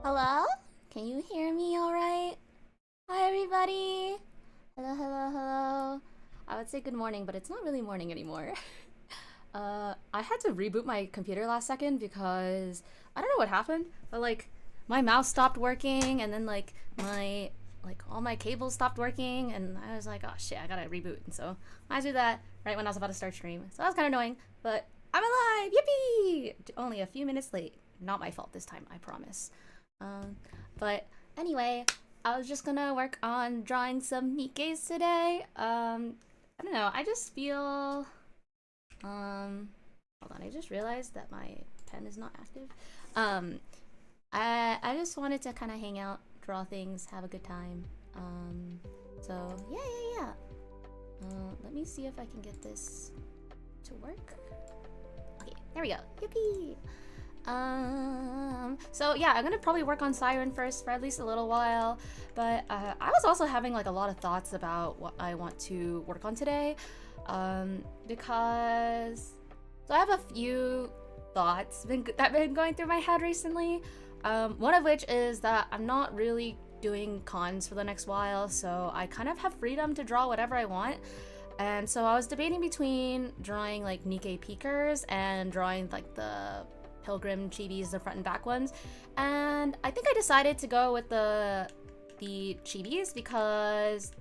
Hello? Can you hear me alright? Hi, everybody! Hello, hello, hello. I would say good morning, but it's not really morning anymore. I had to reboot my computer last second because I don't know what happened, but like my mouse stopped working and then all my cables stopped working and I was like, oh shit, I gotta reboot. And so I do that right when I was about to start stream. So that was kind of annoying, but I'm alive! Yippee! Only a few minutes late. Not my fault this time, I promise. But anyway, I was just gonna work on drawing some nikkes today. I don't know, I just feel, hold on, I just realized that my pen is not active. I just wanted to kind of hang out, draw things, have a good time. So yeah. Let me see if I can get this to work. Okay, there we go. Yippee! So yeah, I'm gonna probably work on Siren first for at least a little while, but I was also having like a lot of thoughts about what I want to work on today, because so I have a few thoughts that have been going through my head recently. One of which is that I'm not really doing cons for the next while, so I kind of have freedom to draw whatever I want. And so I was debating between drawing like nikke peekers and drawing like the pilgrim chibis, the front and back ones, and I think I decided to go with the chibis because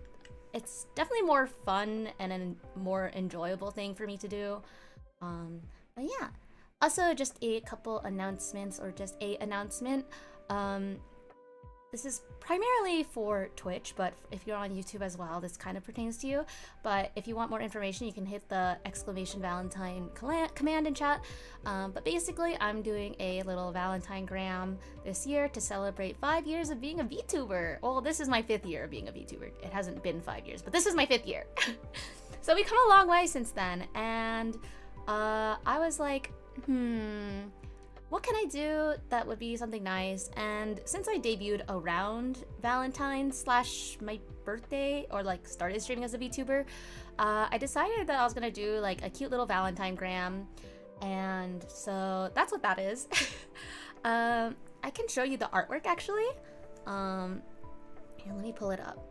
it's definitely more fun and a more enjoyable thing for me to do. But yeah, also just a couple announcements, or just a announcement. This is primarily for Twitch, but if you're on YouTube as well, this kind of pertains to you. But if you want more information, you can hit the !Valentine command in chat. But basically, I'm doing a little Valentine-gram this year to celebrate 5 years of being a VTuber. Well, this is my 5th year of being a VTuber. It hasn't been 5 years, but this is my 5th year. So we've come a long way since then, and I was like, what can I do that would be something nice? And since I debuted around Valentine's / my birthday, or like started streaming as a VTuber, I decided that I was gonna do like a cute little Valentine-gram, and so that's what that is. I can show you the artwork actually. Here, let me pull it up.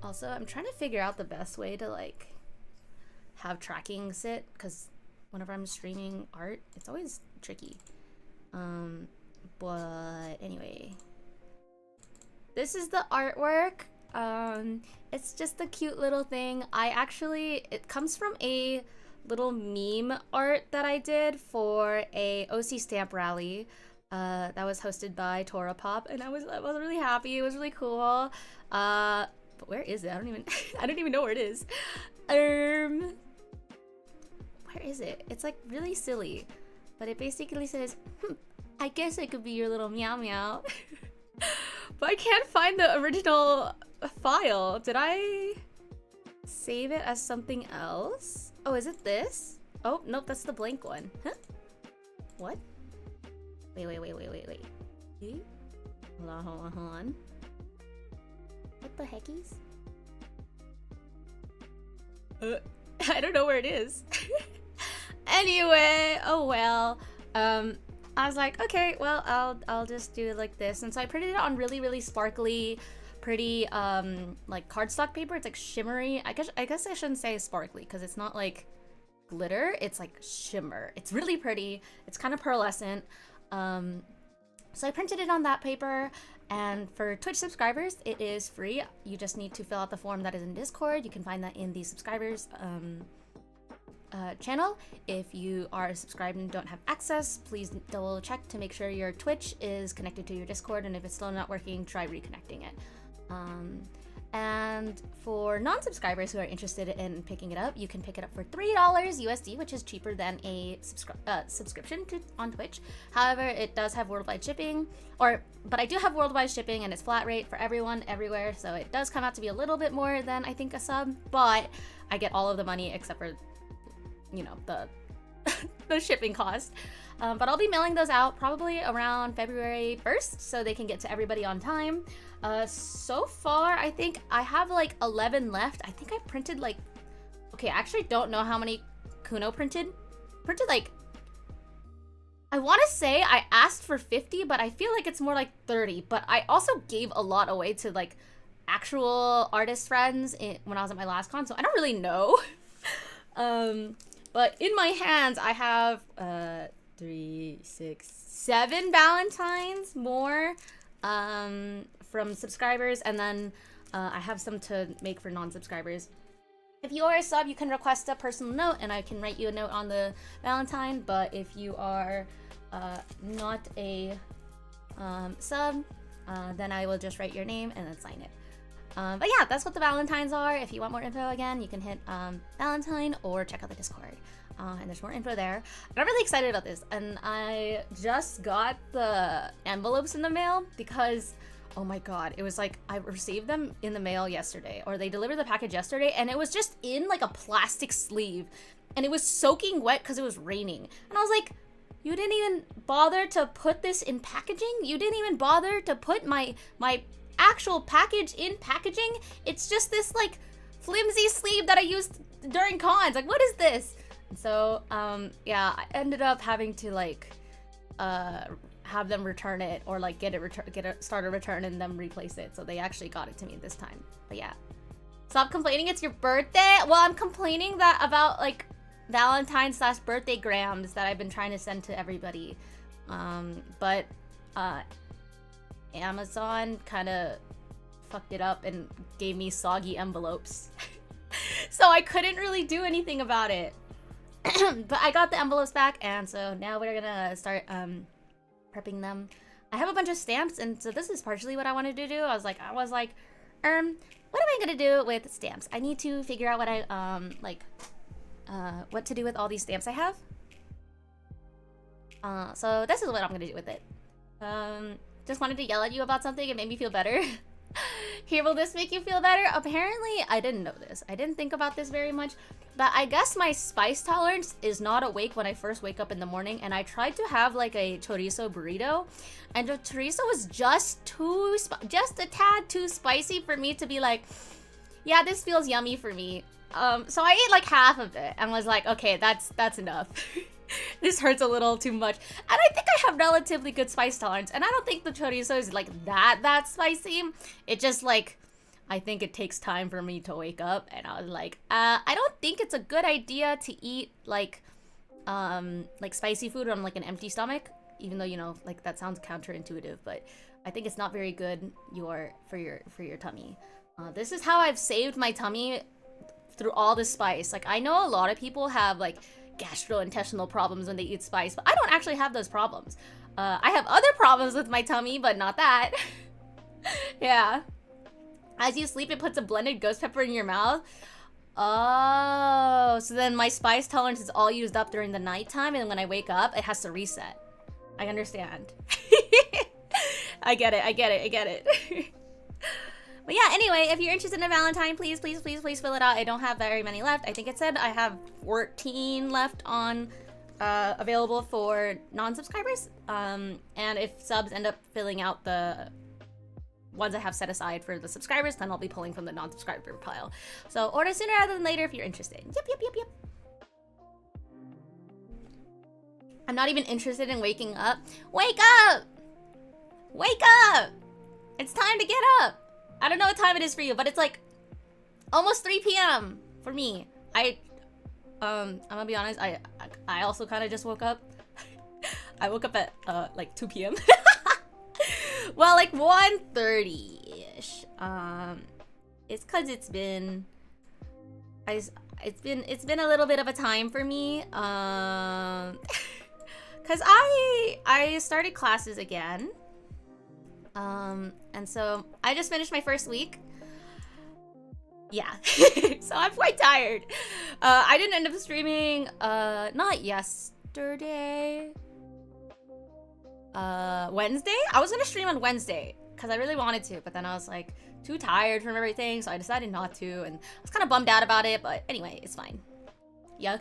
Also, I'm trying to figure out the best way to like have tracking sit, because whenever I'm streaming art, it's always tricky. But anyway, this is the artwork. It's just a cute little thing. It comes from a little meme art that I did for a OC stamp rally that was hosted by Tora Pop, and I was really happy. It was really cool. But where is it? I don't even know where it is. Where is it? It's like really silly, but it basically says, I guess I could be your little meow meow. But I can't find the original file. Did I save it as something else? Oh, is it this? Oh, nope, that's the blank one. Huh? What? Wait. Hold on. What the heckies? I don't know where it is. Anyway, oh well. I was like, okay, well, I'll just do it like this. And so I printed it on really sparkly, pretty like cardstock paper. It's like shimmery. I guess I shouldn't say sparkly because it's not like glitter. It's like shimmer. It's really pretty. It's kind of pearlescent. So I printed it on that paper. And for Twitch subscribers, it is free. You just need to fill out the form that is in Discord. You can find that in the subscribers channel. If you are subscribed and don't have access, please double check to make sure your Twitch is connected to your Discord, and if it's still not working, try reconnecting it. And for non-subscribers who are interested in picking it up, you can pick it up for $3 USD, which is cheaper than a subscription on Twitch. However, it does have worldwide shipping, but I do have worldwide shipping, and it's flat rate for everyone, everywhere, so it does come out to be a little bit more than I think a sub, but I get all of the money except for, you know, the shipping cost. But I'll be mailing those out probably around February 1st, so they can get to everybody on time. So far, I think I have like 11 left. I think I printed like, okay, I actually don't know how many Kuno printed. Printed like I want to say I asked for 50, but I feel like it's more like 30. But I also gave a lot away to like actual artist friends when I was at my last con, so I don't really know. But in my hands, I have 3, 6, 7 Valentines more from subscribers, and then I have some to make for non-subscribers. If you are a sub, you can request a personal note, and I can write you a note on the Valentine. But if you are not a sub, then I will just write your name and then sign it. But yeah, that's what the Valentines are. If you want more info, again, you can hit Valentine or check out the Discord. And there's more info there. And I'm really excited about this. And I just got the envelopes in the mail because, oh my god, it was like I received them in the mail yesterday, or they delivered the package yesterday, and it was just in like a plastic sleeve. And it was soaking wet because it was raining. And I was like, you didn't even bother to put this in packaging? You didn't even bother to put my actual package in packaging? It's just this like flimsy sleeve that I used during cons. Like, what is this? And so yeah, I ended up having to like have them return it, or like start a return and then replace it. So they actually got it to me this time. But yeah, stop complaining, it's your birthday. Well, I'm complaining that about like Valentine's/birthday grams that I've been trying to send to everybody, but Amazon kind of fucked it up and gave me soggy envelopes. So I couldn't really do anything about it. But I got the envelopes back, and so now we're gonna start prepping them. I have a bunch of stamps, and so this is partially what I wanted to do. I was like, what am I gonna do with stamps? I need to figure out what what to do with all these stamps I have. So this is what I'm gonna do with it. Just wanted to yell at you about something. It made me feel better. Here, will this make you feel better? Apparently, I didn't know this. I didn't think about this very much. But I guess my spice tolerance is not awake when I first wake up in the morning. And I tried to have like a chorizo burrito. And the chorizo was just a tad too spicy for me to be like, yeah, this feels yummy for me. So I ate like half of it and was like, okay, that's enough. This hurts a little too much. And I think I have relatively good spice tolerance, and I don't think the chorizo is like that spicy. It just like, I think it takes time for me to wake up, and I was like, I don't think it's a good idea to eat like spicy food on like an empty stomach, even though, you know, like that sounds counterintuitive, but I think it's not very good for your tummy. This is how I've saved my tummy through all the spice. Like, I know a lot of people have like gastrointestinal problems when they eat spice, but I don't actually have those problems. I have other problems with my tummy, but not that. Yeah. As you sleep, it puts a blended ghost pepper in your mouth. Oh, so then my spice tolerance is all used up during the nighttime, and when I wake up, it has to reset. I understand. I get it. But yeah, anyway, if you're interested in a Valentine, please fill it out. I don't have very many left. I think it said I have 14 left on available for non-subscribers. And if subs end up filling out the ones I have set aside for the subscribers, then I'll be pulling from the non-subscriber pile. So order sooner rather than later if you're interested. Yep. I'm not even interested in waking up. Wake up! Wake up! It's time to get up! I don't know what time it is for you, but it's like almost 3 p.m. for me. I'm gonna be honest, I also kind of just woke up. I woke up at like 2 p.m. Well, like 1:30-ish. It's cause it's been a little bit of a time for me. Cause I started classes again. And so I just finished my first week. Yeah. So I'm quite tired. I didn't end up streaming, not yesterday. Wednesday? I was gonna stream on Wednesday because I really wanted to, but then I was like too tired from everything, so I decided not to, and I was kind of bummed out about it, but anyway, it's fine. Yuck.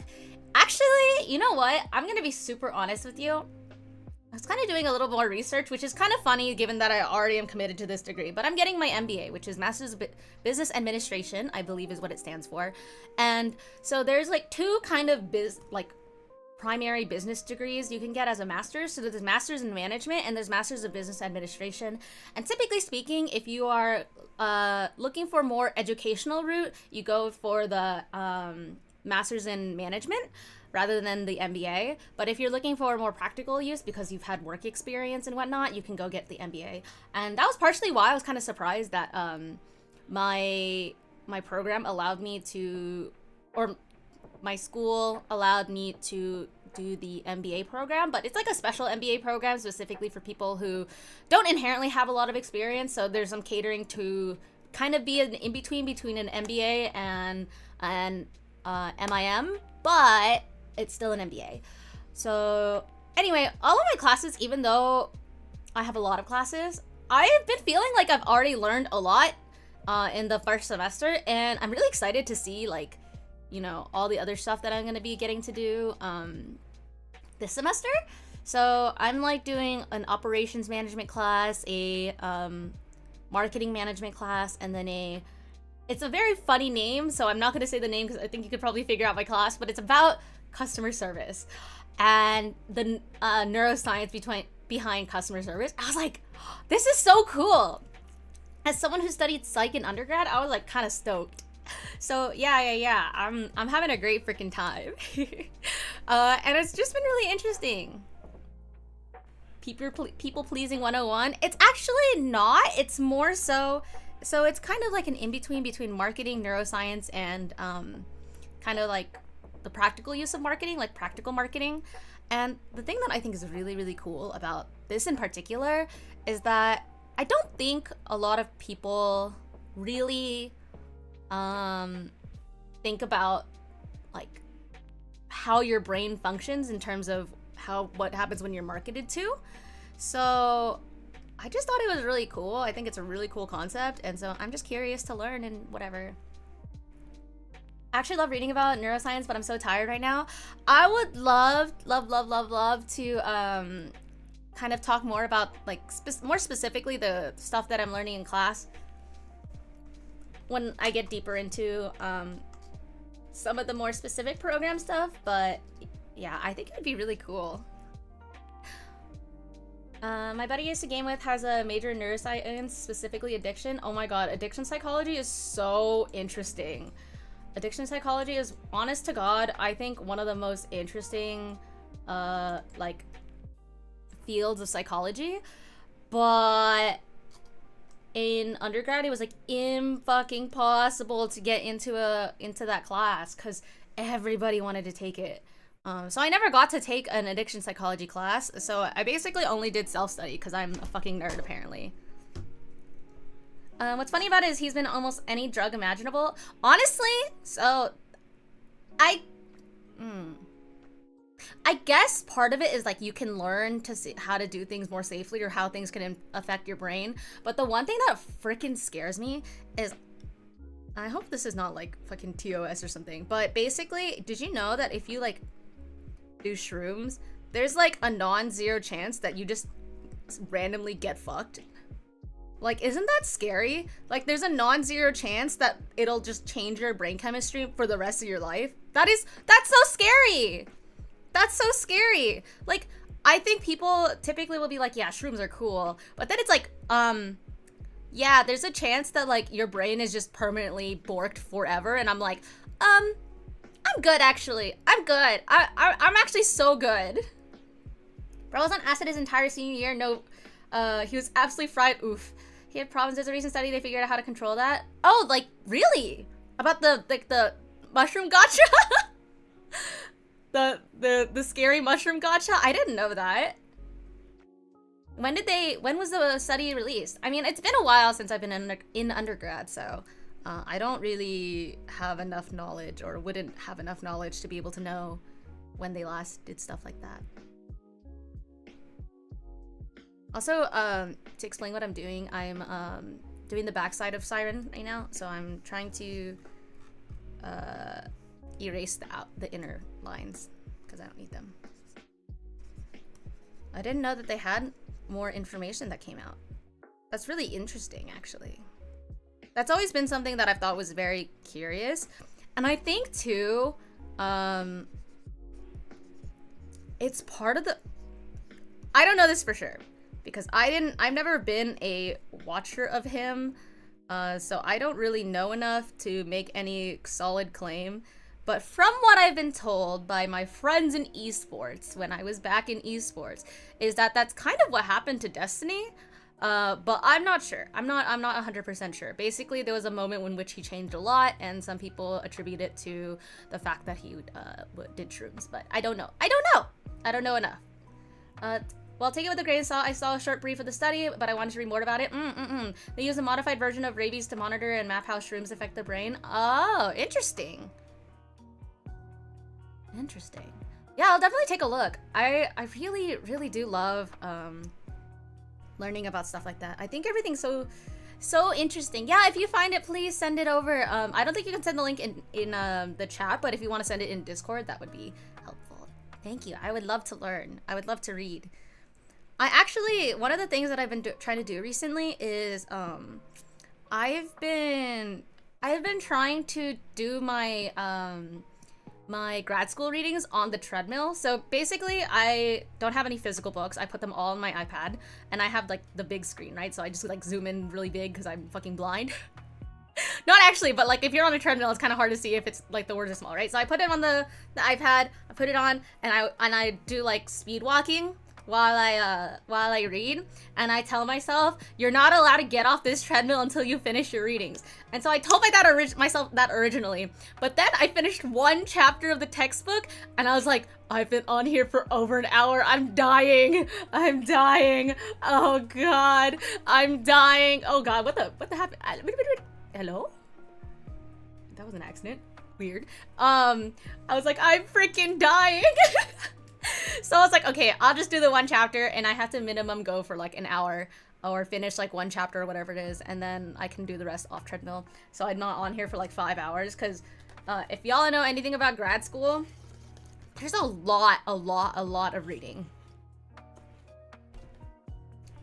Actually, you know what? I'm gonna be super honest with you. I was kind of doing a little more research, which is kind of funny given that I already am committed to this degree, but I'm getting my MBA, which is Master's of Business Administration, I believe is what it stands for. And so there's like two kind of primary business degrees you can get as a master's. So there's master's in management and there's master's of business administration. And typically speaking, if you are looking for more educational route, you go for the master's in management rather than the MBA. But if you're looking for more practical use because you've had work experience and whatnot, you can go get the MBA. And that was partially why I was kind of surprised that my program allowed me to, or my school allowed me to do the MBA program, but it's like a special MBA program specifically for people who don't inherently have a lot of experience. So there's some catering to kind of be an in-between between an MBA and an MIM, but it's still an MBA. So anyway, all of my classes, even though I have a lot of classes, I've been feeling like I've already learned a lot in the first semester, and I'm really excited to see, like, you know, all the other stuff that I'm going to be getting to do this semester. So I'm like doing an operations management class, a marketing management class, and then it's a very funny name, so I'm not going to say the name because I think you could probably figure out my class, but it's about customer service and the neuroscience behind customer service. I was like, this is so cool. As someone who studied psych in undergrad, I was like kind of stoked. So yeah, I'm having a great freaking time. And it's just been really interesting. People pleasing 101. It's actually not. It's more so it's kind of like an in-between between marketing, neuroscience, and kind of like the practical use of marketing, like practical marketing. And the thing that I think is really, really cool about this in particular is that I don't think a lot of people really think about like how your brain functions in terms of what happens when you're marketed to. So I just thought it was really cool. I think it's a really cool concept, and so I'm just curious to learn and whatever. I actually love reading about neuroscience, but I'm so tired right now. I would love to kind of talk more about like more specifically the stuff that I'm learning in class when I get deeper into some of the more specific program stuff. But yeah, I think it would be really cool. My buddy I used to game with has a major in neuroscience, specifically addiction. Oh my god, addiction psychology is so interesting. Addiction psychology is, honest to god, I think one of the most interesting like fields of psychology. But in undergrad it was like impossible to get into that class because everybody wanted to take it. So I never got to take an addiction psychology class, so I basically only did self-study because I'm a fucking nerd apparently. What's funny about it is he's been almost any drug imaginable. Honestly, so I guess part of it is like you can learn to see how to do things more safely or how things can affect your brain. But the one thing that freaking scares me is, I hope this is not like fucking TOS or something, but basically, did you know that if you like do shrooms, there's like a non-zero chance that you just randomly get fucked? Like, isn't that scary? Like, there's a non-zero chance that it'll just change your brain chemistry for the rest of your life. That's so scary. That's so scary. Like, I think people typically will be like, yeah, shrooms are cool. But then it's like, yeah, there's a chance that like your brain is just permanently borked forever. And I'm like, I'm good actually. I'm good. I'm actually so good. Bro was on acid his entire senior year. No, he was absolutely fried. Oof. He had problems. There's a recent study they figured out how to control that. Oh, like really? About the mushroom gotcha? the scary mushroom gotcha? I didn't know that. When was the study released? I mean, it's been a while since I've been in undergrad, so I don't really have enough knowledge, or wouldn't have enough knowledge to be able to know when they last did stuff like that. Also, to explain what I'm doing, I'm doing the backside of Siren right now, so I'm trying to erase the inner lines, because I don't need them. I didn't know that they had more information that came out. That's really interesting, actually. That's always been something that I've thought was very curious. And I think, too, it's part of the... I don't know this for sure, because I've never been a watcher of him, so I don't really know enough to make any solid claim. But from what I've been told by my friends in esports, when I was back in esports, is that that's kind of what happened to Destiny. But I'm not sure. I'm not 100% sure. Basically, there was a moment in which he changed a lot, and some people attribute it to the fact that he did shrooms. But I don't know. I don't know enough. Well, take it with a grain of salt. I saw a short brief of the study, but I wanted to read more about it. They use a modified version of rabies to monitor and map how shrooms affect the brain. Oh, interesting. Interesting. Yeah, I'll definitely take a look. I really, really do love learning about stuff like that. I think everything's so interesting. Yeah, if you find it, please send it over. I don't think you can send the link in the chat, but if you want to send it in Discord, that would be helpful. Thank you. I would love to learn. I would love to read. I actually, one of the things that I've been trying to do recently is I've been trying to do my my grad school readings on the treadmill. So basically, I don't have any physical books. I put them all on my iPad, and I have like the big screen, right? So I just like zoom in really big because I'm fucking blind. Not actually, but like if you're on a treadmill, it's kind of hard to see if it's like the words are small, right? So I put it on the iPad, I put it on, and I do like speed walking while I read, and I tell myself, you're not allowed to get off this treadmill until you finish your readings. And so I told myself that originally, but then I finished one chapter of the textbook, and I was like, I've been on here for over an hour. I'm dying. Oh god, I'm dying. Oh god, what the happened? Hello? That was an accident. Weird. I was like, I'm freaking dying. So I was like, okay, I'll just do the one chapter, and I have to minimum go for like an hour or finish like one chapter or whatever it is, and then I can do the rest off treadmill. So I'm not on here for like 5 hours, because if y'all know anything about grad school, there's a lot of reading.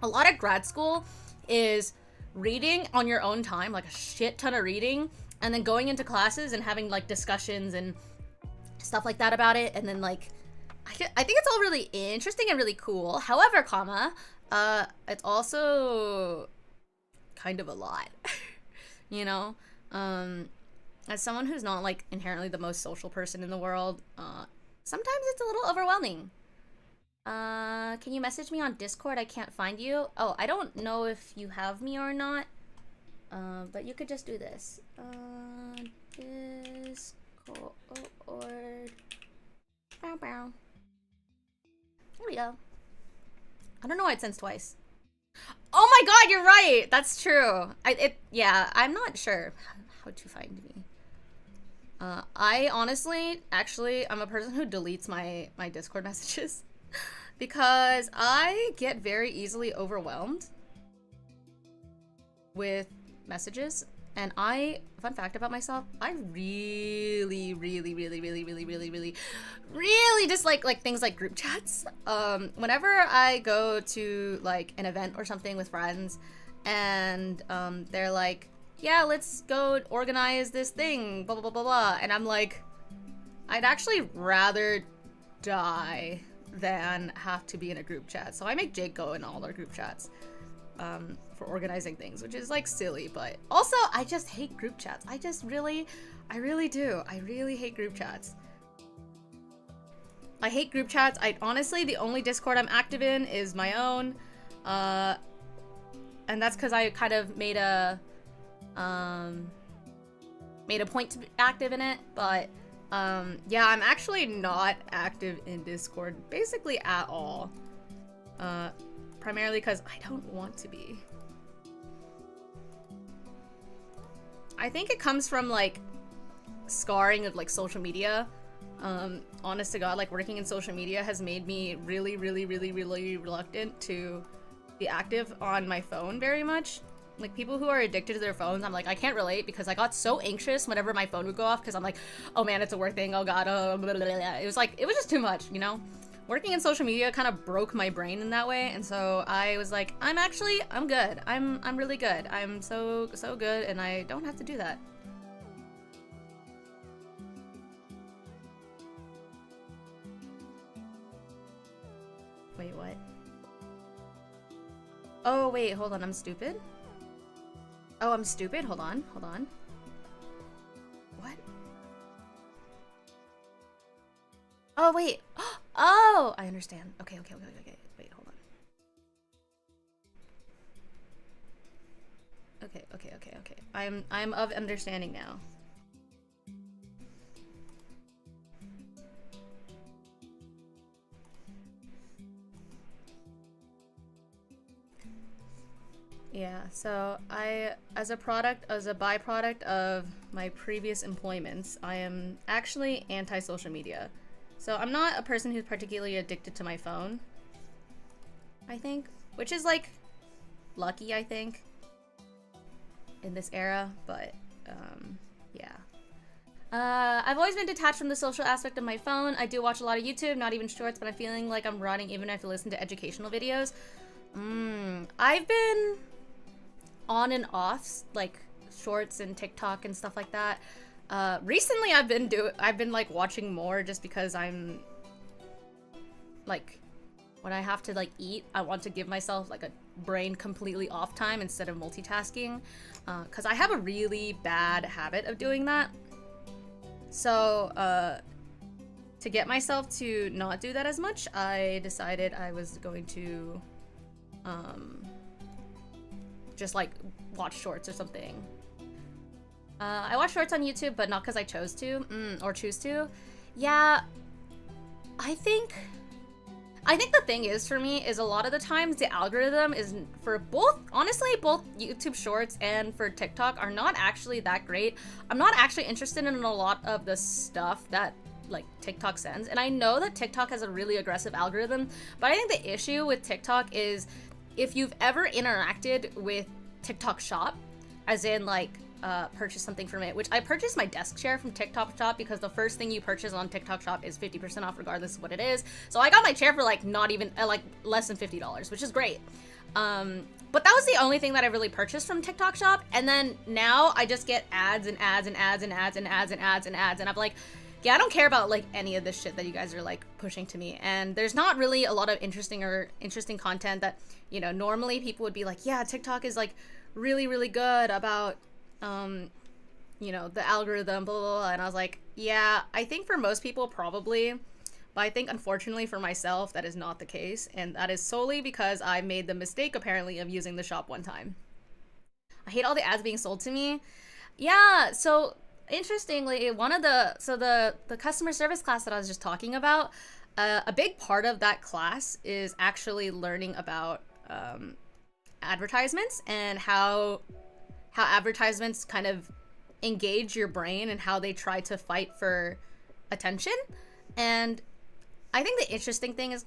A lot of grad school is reading on your own time, like a shit ton of reading, and then going into classes and having like discussions and stuff like that about it, and then like I think it's all really interesting and really cool. However, it's also kind of a lot, you know? As someone who's not like inherently the most social person in the world, sometimes it's a little overwhelming. Can you message me on Discord? I can't find you. Oh, I don't know if you have me or not. But you could just do this. Discord. Bow bow. There we go. I don't know why it sends twice. Oh my god, you're right! That's true. Yeah, I'm not sure how to find me. I honestly, actually, I'm a person who deletes my Discord messages because I get very easily overwhelmed with messages. And fun fact about myself, I really dislike like things like group chats. Whenever I go to like an event or something with friends, and they're like, yeah, let's go organize this thing, blah, blah, blah, blah, blah. And I'm like, I'd actually rather die than have to be in a group chat. So I make Jake go in all our group chats. For organizing things, which is like silly, but also I just hate group chats. I really do. I really hate group chats. I hate group chats. Honestly, the only Discord I'm active in is my own, and that's because I kind of made a point to be active in it. But yeah, I'm actually not active in Discord basically at all. Primarily because I don't want to be. I think it comes from like scarring of like social media. Honest to God, like working in social media has made me really reluctant to be active on my phone very much. Like people who are addicted to their phones, I'm like, I can't relate because I got so anxious whenever my phone would go off because I'm like, oh man, it's a work thing. Oh God, oh, blah, blah, blah. It was just too much, you know? Working in social media kind of broke my brain in that way, and so I was like, I'm good. I'm really good. I'm so good, and I don't have to do that. Oh, wait, hold on, I'm stupid? Oh, I'm stupid? Hold on, hold on. What? Oh, wait. Oh, I understand. Okay. Wait, hold on. Okay. I'm of understanding now. Yeah, so as a byproduct of my previous employments, I am actually anti-social media. So I'm not a person who's particularly addicted to my phone, I think, which is like lucky, I think, in this era, but yeah. I've always been detached from the social aspect of my phone. I do watch a lot of YouTube, not even shorts, but I'm feeling like I'm running even if I have to listen to educational videos. I've been on and off, like shorts and TikTok and stuff like that. Recently I've been like watching more just because I'm like, when I have to like eat, I want to give myself like a brain completely off time instead of multitasking, because I have a really bad habit of doing that. So to get myself to not do that as much, I decided I was going to just like watch shorts or something. I watch shorts on YouTube, but not because I chose to, or choose to. Yeah, I think the thing is, for me, is a lot of the times the algorithm is for both, honestly, both YouTube shorts and for TikTok are not actually that great. I'm not actually interested in a lot of the stuff that like TikTok sends. And I know that TikTok has a really aggressive algorithm, but I think the issue with TikTok is if you've ever interacted with TikTok Shop, as in like purchase something from it, which I purchased my desk chair from TikTok Shop because the first thing you purchase on TikTok Shop is 50% off regardless of what it is. So I got my chair for like not even like less than $50, which is great. But that was the only thing that I really purchased from TikTok Shop. And then now I just get ads and ads and ads and ads and ads and ads and ads, and I'm like, yeah, I don't care about like any of this shit that you guys are like pushing to me. And there's not really a lot of interesting content that, you know, normally people would be like, yeah, TikTok is like really good about you know, the algorithm, blah, blah, blah. And I was like, yeah, I think for most people probably, but I think unfortunately for myself that is not the case, and that is solely because I made the mistake apparently of using the shop one time. I hate all the ads being sold to me. Yeah, so interestingly, the customer service class that I was just talking about, a big part of that class is actually learning about advertisements and how advertisements kind of engage your brain and how they try to fight for attention. And I think the interesting thing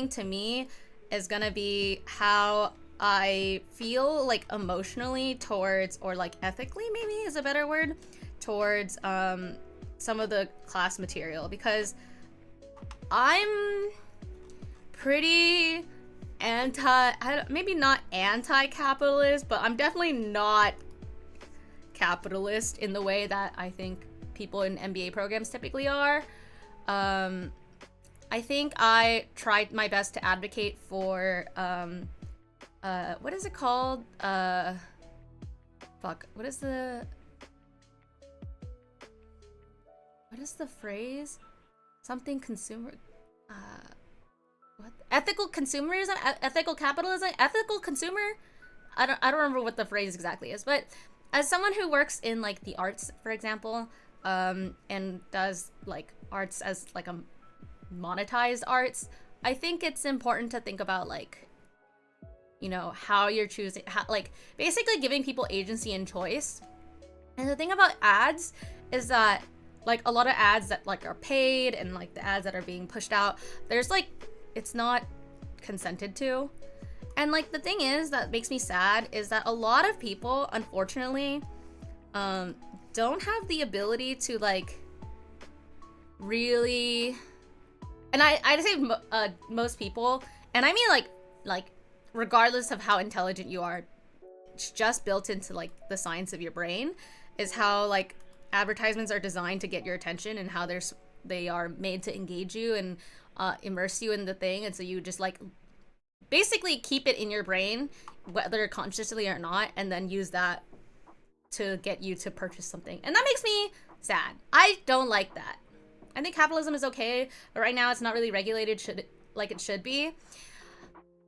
to me is gonna be how I feel like emotionally towards, or like ethically maybe is a better word, towards some of the class material, because I'm pretty maybe not anti-capitalist, but I'm definitely not capitalist in the way that I think people in MBA programs typically are. I think I tried my best to advocate for what is it called? What is the phrase? Something consumer, what? Ethical consumerism, ethical capitalism, ethical consumer. I don't remember what the phrase exactly is, but as someone who works in like the arts, for example, and does like arts as like a monetized arts, I think it's important to think about like, you know, how you're choosing, like basically giving people agency and choice. And the thing about ads is that like a lot of ads that like are paid and like the ads that are being pushed out, there's like, it's not consented to. And like the thing is that makes me sad is that a lot of people unfortunately don't have the ability to like really, and I'd say most people, and I mean like regardless of how intelligent you are, it's just built into like the science of your brain, is how like advertisements are designed to get your attention and how they are made to engage you and immerse you in the thing, and so you just like basically keep it in your brain, whether consciously or not, and then use that to get you to purchase something. And that makes me sad. I don't like that. I think capitalism is okay, but right now it's not really regulated like it should be.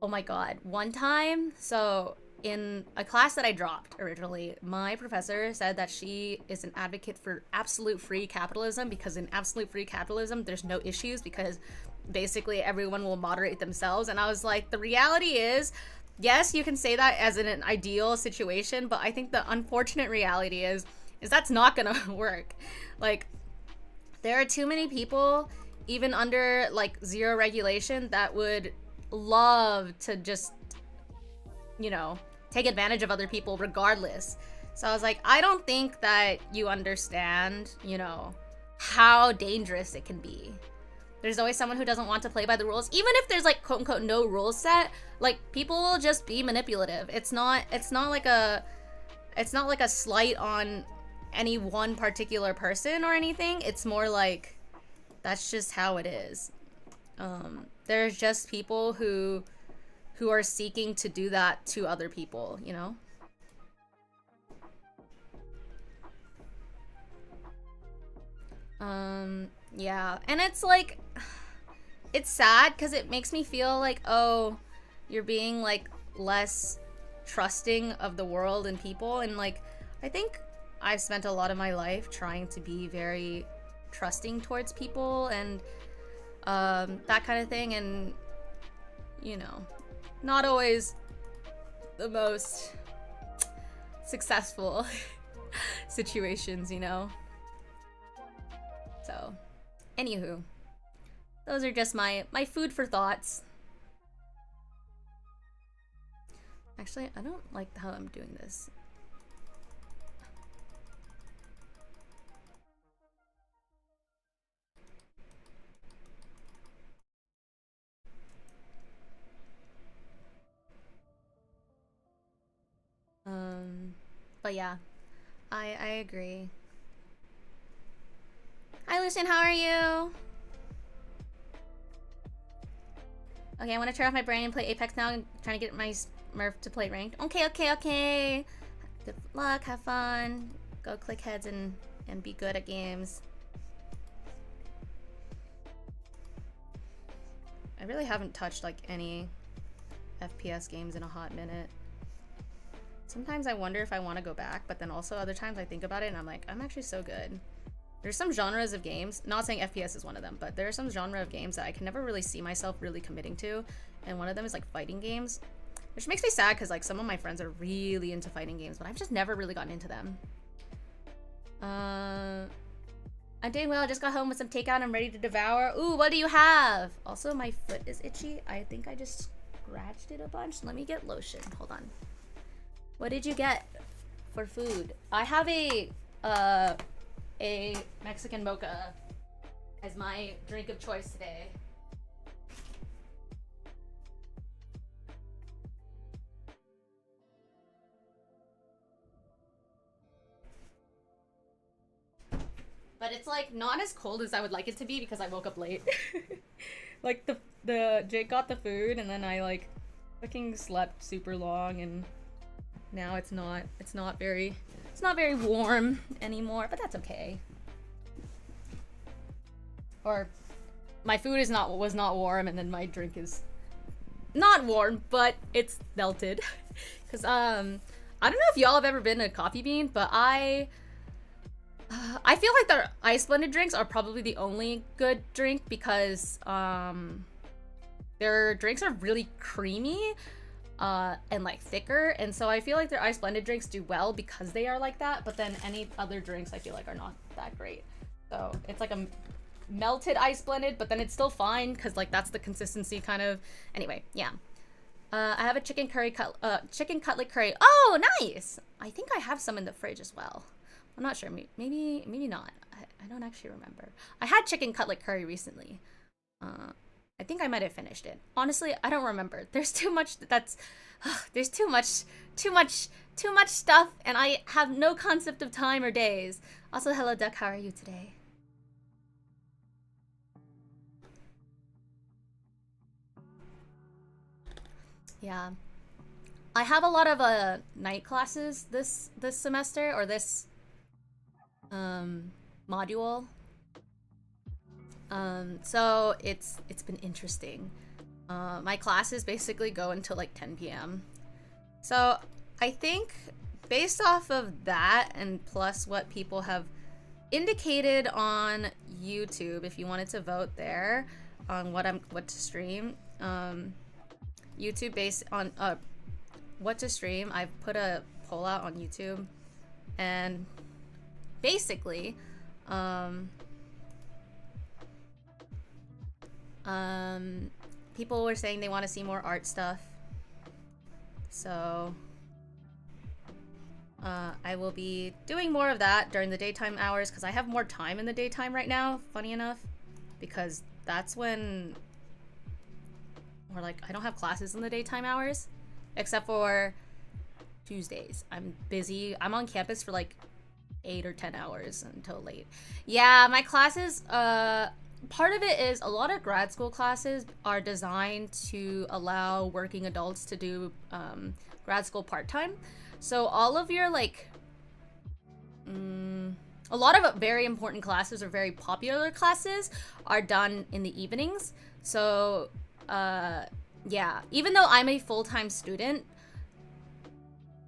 Oh my god. One time, so in a class that I dropped originally, my professor said that she is an advocate for absolute free capitalism, because in absolute free capitalism, there's no issues because basically everyone will moderate themselves. And I was like, the reality is, yes, you can say that as in an ideal situation, but I think the unfortunate reality is that's not gonna work. Like, there are too many people, even under like zero regulation, that would love to just, you know, take advantage of other people regardless. So I was like, I don't think that you understand, you know, how dangerous it can be. There's always someone who doesn't want to play by the rules. Even if there's like quote unquote no rules set, like people will just be manipulative. It's not like a slight on any one particular person or anything. It's more like that's just how it is. There's just people who are seeking to do that to other people, you know? Yeah. And it's like, it's sad because it makes me feel like, oh, you're being like less trusting of the world and people. And like, I think I've spent a lot of my life trying to be very trusting towards people and that kind of thing. And, you know, not always the most successful situations, you know? So, anywho, those are just my food for thoughts. Actually, I don't like how I'm doing this. But yeah, I agree. Hi, Lucian, how are you? Okay, I want to turn off my brain and play Apex now. I'm trying to get my Smurf to play ranked. Okay. Good luck, have fun. Go click heads and be good at games. I really haven't touched like any FPS games in a hot minute. Sometimes I wonder if I want to go back, but then also other times I think about it and I'm like, I'm actually so good. There's some genres of games, not saying FPS is one of them, but there are some genre of games that I can never really see myself really committing to, and one of them is like fighting games, which makes me sad because like some of my friends are really into fighting games, but I've just never really gotten into them. I'm doing well. I just got home with some takeout. I'm ready to devour. Ooh, what do you have? Also, my foot is itchy. I think I just scratched it a bunch. Let me get lotion. Hold on. What did you get for food? I have a Mexican mocha as my drink of choice today. But it's like not as cold as I would like it to be because I woke up late. Like the Jake got the food and then I like fucking slept super long and now it's not very warm anymore, but that's okay. Or my food was not warm and then my drink is not warm, but it's melted. Cause I don't know if y'all have ever been to Coffee Bean, but I feel like their ice blended drinks are probably the only good drink because their drinks are really creamy and like thicker, and so I feel like their ice blended drinks do well because they are like that, but then any other drinks I feel like are not that great. So it's like a melted ice blended, but then it's still fine because like that's the consistency kind of. Anyway, yeah. I have a chicken cutlet curry. Oh, nice! I think I have some in the fridge as well. I'm not sure. Maybe not. I don't actually remember. I had chicken cutlet curry recently. I think I might have finished it. Honestly, I don't remember. There's too much there's too much stuff, and I have no concept of time or days. Also, hello Duck, how are you today? Yeah. I have a lot of night classes this semester, or this module. So it's been interesting. My classes basically go until like 10 p.m. So I think based off of that, and plus what people have indicated on YouTube, if you wanted to vote there on what to stream, YouTube based on what to stream, I've put a poll out on YouTube, and basically people were saying they want to see more art stuff. So I will be doing more of that during the daytime hours, because I have more time in the daytime right now, funny enough, because that's when, or like, I don't have classes in the daytime hours, except for Tuesdays. I'm busy. I'm on campus for like 8 or 10 hours until late. Yeah, my classes, part of it is a lot of grad school classes are designed to allow working adults to do grad school part-time. So all of your like, a lot of very important classes or very popular classes are done in the evenings. So yeah, even though I'm a full-time student,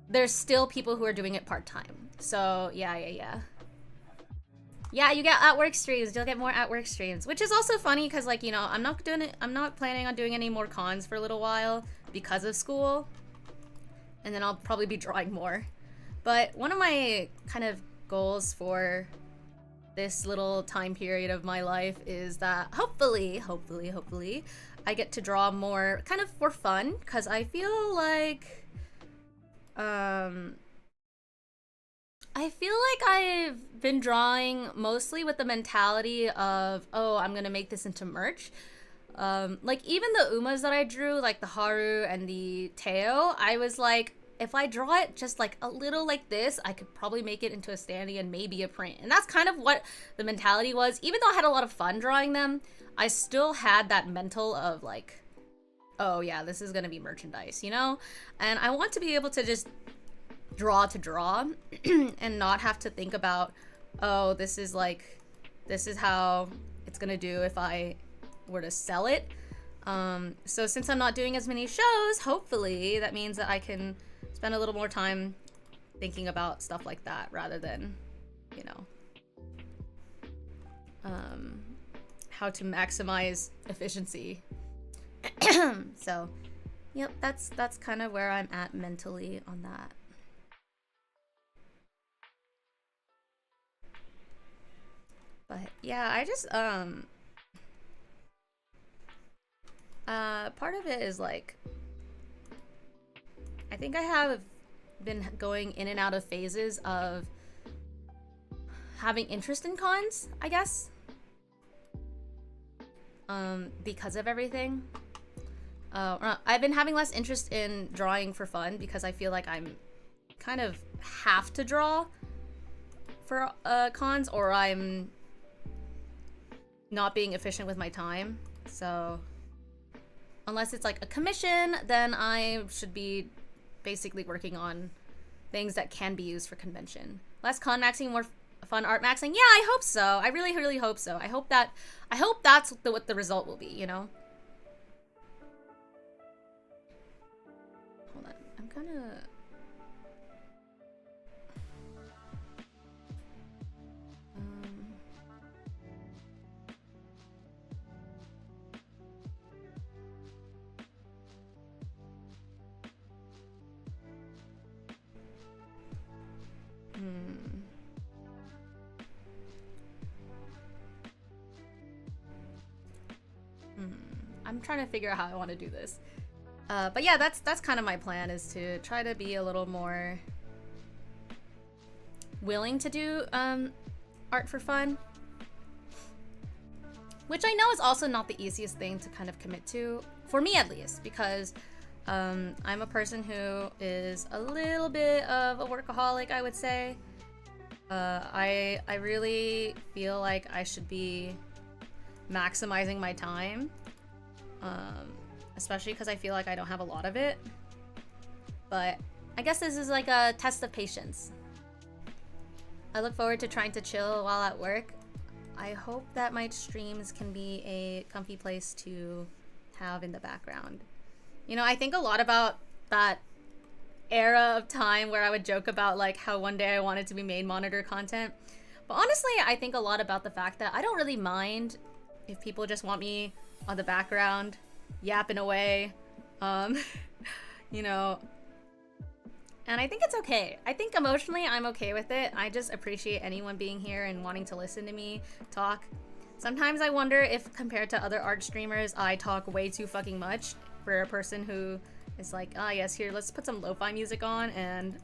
there's still people who are doing it part-time. So yeah. Yeah, you get at-work streams. You'll get more at-work streams, which is also funny because, like, you know, I'm not planning on doing any more cons for a little while because of school, and then I'll probably be drawing more. But one of my kind of goals for this little time period of my life is that hopefully, I get to draw more kind of for fun, because I feel like I've been drawing mostly with the mentality of, oh, I'm gonna make this into merch. Like, even the Umas that I drew, like the Haru and the Teo, I was like, if I draw it just like a little like this, I could probably make it into a standee and maybe a print. And that's kind of what the mentality was. Even though I had a lot of fun drawing them, I still had that mental of like, oh yeah, this is gonna be merchandise, you know? And I want to be able to just draw to draw and not have to think about, oh, this is how it's gonna do if I were to sell it. So since I'm not doing as many shows, hopefully that means that I can spend a little more time thinking about stuff like that rather than, you know, how to maximize efficiency. So yep, that's kind of where I'm at mentally on that. But yeah, I just part of it is like, I think I have been going in and out of phases of having interest in cons, I guess, because of everything. I've been having less interest in drawing for fun because I feel like I'm kind of have to draw for cons, or I'm not being efficient with my time. So unless it's like a commission, then I should be basically working on things that can be used for convention. Less con maxing, more fun art maxing. Yeah, I hope so. I really hope so. I hope that's what the result will be, you know? Hold on. I'm gonna... I'm trying to figure out how I want to do this. But yeah, that's kind of my plan, is to try to be a little more willing to do art for fun. Which I know is also not the easiest thing to kind of commit to, for me at least, because I'm a person who is a little bit of a workaholic, I would say. I really feel like I should be maximizing my time. especially because I feel like I don't have a lot of it. But I guess this is like a test of patience. I look forward to trying to chill while at work. I hope that my streams can be a comfy place to have in the background. You know, I think a lot about that era of time where I would joke about like how one day I wanted to be main monitor content. But honestly, I think a lot about the fact that I don't really mind if people just want me on the background, yapping away, you know, and I think it's okay. I think emotionally I'm okay with it. I just appreciate anyone being here and wanting to listen to me talk. Sometimes I wonder if compared to other art streamers, I talk way too fucking much for a person who is like, ah, yes, here, let's put some lo-fi music on and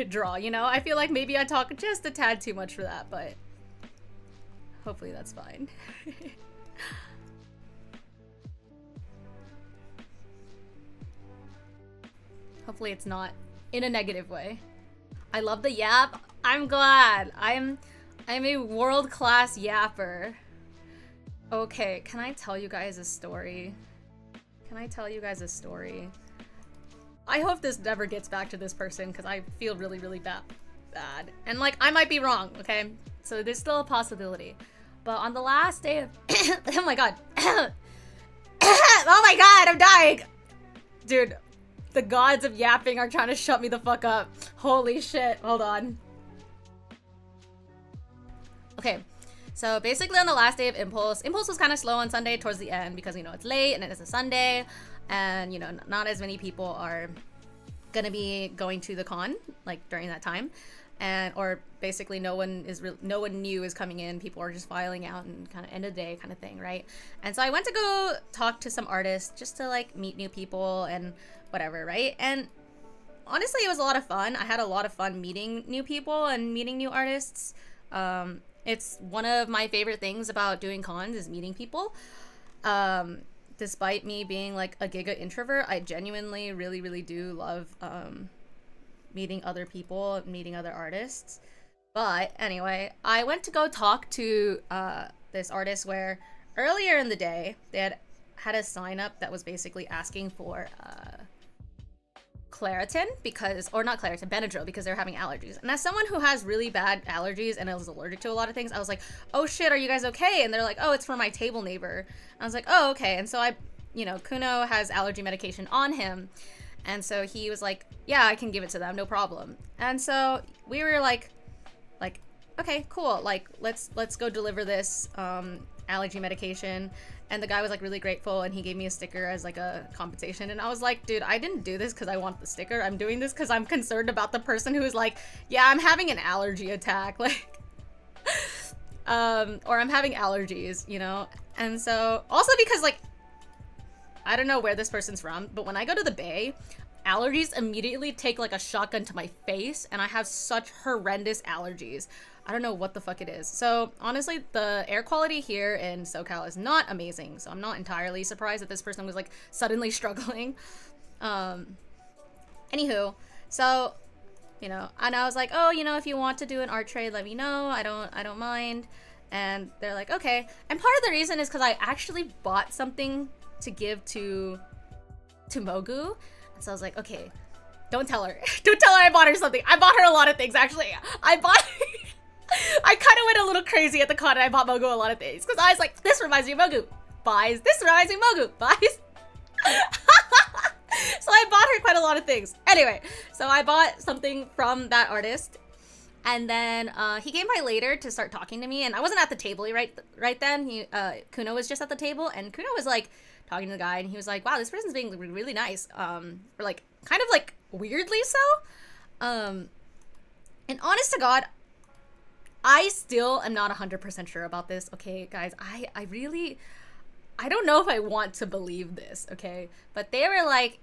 draw, you know? I feel like maybe I talk just a tad too much for that, but hopefully that's fine. Hopefully it's not in a negative way. I love the yap. I'm glad. I'm a world-class yapper. Okay, can I tell you guys a story? Can I tell you guys a story? I hope this never gets back to this person because I feel really, really bad. And like, I might be wrong, okay? So there's still a possibility. But on the last day of... oh my god. oh my god, I'm dying! Dude, the gods of yapping are trying to shut me the fuck up. Holy shit, hold on. Okay, so basically on the last day of Impulse was kind of slow on Sunday towards the end because, you know, it's late and it's a Sunday and, you know, not as many people are gonna be going to the con, like, during that time. And, or basically no one new is coming in, people are just filing out and kind of end of the day kind of thing, right? And so I went to go talk to some artists just to, like, meet new people and whatever, right? And honestly, it was a lot of fun. I had a lot of fun meeting new people and meeting new artists. It's one of my favorite things about doing cons is meeting people. Despite me being like a giga introvert, I genuinely really, really do love meeting other people, meeting other artists. But anyway, I went to go talk to this artist where earlier in the day, they had a sign up that was basically asking for Claritin Benadryl because they're having allergies. And as someone who has really bad allergies and I was allergic to a lot of things, I was like, oh shit, are you guys okay? And they're like, oh, it's for my table neighbor. And I was like, oh, okay. And so Kuno has allergy medication on him. And so he was like, yeah, I can give it to them, no problem. And so we were like, okay, cool. Like, let's go deliver this allergy medication. And the guy was like really grateful and he gave me a sticker as like a compensation. And I was like, dude, I didn't do this because I want the sticker. I'm doing this because I'm concerned about the person who is like, yeah, I'm having an allergy attack. Like, or I'm having allergies, you know? And so also because like, I don't know where this person's from, but when I go to the Bay, allergies immediately take like a shotgun to my face and I have such horrendous allergies. I don't know what the fuck it is. So honestly, the air quality here in SoCal is not amazing. So I'm not entirely surprised that this person was like suddenly struggling. Anywho, so, you know, and I was like, oh, you know, if you want to do an art trade, let me know. I don't mind. And they're like, okay. And part of the reason is because I actually bought something to give to Mogu. And so I was like, okay, don't tell her. Don't tell her I bought her something. I bought her a lot of things, actually. I kind of went a little crazy at the con and I bought Mogu a lot of things. Because I was like, this reminds me of Mogu. Buys. This reminds me of Mogu. Buys. So I bought her quite a lot of things. Anyway, so I bought something from that artist. And then he came by later to start talking to me. And I wasn't at the table right then. Kuno was just at the table. And Kuno was like talking to the guy. And he was like, wow, this person's being really nice. Or like kind of like weirdly so. And honest to God, I still am not 100% sure about this. Okay, guys, I don't know if I want to believe this, okay? But they were like,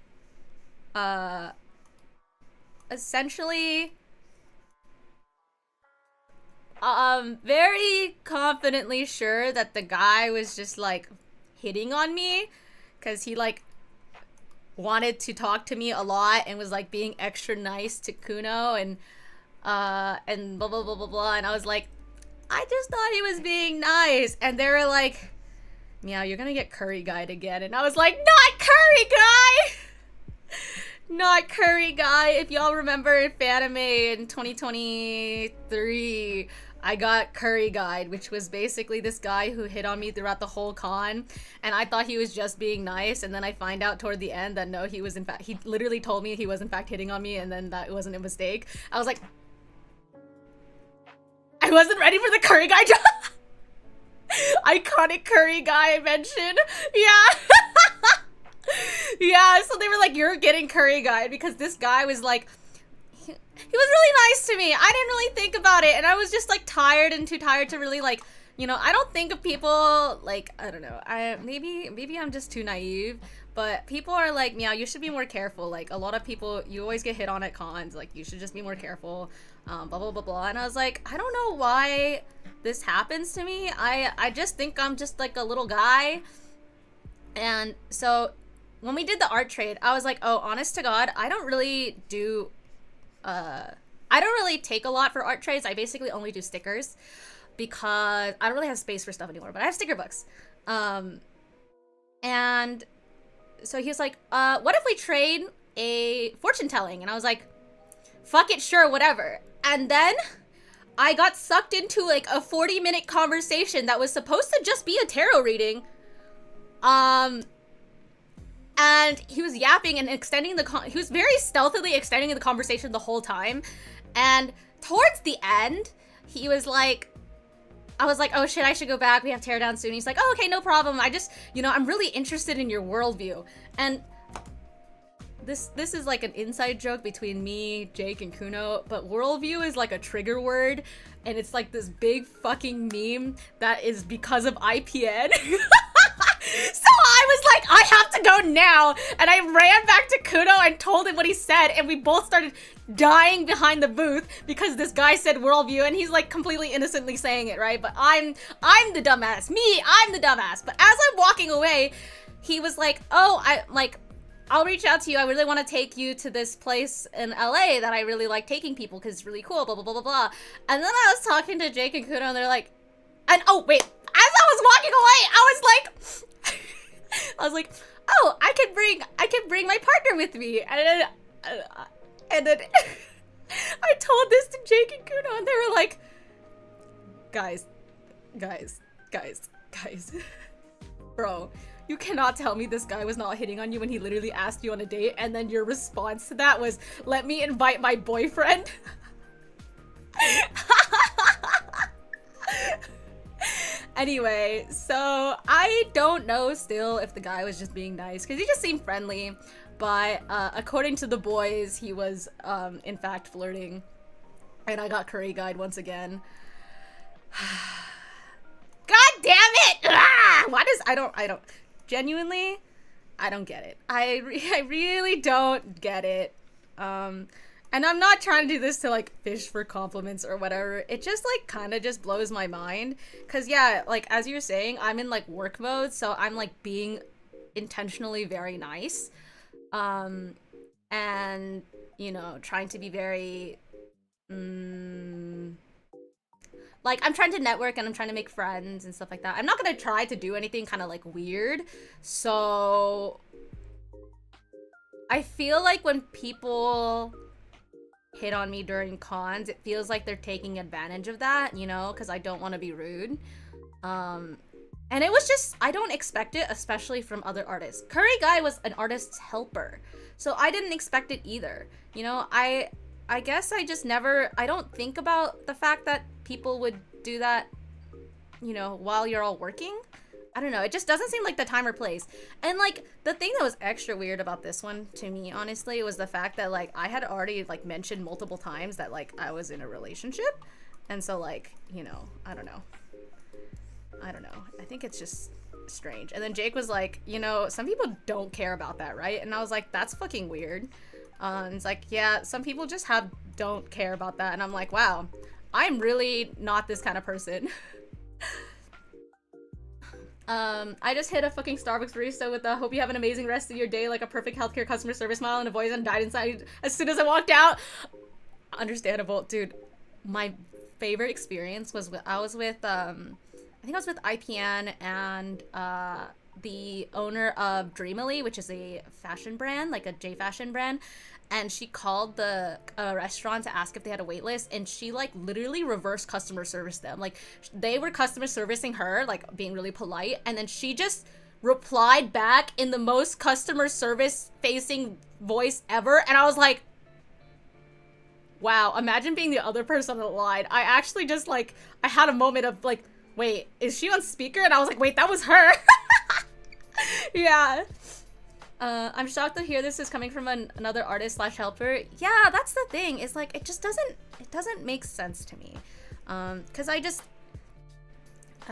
essentially, very confidently sure that the guy was just like hitting on me because he like wanted to talk to me a lot and was like being extra nice to Kuno and blah blah blah blah blah. And I was like, I just thought he was being nice. And they were like, Meow, you're gonna get curry guyed again. And I was like, not curry guy! Not curry guy. If y'all remember Fanime in 2023, I got curry guyed, which was basically this guy who hit on me throughout the whole con, and I thought he was just being nice, and then I find out toward the end that no, he was in fact, he literally told me he was in fact hitting on me, and then that it wasn't a mistake. I was like, I wasn't ready for the curry guy job. Iconic curry guy I mentioned. Yeah. Yeah, so they were like, you're getting curry guyed, because this guy was like, he was really nice to me. I didn't really think about it, and I was just like tired and too tired to really like, you know, I don't think of people like, I don't know, maybe I'm just too naive, but people are like, Meow, you should be more careful. Like, a lot of people, you always get hit on at cons, like, you should just be more careful, blah blah blah blah. And I was like, I don't know why this happens to me. I just think I'm just like a little guy. And so when we did the art trade, I was like, oh, honest to God, I don't really do, I don't really take a lot for art trades. I basically only do stickers because I don't really have space for stuff anymore, but I have sticker books. And so he was like, what if we trade a fortune telling? And I was like, fuck it, sure, whatever. And then I got sucked into like a 40-minute conversation that was supposed to just be a tarot reading. And he was yapping and extending he was very stealthily extending the conversation the whole time. And towards the end, he was like, I was like, oh shit, I should go back. We have teardown soon. He's like, oh, okay, no problem. I just, you know, I'm really interested in your worldview. And this is like an inside joke between me, Jake, and Kuno, but worldview is like a trigger word. And it's like this big fucking meme that is because of IPN. So I was like, I have to go now, and I ran back to Kuno and told him what he said, and we both started dying behind the booth because this guy said worldview, and he's like completely innocently saying it, right? But I'm the dumbass. I'm the dumbass. But as I'm walking away, he was like, oh, I'll reach out to you. I really want to take you to this place in LA that I really like taking people because it's really cool, blah, blah, blah, blah, blah. And then I was talking to Jake and Kuno, and they're like, and oh, wait, as I was walking away, I was like, oh, I can bring my partner with me. And then I told this to Jake and Kuno, and they were like, guys. Bro, you cannot tell me this guy was not hitting on you when he literally asked you on a date, and then your response to that was, let me invite my boyfriend. Anyway, so I don't know still if the guy was just being nice, because he just seemed friendly, but according to the boys, he was in fact flirting, and I got curry guyed once again. God damn it! Why does I don't genuinely, I don't get it. I really don't get it. And I'm not trying to do this to like fish for compliments or whatever. It just like kind of just blows my mind. Cause yeah, like as you were saying, I'm in like work mode. So I'm like being intentionally very nice. And you know, trying to be very, like I'm trying to network and I'm trying to make friends and stuff like that. I'm not gonna try to do anything kind of like weird. So I feel like when people hit on me during cons, it feels like they're taking advantage of that, you know, because I don't want to be rude. And it was just, I don't expect it, especially from other artists. Curry Guy was an artist's helper, so I didn't expect it either. You know, I guess I just never, I don't think about the fact that people would do that, you know, while you're all working. I don't know, it just doesn't seem like the time or place. And like the thing that was extra weird about this one to me, honestly, was the fact that like I had already like mentioned multiple times that like I was in a relationship, and so like, you know, I don't know, I think it's just strange. And then Jake was like, you know, some people don't care about that, right? And I was like, that's fucking weird. And it's like, yeah, some people just don't care about that. And I'm like, wow, I'm really not this kind of person. I just hit a fucking Starbucks barista with a hope you have an amazing rest of your day, like a perfect healthcare customer service smile and a voice, and died inside as soon as I walked out. Understandable. Dude, my favorite experience was I was with, I think I was with IPN and the owner of Dreamily, which is a fashion brand, like a J fashion brand, and she called the restaurant to ask if they had a wait list, and she like literally reverse customer service them. Like they were customer servicing her, like being really polite, and then she just replied back in the most customer service facing voice ever, and I was like, wow, imagine being the other person that lied. I actually just like, I had a moment of like, wait, is she on speaker? And I was like, wait, that was her. Yeah. I'm shocked to hear this is coming from another artist slash helper. Yeah, that's the thing. It's like, it doesn't make sense to me. Cause I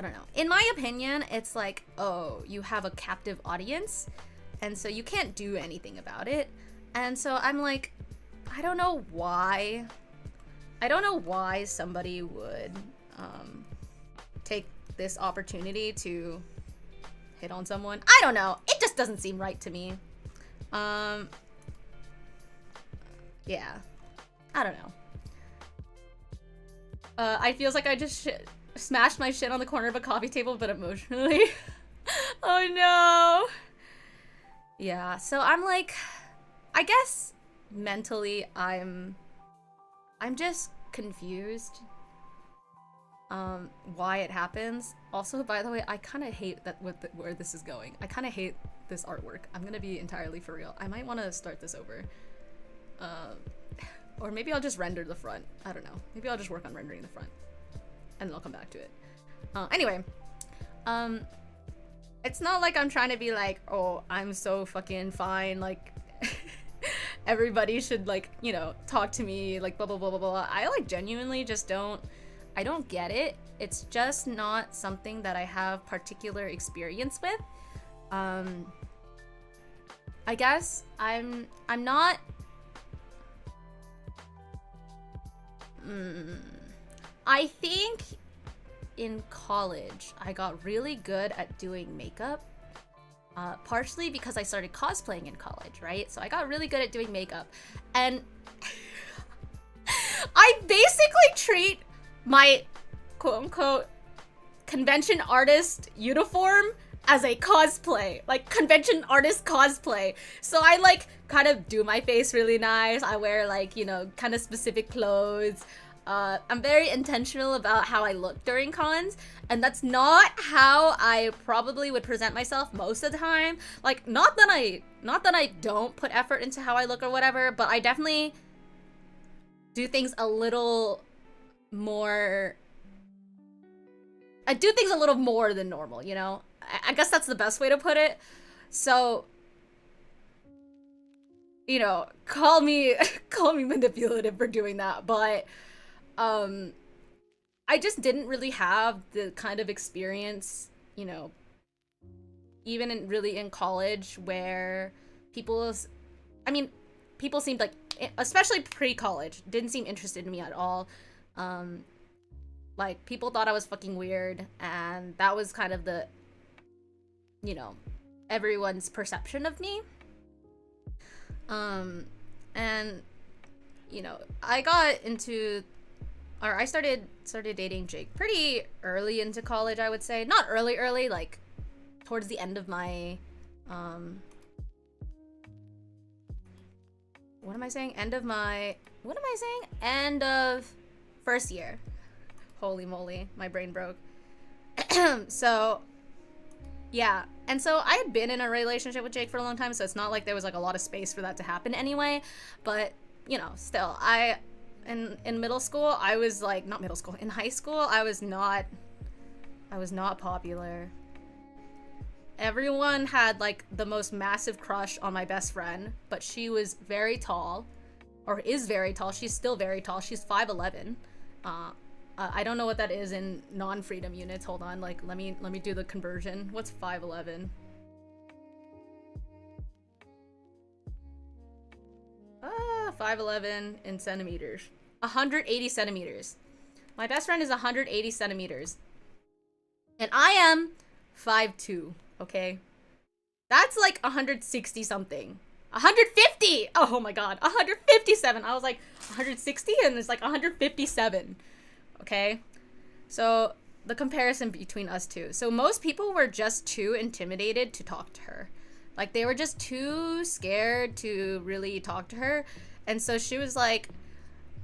don't know. In my opinion, it's like, oh, you have a captive audience, and so you can't do anything about it. And so I'm like, I don't know why somebody would take this opportunity to hit on someone. I don't know. It just doesn't seem right to me. Yeah. I don't know. I feels like I just smashed my shit on the corner of a coffee table, but emotionally. Oh no. Yeah, so I'm like, I guess mentally I'm just confused why it happens. Also, by the way, I kind of hate that where this is going. I kind of hate this artwork. I'm gonna be entirely for real. I might want to start this over. Or maybe I'll just render the front. I don't know. Maybe I'll just work on rendering the front, and then I'll come back to it. Anyway, it's not like I'm trying to be like, oh, I'm so fucking fine, like everybody should, like, you know, talk to me, like blah blah blah blah blah. I like genuinely just don't get it. It's just not something that I have particular experience with. I guess I'm not. I think in college I got really good at doing makeup, partially because I started cosplaying in college, right? So I got really good at doing makeup, and I basically treat my quote-unquote convention artist uniform as a cosplay, like convention artist cosplay. So I like kind of do my face really nice. I wear like, you know, kind of specific clothes. I'm very intentional about how I look during cons, and that's not how I probably would present myself most of the time. Like, not that I don't put effort into how I look or whatever, but I definitely do things a little more. I do things a little more than normal, you know? I guess that's the best way to put it. So, you know, call me manipulative for doing that, but I just didn't really have the kind of experience, you know, even in college, where people seemed like, especially pre-college, didn't seem interested in me at all. Like, people thought I was fucking weird, and that was kind of the, you know, everyone's perception of me. And, you know, I started dating Jake pretty early into college, I would say. Not early, like, towards the end of my, End of first year. Holy moly, my brain broke. So, yeah. And so I had been in a relationship with Jake for a long time, so it's not like there was like a lot of space for that to happen anyway. But, you know, still, in middle school, I was like, not middle school, in high school, I was not popular. Everyone had like the most massive crush on my best friend, but she was very tall, or is very tall. She's still very tall. She's 5'11". I don't know what that is in non-freedom units. Hold on, like let me do the conversion. What's 5'11"? 5'11" in centimeters. 180 centimeters. My best friend is 180 centimeters. And I am 5'2", okay? That's like 160 something. 150! Oh my god, 157. I was like 160 and it's like 157. Okay? So the comparison between us two. So most people were just too intimidated to talk to her. Like, they were just too scared to really talk to her. And so she was like,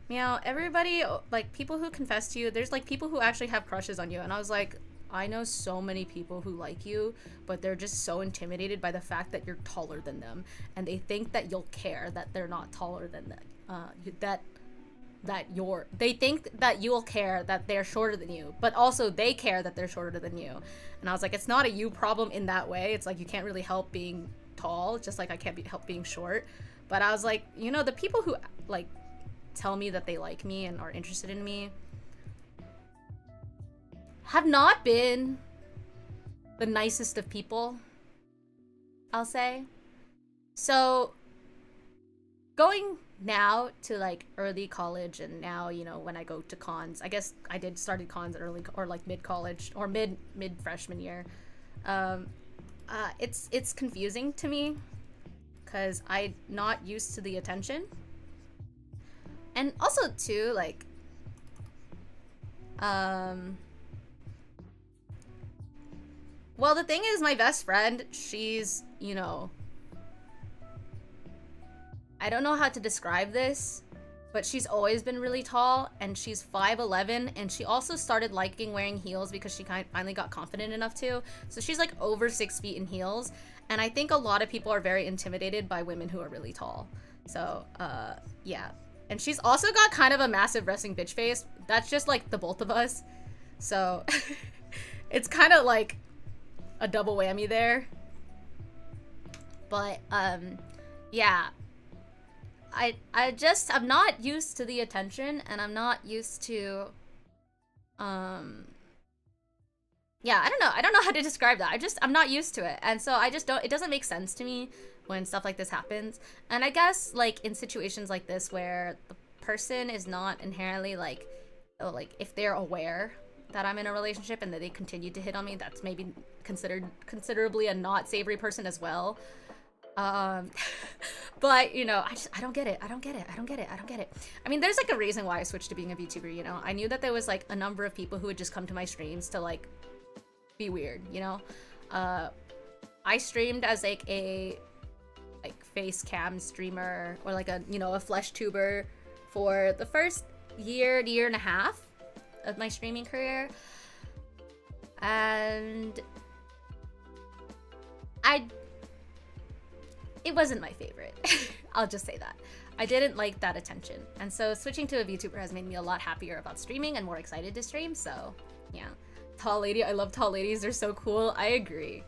Miao, everybody, like, people who confess to you, there's, like, people who actually have crushes on you. And I was like, I know so many people who like you, but they're just so intimidated by the fact that you're taller than them. And they think that you'll care that they're not taller than them. They think that you'll care that they're shorter than you, but also they care that they're shorter than you. And I was like, it's not a you problem in that way. It's like, you can't really help being tall, just like I can't help being short. But I was like, you know, the people who, like, tell me that they like me and are interested in me have not been the nicest of people, I'll say. So going now to, like, early college, and now, you know, when I go to cons, I guess I started cons early, or like mid-college, or mid freshman year. It's confusing to me because I'm not used to the attention. And also too, like, well, the thing is, my best friend, she's, you know, I don't know how to describe this, but she's always been really tall, and she's 5'11", and she also started liking wearing heels because she finally got confident enough to. So she's like over 6 feet in heels, and I think a lot of people are very intimidated by women who are really tall. So, yeah. And she's also got kind of a massive resting bitch face. That's just like the both of us. So, it's kind of like a double whammy there. But, yeah. I'm not used to the attention, and I'm not used to, yeah, I don't know how to describe that. I'm not used to it. And so it doesn't make sense to me when stuff like this happens. And I guess, like, in situations like this where the person is not inherently, like, if they're aware that I'm in a relationship and that they continue to hit on me, that's maybe considered considerably a not savory person as well. But, you know, I don't get it. I don't get it. I mean, there's, like, a reason why I switched to being a VTuber, you know? I knew that there was, like, a number of people who would just come to my streams to, like, be weird, you know? I streamed as, like, a, like, face cam streamer, or, like, a, you know, a flesh tuber for the first year and a half of my streaming career. And it wasn't my favorite. I'll just say that. I didn't like that attention. And so switching to a VTuber has made me a lot happier about streaming and more excited to stream. So, yeah. Tall lady. I love tall ladies. They're so cool. I agree.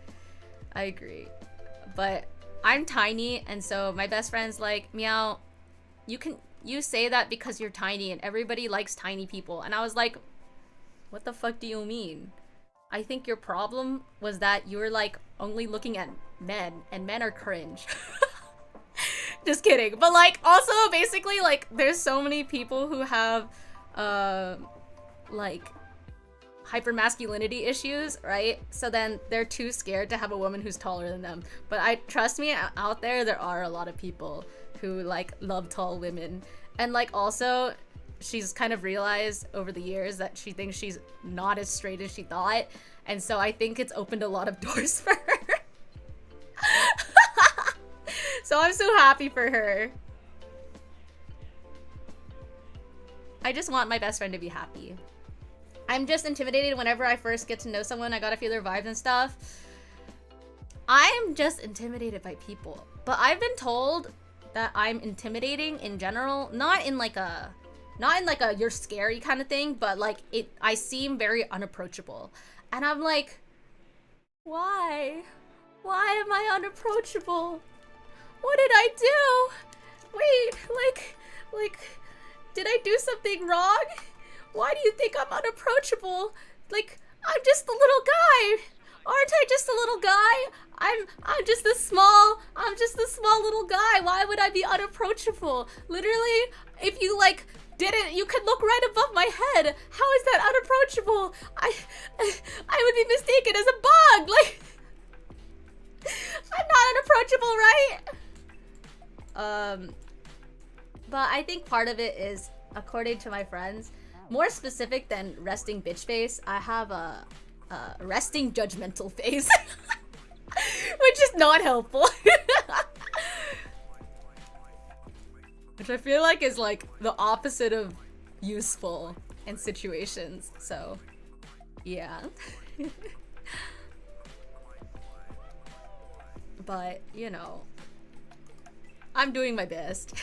But I'm tiny, and so my best friend's like, Miao, you say that because you're tiny and everybody likes tiny people. And I was like, what the fuck do you mean? I think your problem was that you were, like, only looking at men, and men are cringe. Just kidding. But, like, also, basically, like, there's so many people who have, like, hypermasculinity issues, right? So then they're too scared to have a woman who's taller than them. But trust me, out there are a lot of people who, like, love tall women. And, like, also, she's kind of realized over the years that she thinks she's not as straight as she thought. And so I think it's opened a lot of doors for her. So I'm so happy for her. I just want my best friend to be happy. I'm just intimidated whenever I first get to know someone. I gotta feel their vibes and stuff. I'm just intimidated by people. But I've been told that I'm intimidating in general, not in like a you're scary kind of thing, but like I seem very unapproachable. And I'm like, why? Why am I unapproachable? What did I do? Wait, like, did I do something wrong? Why do you think I'm unapproachable? Like, I'm just a little guy. Aren't I just a little guy? I'm just a small little guy. Why would I be unapproachable? Literally, if you like didn't, you could look right above my head. How is that unapproachable? I would be mistaken as a bug. Like, I'm not unapproachable, right? But I think part of it is, according to my friends, more specific than resting bitch face, I have a resting judgmental face. Which is not helpful. Which I feel like is like the opposite of useful in situations. So, yeah. But, you know, I'm doing my best.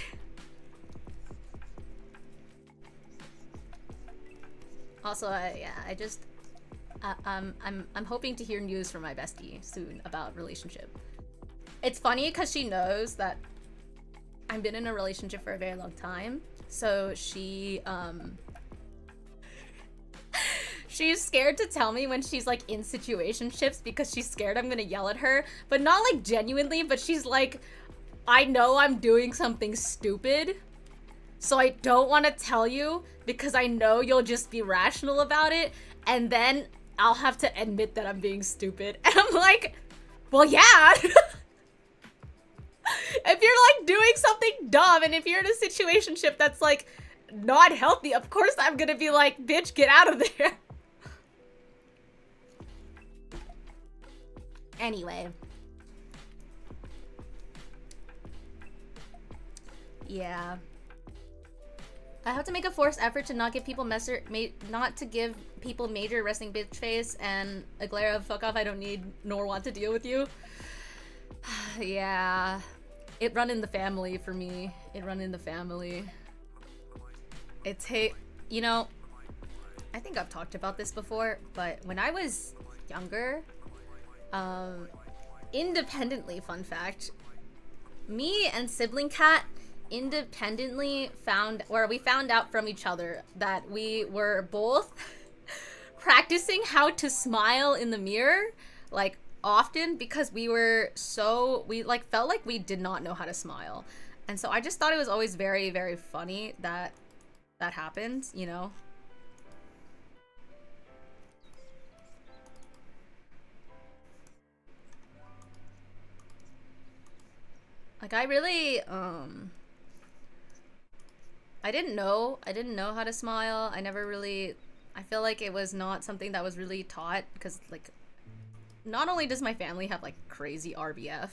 Also, I'm hoping to hear news from my bestie soon about relationship. It's funny because she knows that I've been in a relationship for a very long time, so she's scared to tell me when she's like in situationships because she's scared I'm gonna yell at her, but not like genuinely, but she's like, I know I'm doing something stupid, so I don't want to tell you because I know you'll just be rational about it, and then I'll have to admit that I'm being stupid. And I'm like, well, yeah. If you're like doing something dumb and if you're in a situationship that's like not healthy, of course I'm gonna be like, bitch, get out of there. Anyway. Yeah. I have to make a forced effort to not give people major resting bitch face and a glare of fuck off, I don't need nor want to deal with you. Yeah. It run in the family for me. It run in the family. It's you know, I think I've talked about this before, but when I was younger, independently, fun fact, me and sibling cat independently found out from each other that we were both practicing how to smile in the mirror, like, often, because we like felt like we did not know how to smile. And so I just thought it was always very, very funny that that happened, you know? Like, I really, I didn't know how to smile. I feel like it was not something that was really taught, because, like, not only does my family have, like, crazy RBF,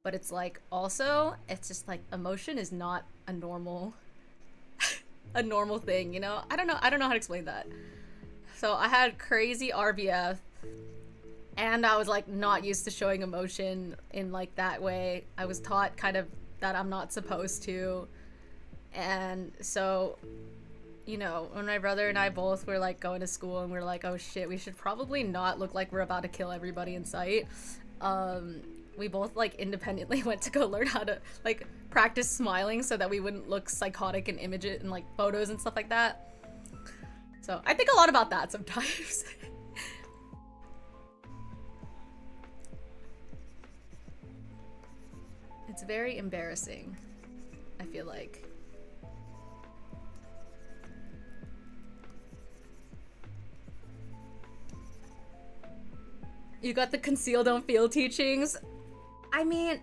but it's, like, also, it's just, like, emotion is not a normal, a normal thing, you know? I don't know how to explain that. So I had crazy RBF, and I was, like, not used to showing emotion in, like, that way. I was taught kind of that I'm not supposed to. And so, you know, when my brother and I both were, like, going to school and we're like, oh shit, we should probably not look like we're about to kill everybody in sight. We both, like, independently went to go learn how to, like, practice smiling so that we wouldn't look psychotic in images and, like, photos and stuff like that. So I think a lot about that sometimes. It's very embarrassing, I feel like. You got the conceal don't feel teachings. I mean,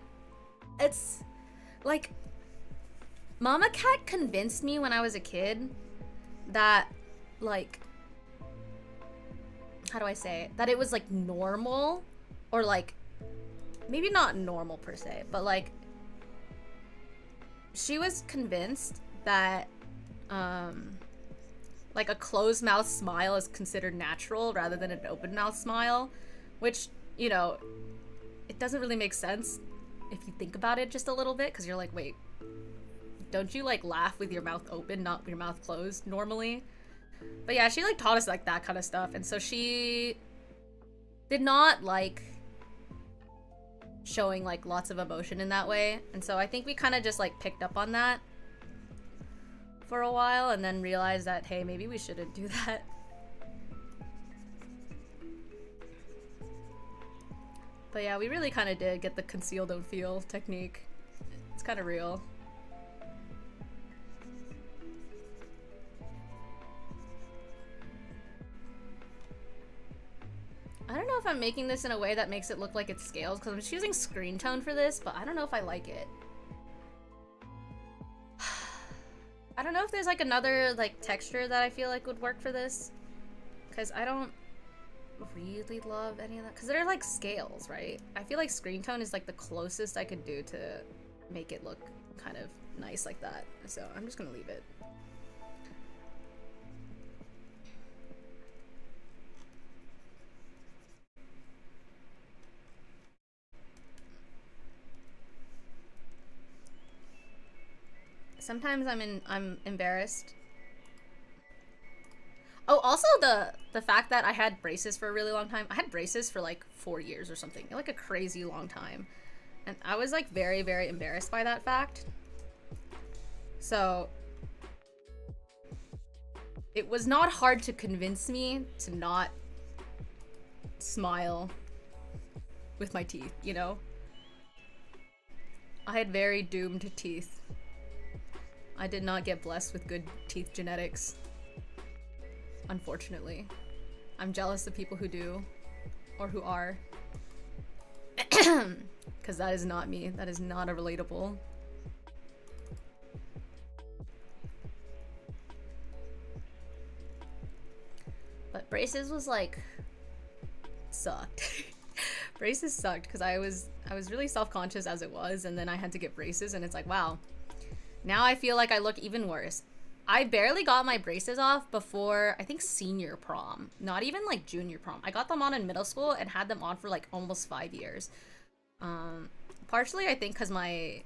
it's like, Mama Cat convinced me when I was a kid that, like, how do I say it? That it was, like, normal, or, like, maybe not normal per se, but, like, she was convinced that, like, a closed mouth smile is considered natural rather than an open mouth smile, which, you know, it doesn't really make sense if you think about it just a little bit, because you're like, wait, don't you, like, laugh with your mouth open, not your mouth closed normally? But yeah, she, like, taught us, like, that kind of stuff, and so she did not like showing, like, lots of emotion in that way, and so I think we kind of just, like, picked up on that for a while and then realized that, hey, maybe we shouldn't do that. But yeah, we really kind of did get the conceal don't feel technique. It's kind of real. I don't know if I'm making this in a way that makes it look like it scales, because I'm just using screen tone for this, but I don't know if I like it. I don't know if there's like another like texture that I feel like would work for this, because I don't really love any of that, because they're like scales, right? I feel like screen tone is like the closest I could do to make it look kind of nice like that, so I'm just gonna leave it. Sometimes I'm embarrassed. Oh, also the fact that I had braces for a really long time. I had braces for like 4 years or something, like a crazy long time. And I was like very, very embarrassed by that fact. So it was not hard to convince me to not smile with my teeth, you know? I had very doomed teeth. I did not get blessed with good teeth genetics. Unfortunately. I'm jealous of people who do. Or who are. Because that is not me. That is not a relatable. But braces was like... sucked. Braces sucked because I was really self-conscious as it was, and then I had to get braces, and it's like, wow. Now I feel like I look even worse. I barely got my braces off before, I think, senior prom. Not even, like, junior prom. I got them on in middle school and had them on for, like, almost 5 years. Partially, I think, because my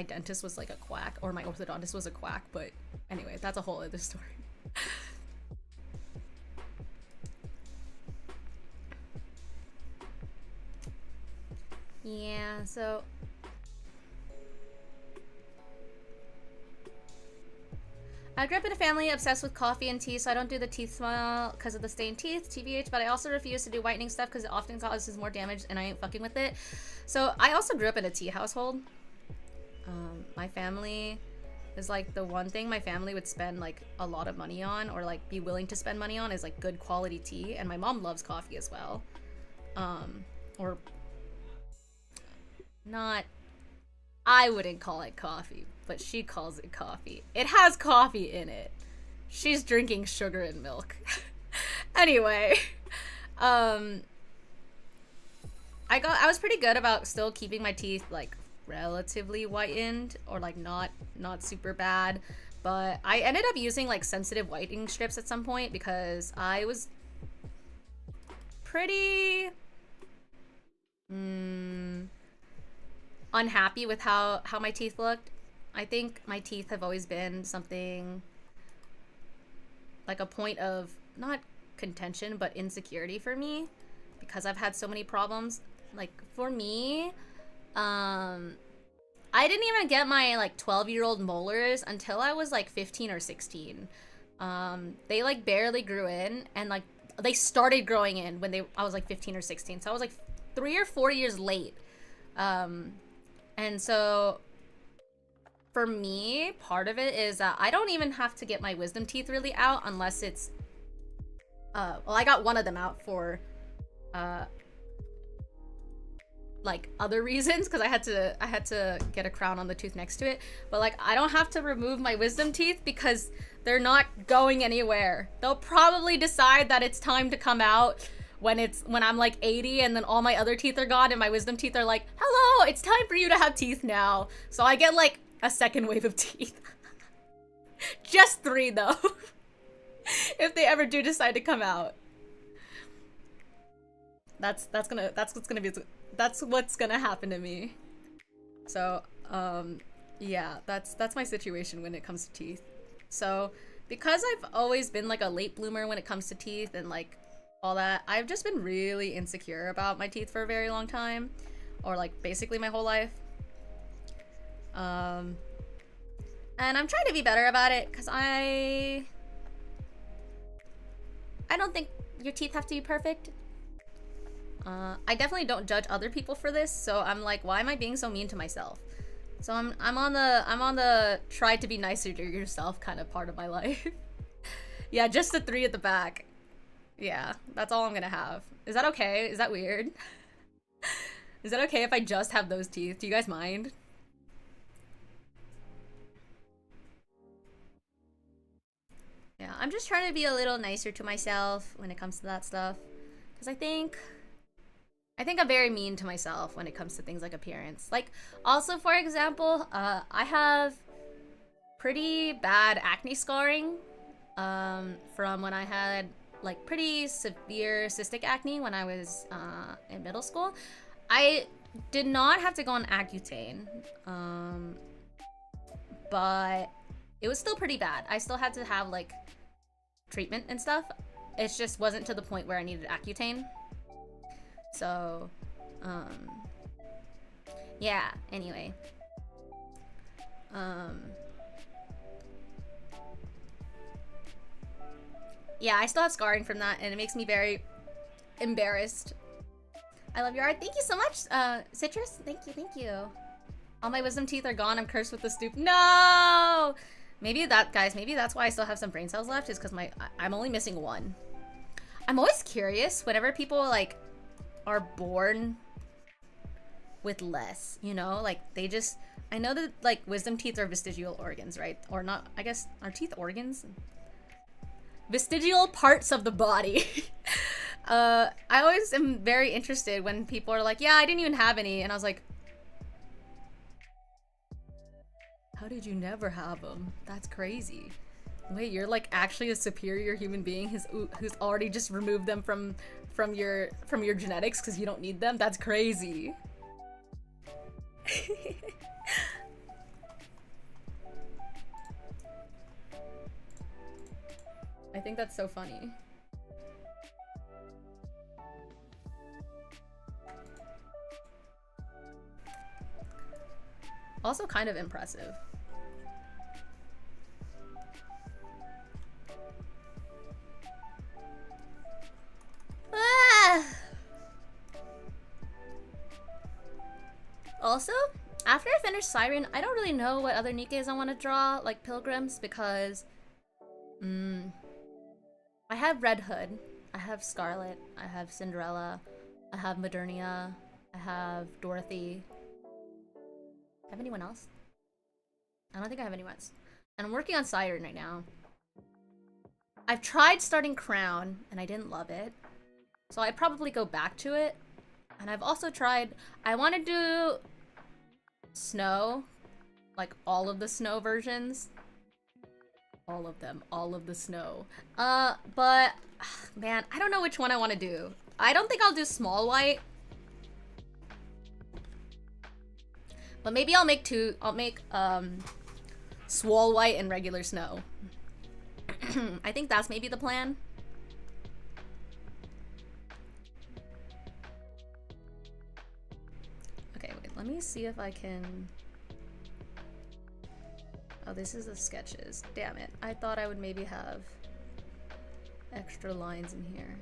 dentist was, like, a quack. Or my orthodontist was a quack. But anyway, that's a whole other story. Yeah, so... I grew up in a family obsessed with coffee and tea, so I don't do the teeth smile because of the stained teeth, TBH, but I also refuse to do whitening stuff because it often causes more damage and I ain't fucking with it. So I also grew up in a tea household. My family is like the one thing my family would spend like a lot of money on, or like be willing to spend money on, is like good quality tea, and my mom loves coffee as well. Or not, I wouldn't call it coffee, but she calls it coffee. It has coffee in it. She's drinking sugar and milk. Anyway, I was pretty good about still keeping my teeth like relatively whitened, or like not super bad, but I ended up using like sensitive whitening strips at some point because I was pretty unhappy with how my teeth looked. I think my teeth have always been something like a point of not contention but insecurity for me because I've had so many problems. Like for me, I didn't even get my like 12-year-old molars until I was like 15 or 16. They like barely grew in, and like they started growing in when I was like 15 or 16. So I was like 3 or 4 years late. And so for me, part of it is that I don't even have to get my wisdom teeth really out unless it's, well, I got one of them out for, like other reasons, because I had to get a crown on the tooth next to it. But like, I don't have to remove my wisdom teeth because they're not going anywhere. They'll probably decide that it's time to come out when I'm like 80 and then all my other teeth are gone and my wisdom teeth are like, hello, it's time for you to have teeth now. So I get like a second wave of teeth. Just 3 though. If they ever do decide to come out. That's what's gonna happen to me. So, yeah, that's my situation when it comes to teeth. So, because I've always been like a late bloomer when it comes to teeth and like all that, I've just been really insecure about my teeth for a very long time, or like basically my whole life. And I'm trying to be better about it because I don't think your teeth have to be perfect. I definitely don't judge other people for this, so I'm like, why am I being so mean to myself? So I'm on the try to be nicer to yourself kind of part of my life. Yeah, just the 3 at the back. Yeah, that's all I'm gonna have. Is that okay? Is that weird? Is that okay if I just have those teeth? Do you guys mind? I'm just trying to be a little nicer to myself when it comes to that stuff. Because I think I'm very mean to myself when it comes to things like appearance. Like, also, for example, I have pretty bad acne scarring from when I had like pretty severe cystic acne when I was in middle school. I did not have to go on Accutane, but it was still pretty bad. I still had to have like treatment and stuff. It just wasn't to the point where I needed Accutane. So, yeah, anyway. Yeah, I still have scarring from that, and it makes me very embarrassed. I love your art. Thank you so much, Citrus. Thank you. All my wisdom teeth are gone. I'm cursed with the stoop. No! Maybe that's why I still have some brain cells left, is because I'm only missing one. I'm always curious whenever people, like, are born with less, you know? Like, I know that, like, wisdom teeth are vestigial organs, right? Or not, I guess, are teeth organs? Vestigial parts of the body. I always am very interested when people are like, yeah, I didn't even have any. And I was like, how did you never have them? That's crazy. Wait, you're like actually a superior human being who's already just removed them from your genetics because you don't need them? That's crazy. I think that's so funny. Also kind of impressive. Also, after I finish Siren, I don't really know what other nikkes I want to draw, like pilgrims, because I have Red Hood, I have Scarlet, I have Cinderella, I have Modernia, I have Dorothy. I have anyone else? I don't think I have anyone else. And I'm working on Siren right now. I've tried starting Crown, and I didn't love it. So I'd probably go back to it. And I've also tried... I want to do Snow. Like, all of the Snow versions. All of them. All of the Snow. But... Man, I don't know which one I want to do. I don't think I'll do Small White. But maybe I'll make two. I'll make Swole White and regular Snow. I think that's maybe the plan. Okay, wait, let me see if I can... Oh, this is the sketches. Damn it. I thought I would maybe have extra lines in here.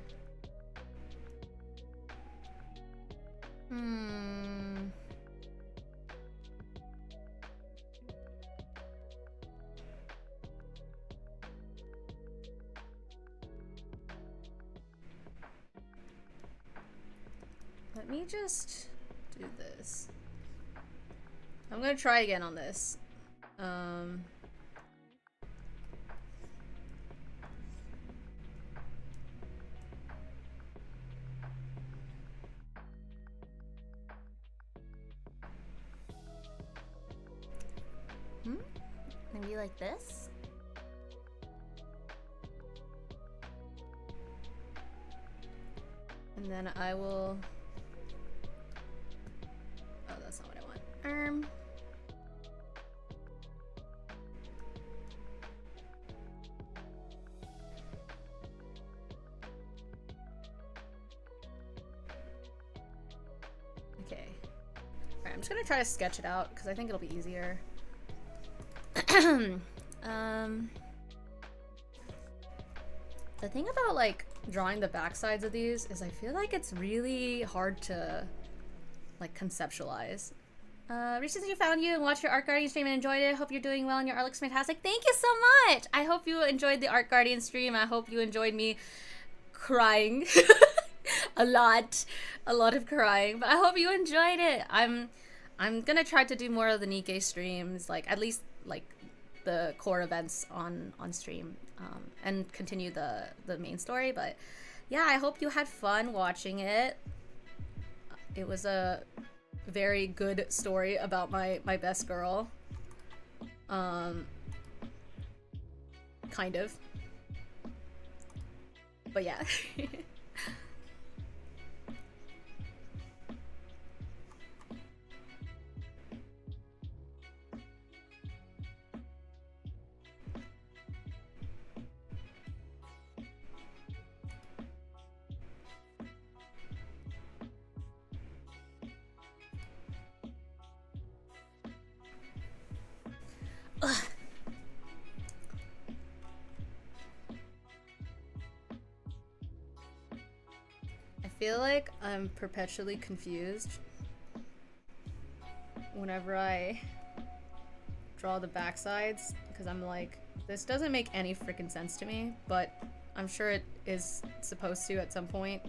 Let me just do this. I'm gonna try again on this. Maybe like this? And then I will... Oh, that's not what I want. Okay. Alright, I'm just gonna try to sketch it out because I think it'll be easier. The thing about like drawing the back sides of these is I feel like it's really hard to like conceptualize. Recently found you and watched your Art Guardian stream and enjoyed it. Hope you're doing well and your art looks fantastic. Thank you so much! I hope you enjoyed the Art Guardian stream. I hope you enjoyed me crying. a lot of crying, but I hope you enjoyed it. I'm gonna try to do more of the Nikke streams, like at least like the core events on stream, and continue the main story. But yeah, I hope you had fun watching it. It was a very good story about my best girl. Kind of. But yeah. Ugh. I feel like I'm perpetually confused whenever I draw the backsides, because I'm like, this doesn't make any freaking sense to me, but I'm sure it is supposed to at some point.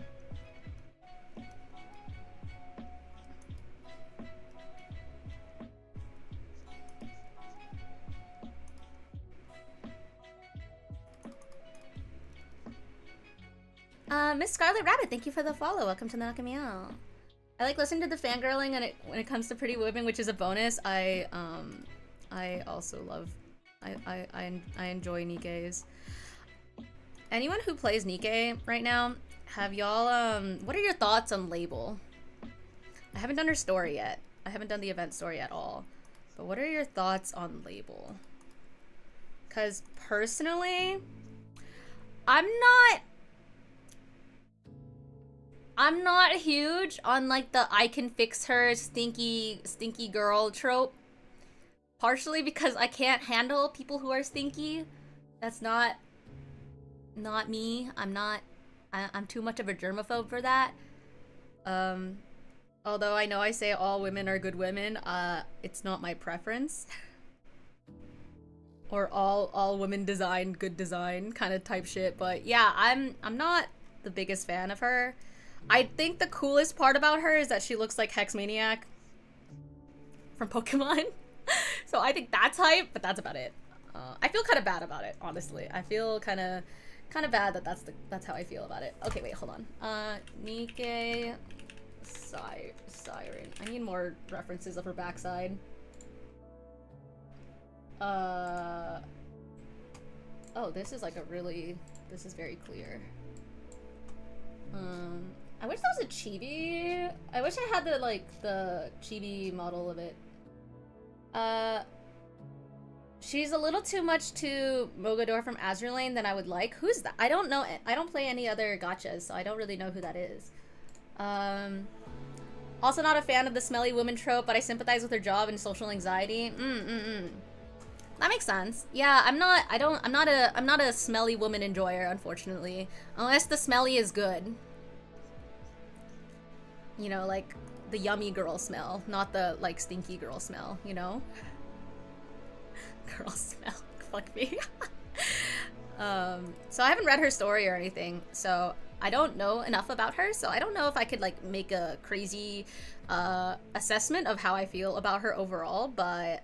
Miss Scarlet Rabbit, thank you for the follow. Welcome to the Miao. I like listening to the fangirling, and when it comes to Pretty Women, which is a bonus, I also love, I enjoy nikkes. Anyone who plays nikke right now, have y'all, what are your thoughts on Label? I haven't done her story yet. I haven't done the event story at all. But what are your thoughts on Label? Because personally, I'm not huge on like the I can fix her stinky girl trope. Partially because I can't handle people who are stinky. That's not me. I'm too much of a germaphobe for that. Although I know I say all women are good women, it's not my preference. Or all women design good design kind of type shit. But yeah, I'm not the biggest fan of her. I think the coolest part about her is that she looks like Hex Maniac from Pokemon. So I think that's hype, but that's about it. I feel kind of bad about it, honestly. I feel kind of bad that that's how I feel about it. Okay, wait, hold on. Nikke Siren. I need more references of her backside. Oh, this is like this is very clear. I wish that was a chibi. I wish I had the chibi model of it. She's a little too much to Mogador from Azure Lane than I would like. Who's that? I don't know. I don't play any other gachas, so I don't really know who that is. Also not a fan of the smelly woman trope, but I sympathize with her job and social anxiety. That makes sense. Yeah, I'm not a smelly woman enjoyer, unfortunately. Unless the smelly is good. You know, like the yummy girl smell, not the like stinky girl smell, you know? Girl smell. Fuck me. So I haven't read her story or anything, so I don't know enough about her, so I don't know if I could like make a crazy assessment of how I feel about her overall, but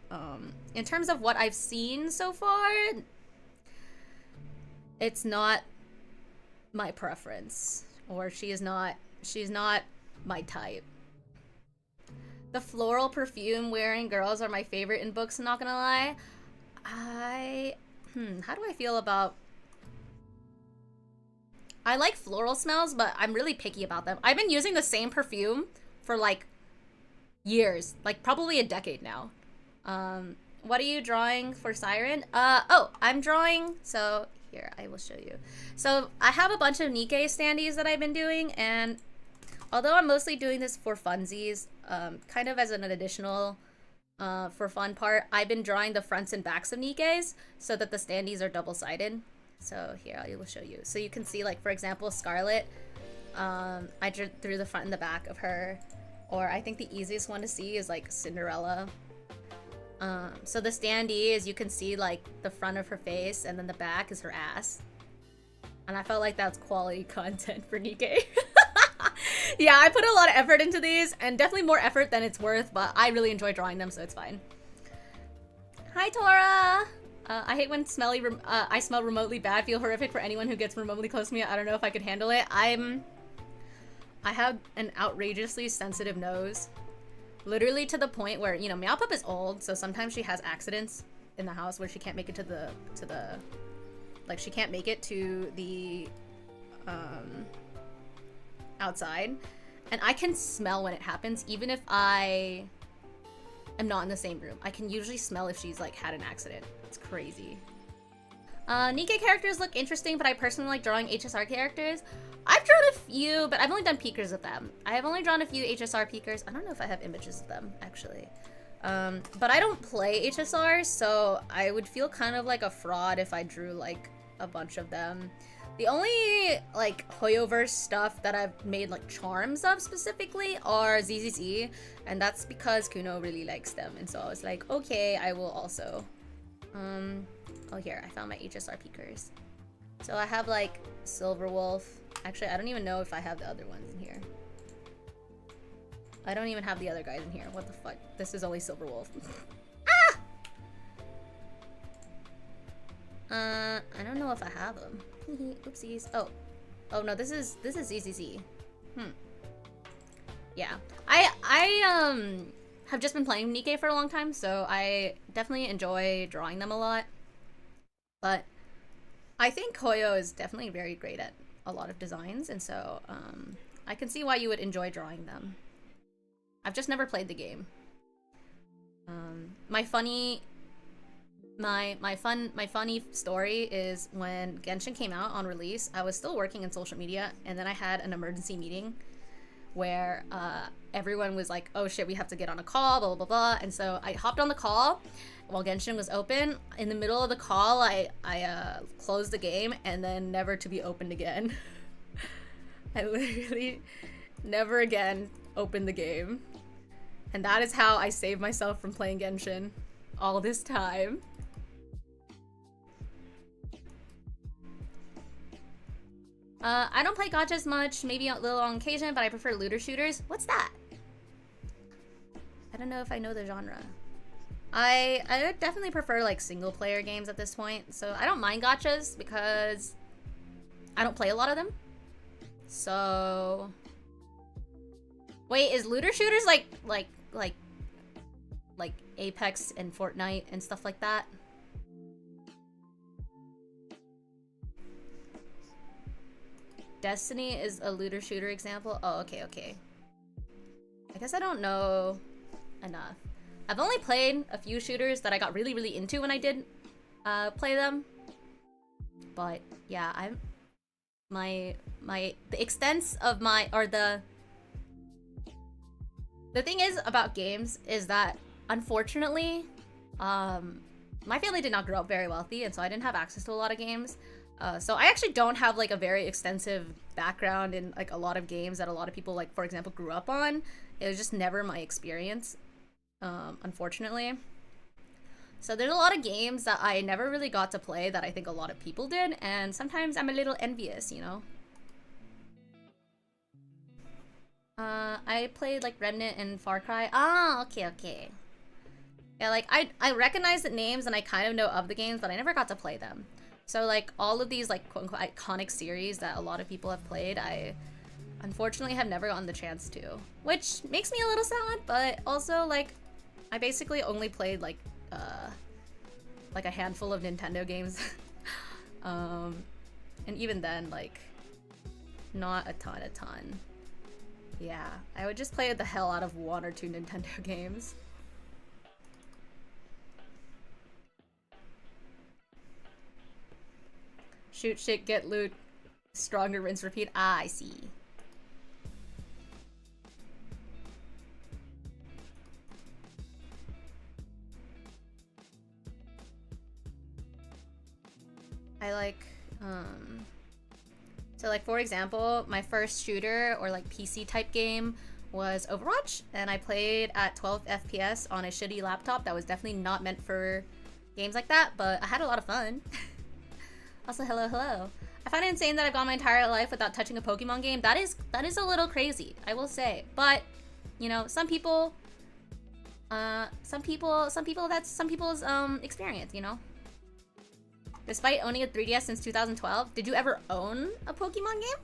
in terms of what I've seen so far, it's not my preference, or she's not my type. The floral perfume wearing girls are my favorite in books, not gonna lie. How do I feel about... I like floral smells, but I'm really picky about them. I've been using the same perfume for like years, like probably a decade now. What are you drawing for Siren? Oh, I'm drawing, so here, I will show you. So I have a bunch of nikke standees that I've been doing, and although I'm mostly doing this for funsies, kind of as an additional for fun part, I've been drawing the fronts and backs of nikkes so that the standees are double-sided. So here, I will show you. So you can see, like, for example, Scarlet, I drew the front and the back of her. Or I think the easiest one to see is, like, Cinderella. So the standee is, you can see, like, the front of her face, and then the back is her ass. And I felt like that's quality content for nikke. Yeah, I put a lot of effort into these, and definitely more effort than it's worth, but I really enjoy drawing them, so it's fine. Hi, Tora! I hate when I smell remotely bad. Feel horrific for anyone who gets remotely close to me. I don't know if I could handle it. I have an outrageously sensitive nose. Literally to the point where, you know, Meow Pup is old, so sometimes she has accidents in the house where she can't make it to the like, she can't make it to the outside. And I can smell when it happens, even if I am not in the same room. I can usually smell if she's like had an accident. It's crazy. Nikke characters look interesting, but I personally like drawing HSR characters. I've drawn a few, but I've only done peekers of them. I have only drawn a few HSR peekers. I don't know if I have images of them, actually. But I don't play HSR, so I would feel kind of like a fraud if I drew like a bunch of them. The only like Hoyoverse stuff that I've made like charms of specifically are ZZZ, and that's because Kuno really likes them, and so I was like, okay, I will also. Oh, here, I found my HSR peekers. So I have like Silver Wolf. Actually, I don't even know if I have the other ones in here. I don't even have the other guys in here. What the fuck? This is only Silver Wolf. Ah! I don't know if I have them. Oopsies. Oh no, this is ZZZ. Yeah. I have just been playing Nikke for a long time, so I definitely enjoy drawing them a lot. But I think Hoyo is definitely very great at a lot of designs, and so I can see why you would enjoy drawing them. I've just never played the game. My funny story is when Genshin came out on release, I was still working in social media, and then I had an emergency meeting where everyone was like, oh shit, we have to get on a call, blah blah blah, and so I hopped on the call while Genshin was open. In the middle of the call, I closed the game and then never to be opened again. I literally never again opened the game. And that is how I saved myself from playing Genshin all this time. I don't play gachas much, maybe a little on occasion, but I prefer looter shooters. What's that? I don't know if I know the genre. I would definitely prefer like single player games at this point, so I don't mind gachas because I don't play a lot of them. So wait, is looter shooters like Apex and Fortnite and stuff like that? Destiny is a looter shooter example? Oh, okay. I guess I don't know enough. I've only played a few shooters that I got really into when I did play them. But yeah, the extents of my, or the thing is about games is that unfortunately, my family did not grow up very wealthy, and so I didn't have access to a lot of games. So I actually don't have like a very extensive background in like a lot of games that a lot of people, like, for example, grew up on. It was just never my experience, unfortunately. So there's a lot of games that I never really got to play that I think a lot of people did, and sometimes I'm a little envious, you know? I played like Remnant and Far Cry. Ah, okay. Yeah, like I recognize the names and I kind of know of the games, but I never got to play them. So like all of these like quote unquote iconic series that a lot of people have played, I unfortunately have never gotten the chance to, which makes me a little sad. But also like I basically only played like a handful of Nintendo games, and even then like not a ton. Yeah, I would just play the hell out of 1 or 2 Nintendo games. Shoot shit, get loot, stronger, rinse, repeat. Ah, I see. I like, so like for example, my first shooter or like PC type game was Overwatch, and I played at 12 FPS on a shitty laptop that was definitely not meant for games like that, but I had a lot of fun. Also, hello. I find it insane that I've gone my entire life without touching a Pokemon game. That is a little crazy, I will say. But, you know, some people that's some people's experience, you know? Despite owning a 3DS since 2012, did you ever own a Pokemon game?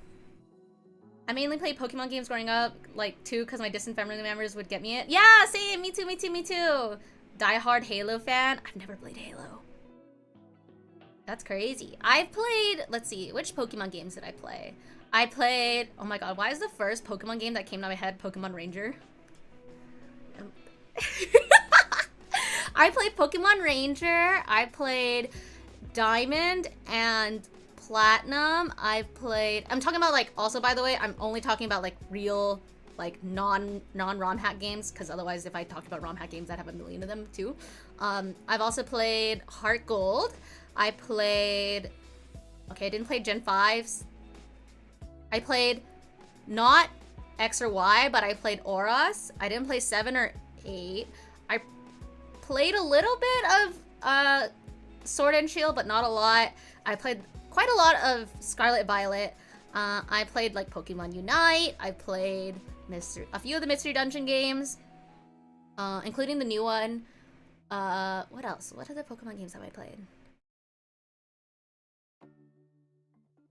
I mainly played Pokemon games growing up, like, too, because my distant family members would get me it. Yeah, same! Me too, me too, me too! Die-hard Halo fan. I've never played Halo. That's crazy. I've played, let's see, which Pokemon games did I play? I played, oh my god, why is the first Pokemon game that came to my head Pokemon Ranger? I played Pokemon Ranger, I played Diamond and Platinum, I've played, I'm talking about like, also by the way, I'm only talking about like real, like non-ROM hack games, because otherwise if I talked about ROM hack games I'd have a million of them too. I've also played Heart Gold, I played, okay, I didn't play Gen 5s. I played not X or Y, but I played Auras. I didn't play 7 or 8. I played a little bit of Sword and Shield, but not a lot. I played quite a lot of Scarlet Violet. I played like Pokemon Unite. I played a few of the Mystery Dungeon games, including the new one. What else? What other Pokemon games have I played?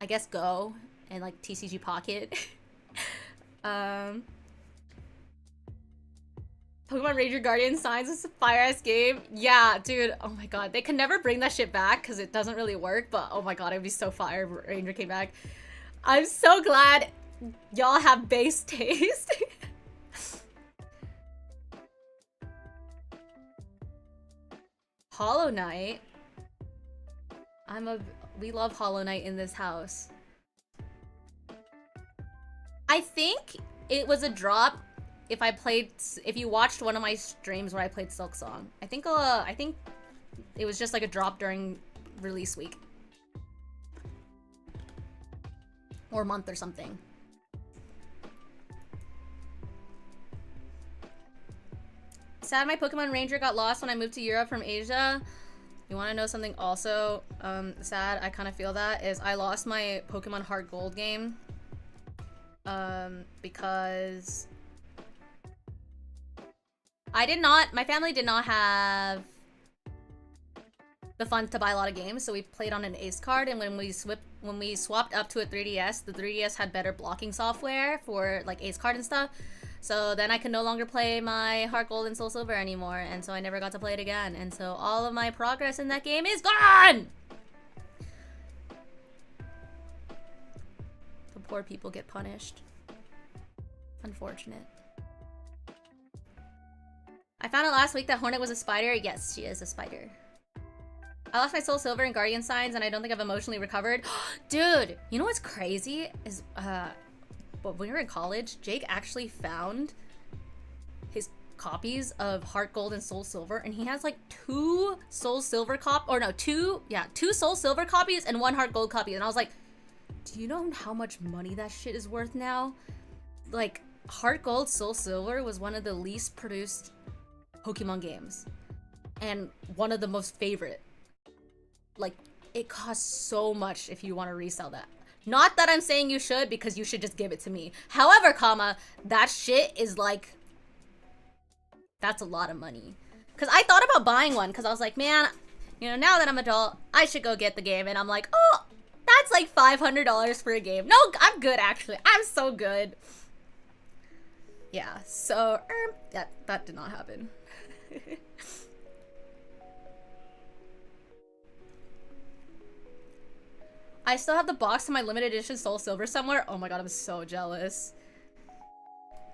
I guess Go and like TCG Pocket. Pokemon Ranger Guardian Signs is a fire-ass game. Yeah, dude. Oh my god. They can never bring that shit back because it doesn't really work. But oh my god, it'd be so fire if Ranger came back. I'm so glad y'all have base taste. Hollow Knight. We love Hollow Knight in this house. I think it was a drop if you watched one of my streams where I played Silk Song. I think it was just like a drop during release week. Or month or something. Sad my Pokemon Ranger got lost when I moved to Europe from Asia. You want to know something also sad? I kind of feel that is I lost my Pokemon Heart Gold game. Because my family did not have the funds to buy a lot of games, so we played on an Ace card, and when we swapped up to a 3DS, the 3DS had better blocking software for like Ace card and stuff. So then I could no longer play my Heart Gold and Soul Silver anymore, and so I never got to play it again, and so all of my progress in that game is gone! The poor people get punished. Unfortunate. I found out last week that Hornet was a spider. Yes, she is a spider. I lost my Soul Silver and Guardian Signs, and I don't think I've emotionally recovered. Dude, you know what's crazy? Is, when we were in college, Jake actually found his copies of Heart Gold and Soul Silver, and he has like two Soul Silver two Soul Silver copies and one Heart Gold copy. And I was like, do you know how much money that shit is worth now? Like, Heart Gold Soul Silver was one of the least produced Pokemon games. And one of the most favorite. Like, it costs so much if you want to resell that. Not that I'm saying you should, because you should just give it to me. However, that shit is like... That's a lot of money. Because I thought about buying one, because I was like, man, you know, now that I'm adult, I should go get the game. And I'm like, oh, that's like $500 for a game. No, I'm good, actually. I'm so good. Yeah, so, that did not happen. I still have the box of my limited edition Soul Silver somewhere. Oh my god, I'm so jealous.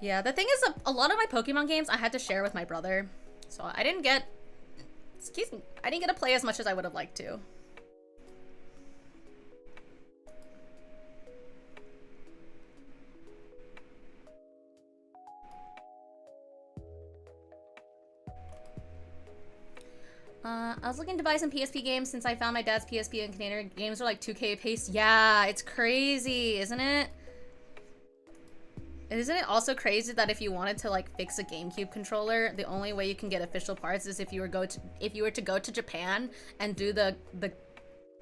Yeah, the thing is, a lot of my Pokemon games I had to share with my brother. So I didn't get... Excuse me. I didn't get to play as much as I would have liked to. I was looking to buy some PSP games since I found my dad's PSP in container. Games are like 2K a piece. Yeah, it's crazy, isn't it? And isn't it also crazy that if you wanted to like fix a GameCube controller, the only way you can get official parts is if you were to go to Japan and do the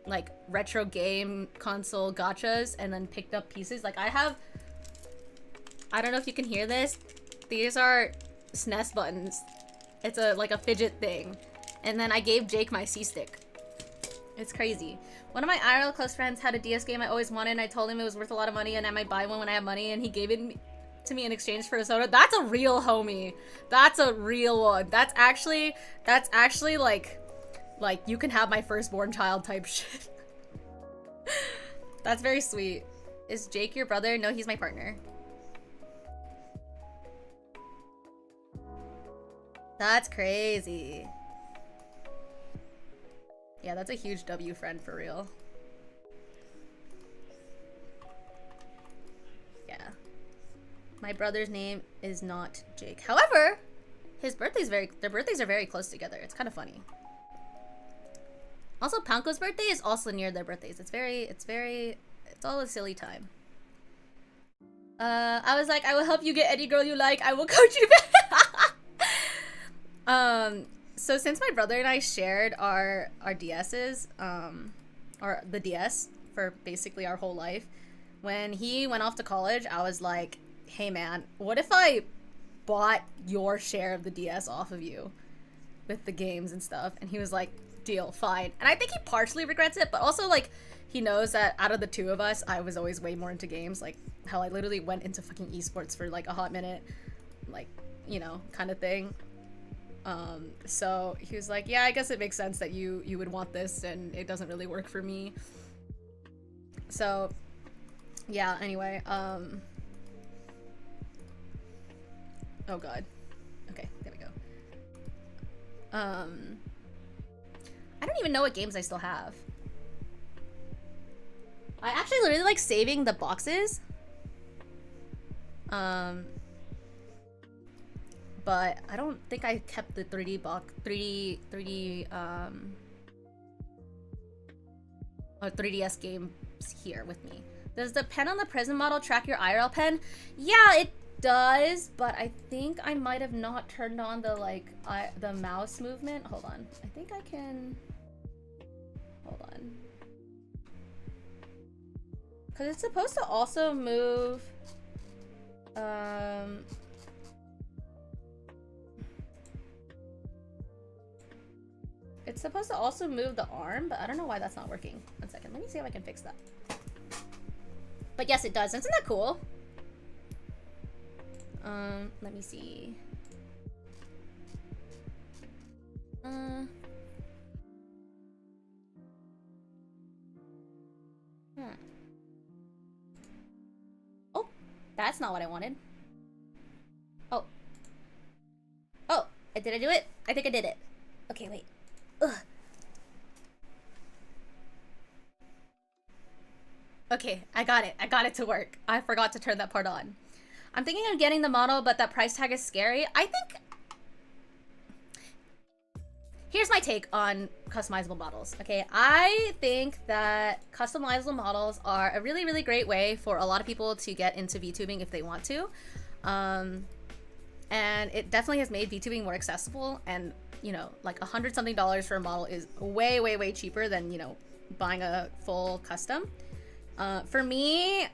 like retro game console gachas and then picked up pieces. Like I don't know if you can hear this. These are SNES buttons. It's like a fidget thing. And then I gave Jake my C-stick. It's crazy. One of my IRL close friends had a DS game I always wanted, and I told him it was worth a lot of money and I might buy one when I have money, and he gave it to me in exchange for a soda. That's a real homie. That's a real one. That's actually like you can have my firstborn child type shit. That's very sweet. Is Jake your brother? No, he's my partner. That's crazy. Yeah, that's a huge W friend for real. Yeah. My brother's name is not Jake. However, their birthdays are very close together. It's kind of funny. Also, Panko's birthday is also near their birthdays. It's all a silly time. I was like, I will help you get any girl you like. I will coach you to bed. So since my brother and I shared our DSs, or the DS for basically our whole life, when he went off to college, I was like, hey man, what if I bought your share of the DS off of you with the games and stuff? And he was like, deal, fine. And I think he partially regrets it, but also like he knows that out of the two of us, I was always way more into games. Like how I literally went into fucking esports for like a hot minute, like, you know, kind of thing. So he was like, yeah, I guess it makes sense that you would want this and it doesn't really work for me. So yeah, anyway, oh god. Okay, there we go. I don't even know what games I still have. I actually really like saving the boxes. But I don't think I kept the 3D or 3DS games here with me. Does the pen on the Prism model track your IRL pen? Yeah, it does, but I think I might have not turned on the the mouse movement. Hold on. I think I can. Hold on. Cause it's supposed to also move. It's supposed to also move the arm, but I don't know why that's not working. 1 second. Let me see if I can fix that. But yes, it does. Isn't that cool? Let me see. Oh, that's not what I wanted. Oh. Oh, did I do it? I think I did it. Okay, wait. Ugh. Okay, I got it. I got it to work. I forgot to turn that part on. I'm thinking of getting the model, but that price tag is scary. I think... Here's my take on customizable models, okay? I think that customizable models are a really, really great way for a lot of people to get into VTubing if they want to. And it definitely has made VTubing more accessible, and you know, like $100-something for a model is way, way, way cheaper than, you know, buying a full custom. For me,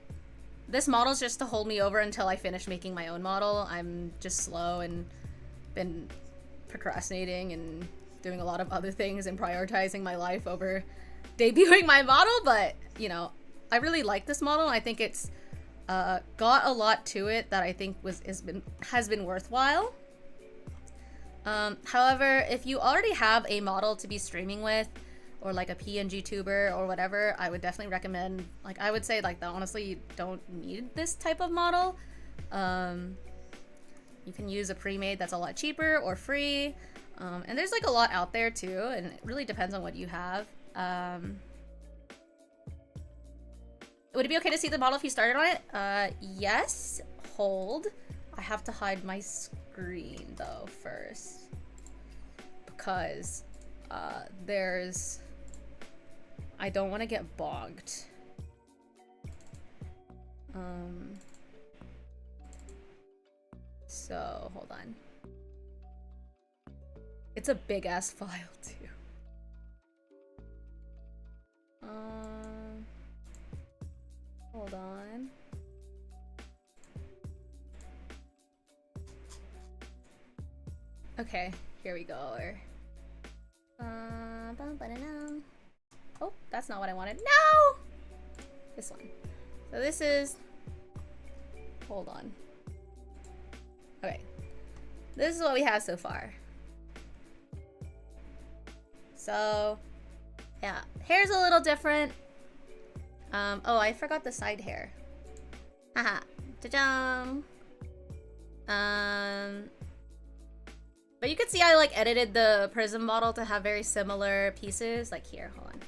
this model's just to hold me over until I finish making my own model. I'm just slow and been procrastinating and doing a lot of other things and prioritizing my life over debuting my model, but you know, I really like this model. I think it's got a lot to it that I think has been worthwhile. However, if you already have a model to be streaming with, or like a PNG tuber or whatever, I would definitely recommend, like, I would say like that honestly you don't need this type of model. You can use a pre-made that's a lot cheaper or free. And there's like a lot out there too, and it really depends on what you have. Would it be okay to see the model if you started on it? Yes. Hold. I have to hide my screen though first, because I don't want to get bogged. So hold on. It's a big ass file too. Hold on. Okay, here we go. that's not what I wanted. No! This one. So this is... Hold on. Okay. This is what we have so far. So, yeah. Hair's a little different. Oh, I forgot the side hair. Haha. Ta-jam! But you can see I like edited the prism model to have very similar pieces. Like here, hold on.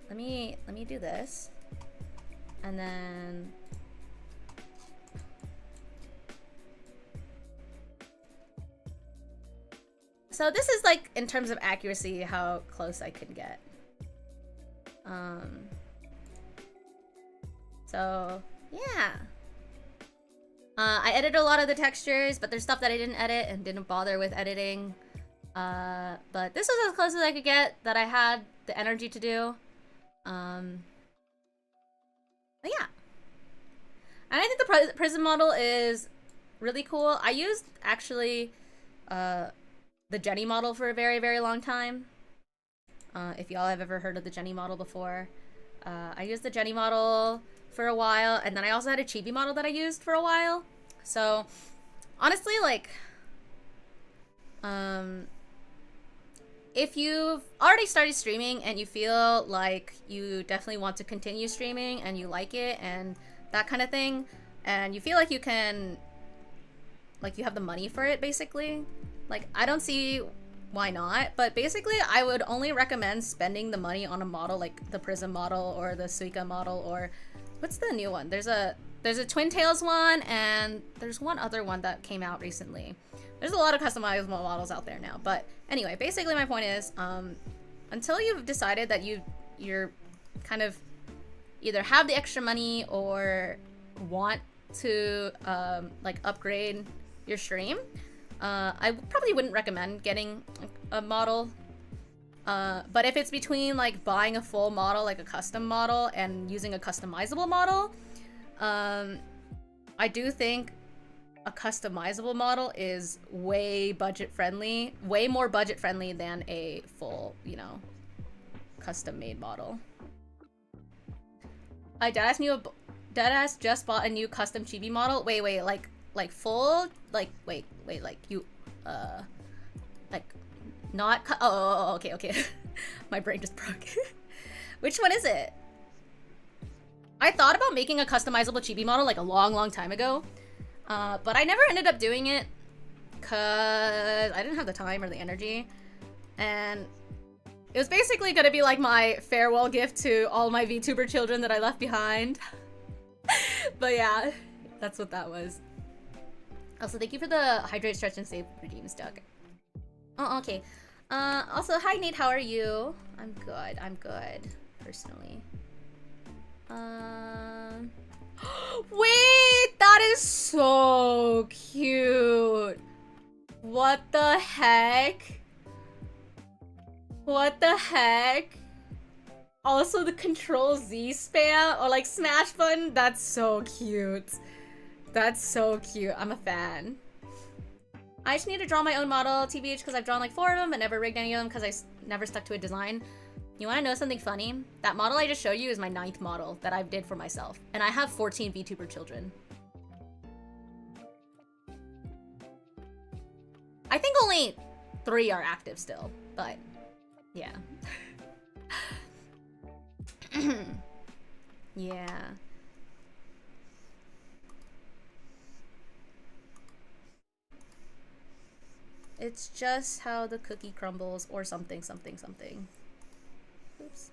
Let me do this. And then so this is like in terms of accuracy how close I can get. So yeah. I edited a lot of the textures, but there's stuff that I didn't edit and didn't bother with editing. But this was as close as I could get that I had the energy to do. But yeah. And I think the prism model is really cool. I used, actually, the Jenny model for a very, very long time. If y'all have ever heard of the Jenny model before. I used the Jenny model for a while, and then I also had a chibi model that I used for a while. So, honestly, like, if you've already started streaming and you feel like you definitely want to continue streaming and you like it and that kind of thing, and you feel like you can, like, you have the money for it, basically, like, I don't see why not, but basically I would only recommend spending the money on a model like the Prism model or the Suica model, or what's the new one? There's a Twin Tails one, and there's one other one that came out recently. There's a lot of customizable models out there now, but anyway, basically my point is, until you've decided that you're kind of either have the extra money or want to like upgrade your stream, I probably wouldn't recommend getting a model. But if it's between like buying a full model, like a custom model, and using a customizable model, I do think a customizable model is way budget friendly, way more budget friendly than a full, you know, custom made model. Deadass just bought a new custom chibi model. Wait, like full, like wait, like you, like not. Oh, okay. My brain just broke. Which one is it? I thought about making a customizable chibi model like a long time ago, but I never ended up doing it because I didn't have the time or the energy, and it was basically gonna be like my farewell gift to all my VTuber children that I left behind. But yeah, that's what that was. Also, thank you for the hydrate, stretch, and save redeems, Doug. Oh, okay. Also, hi Nate, how are you? I'm good, personally. Wait, that is so cute. What the heck? What the heck? Also, the Control Z spam or like smash button, that's so cute. That's so cute. I'm a fan. I just need to draw my own model, TBH, because I've drawn like 4 of them but never rigged any of them because I never stuck to a design. You want to know something funny? That model I just showed you is my 9th model that I did for myself. And I have 14 VTuber children. I think only 3 are active still, but yeah. Yeah. It's just how the cookie crumbles or something. Oops.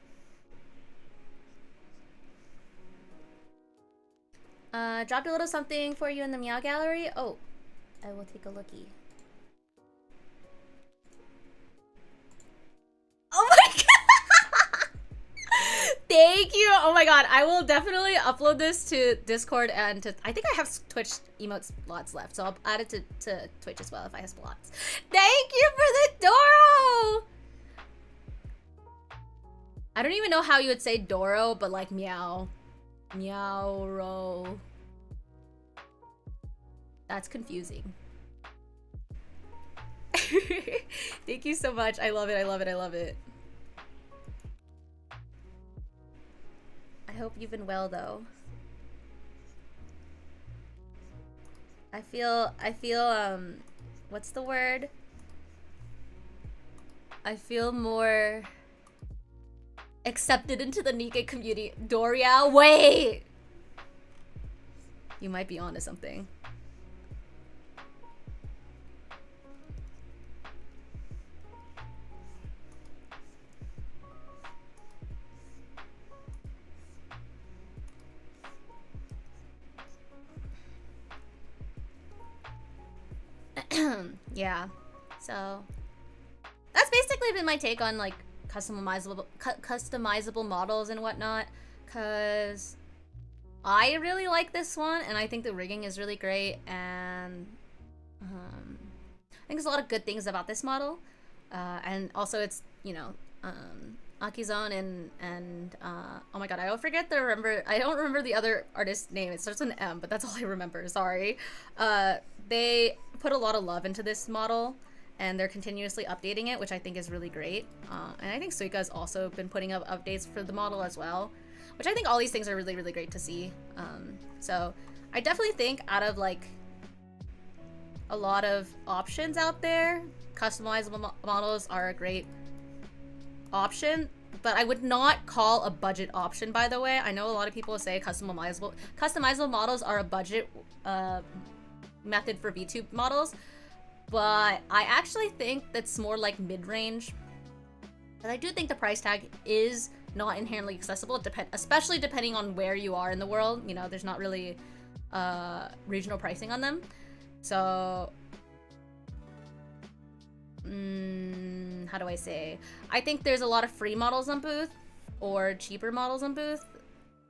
Dropped a little something for you in the Miao gallery. Oh, I will take a lookie. Oh my god! Thank you! Oh my god, I will definitely upload this to Discord and to... I think I have Twitch emote slots left, so I'll add it to Twitch as well if I have slots. Thank you for the Doro! I don't even know how you would say Doro, but like meow. Meow-ro. That's confusing. Thank you so much. I love it. hope you've been well though. I feel what's the word? I feel more accepted into the nikke community. Doria, wait! You might be onto something. Yeah, so that's basically been my take on like customizable models and whatnot, because I really like this one and I think the rigging is really great, and I think there's a lot of good things about this model, and also it's, you know, Akizone and oh my god, I don't remember the other artist's name. It starts with an M, but that's all I remember, sorry. They put a lot of love into this model and they're continuously updating it, which I think is really great. And I think Suika's also been putting up updates for the model as well, which I think all these things are really, really great to see. So I definitely think out of like a lot of options out there, customizable models are a great option, but I would not call a budget option, by the way. I know a lot of people say customizable models are a budget method for VTube models, but I actually think that's more like mid-range. But I do think the price tag is not inherently accessible, especially depending on where you are in the world. You know, there's not really regional pricing on them. So how do I say? I think there's a lot of free models on Booth or cheaper models on Booth,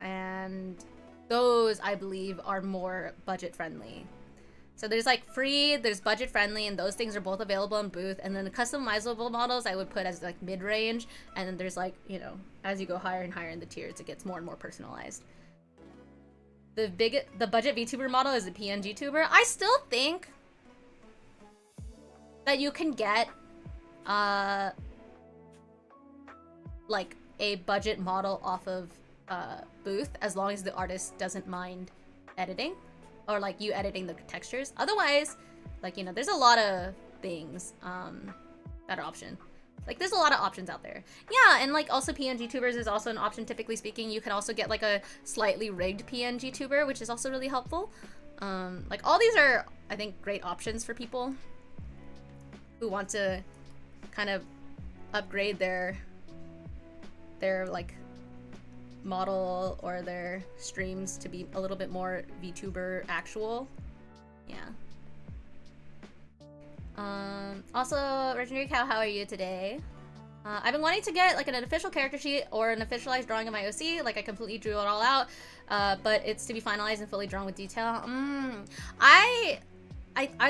and those I believe are more budget friendly. So there's like free, there's budget friendly, and those things are both available on Booth. And then the customizable models I would put as like mid-range, and then there's like, you know, as you go higher and higher in the tiers, it gets more and more personalized. The budget VTuber model is a PNG tuber. I still think that you can get like a budget model off of Booth, as long as the artist doesn't mind editing, or like you editing the textures. Otherwise, like, you know, there's a lot of things that are option. Like, there's a lot of options out there. Yeah, and like also PNG tubers is also an option, typically speaking. You can also get like a slightly rigged PNG tuber, which is also really helpful. Like all these are, I think, great options for people who want to kind of upgrade their like model or their streams to be a little bit more VTuber actual. Yeah. Also, Legendary Cow, how are you today? I've been wanting to get like an official character sheet or an officialized drawing of my OC. Like, I completely drew it all out, but it's to be finalized and fully drawn with detail. I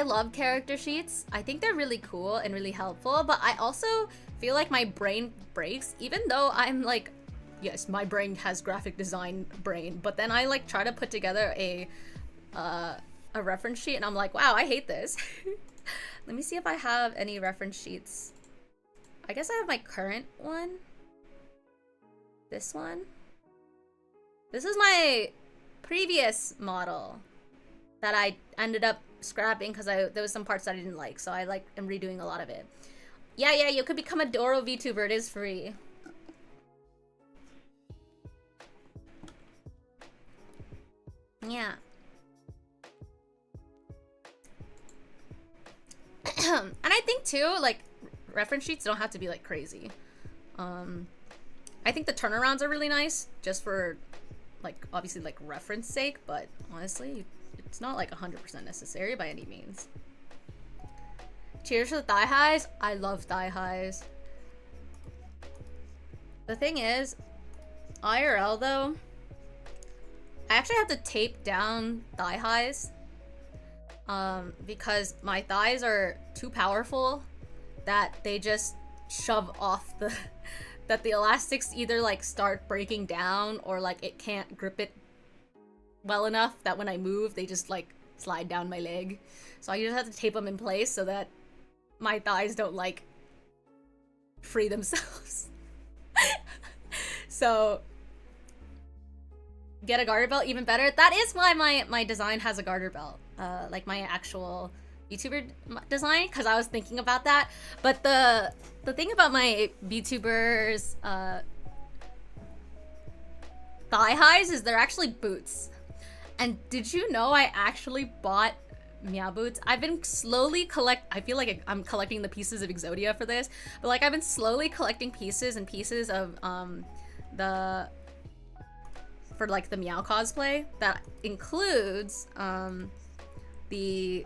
love character sheets. I think they're really cool and really helpful, but I also feel like my brain breaks, even though I'm like, yes, my brain has graphic design brain, but then I like try to put together a reference sheet and I'm like, wow, I hate this. Let me see if I have any reference sheets. I guess I have my current one. This one. This is my previous model that I ended up scrapping because there was some parts that I didn't like, so I like am redoing a lot of it. Yeah, you could become a Doro VTuber. It is free. Yeah. And I think too, like, reference sheets don't have to be like crazy. I think the turnarounds are really nice, just for like obviously like reference sake, but honestly, it's not like 100% necessary by any means. Cheers to the thigh highs. I love thigh highs. The thing is, IRL though, I actually have to tape down thigh highs because my thighs are too powerful that they just shove off the that the elastics either like start breaking down or like it can't grip it well enough that when I move they just like slide down my leg. So I just have to tape them in place so that my thighs don't like free themselves. So get a garter belt, even better. That is why my design has a garter belt, like my actual YouTuber design, because I was thinking about that. But the thing about my VTubers thigh highs is they're actually boots. And did you know I actually bought Miao boots? I've been slowly I feel like I'm collecting the pieces of Exodia for this, but like I've been slowly collecting pieces and pieces of for like the Miao cosplay that includes the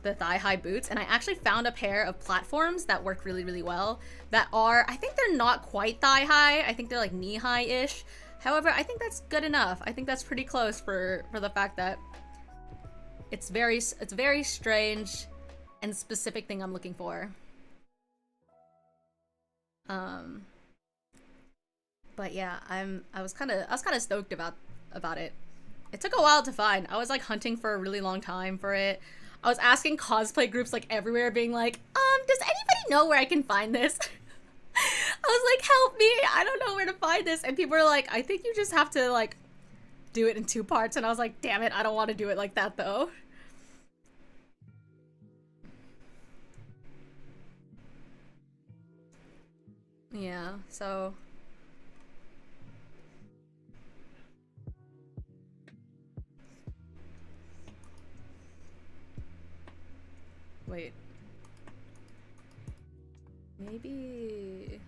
thigh-high boots, and I actually found a pair of platforms that work really, really well that are, I think they're not quite thigh-high, I think they're like knee-high-ish. However, I think that's good enough. I think that's pretty close for the fact that it's very strange and specific thing I'm looking for. But yeah, I was kind of stoked about it. It took a while to find. I was like hunting for a really long time for it. I was asking cosplay groups like everywhere, being like, does anybody know where I can find this? I was like, help me, I don't know where to find this. And people were like, I think you just have to like do it in 2 parts. And I was like, damn it, I don't want to do it like that though. Yeah, so wait. Maybe...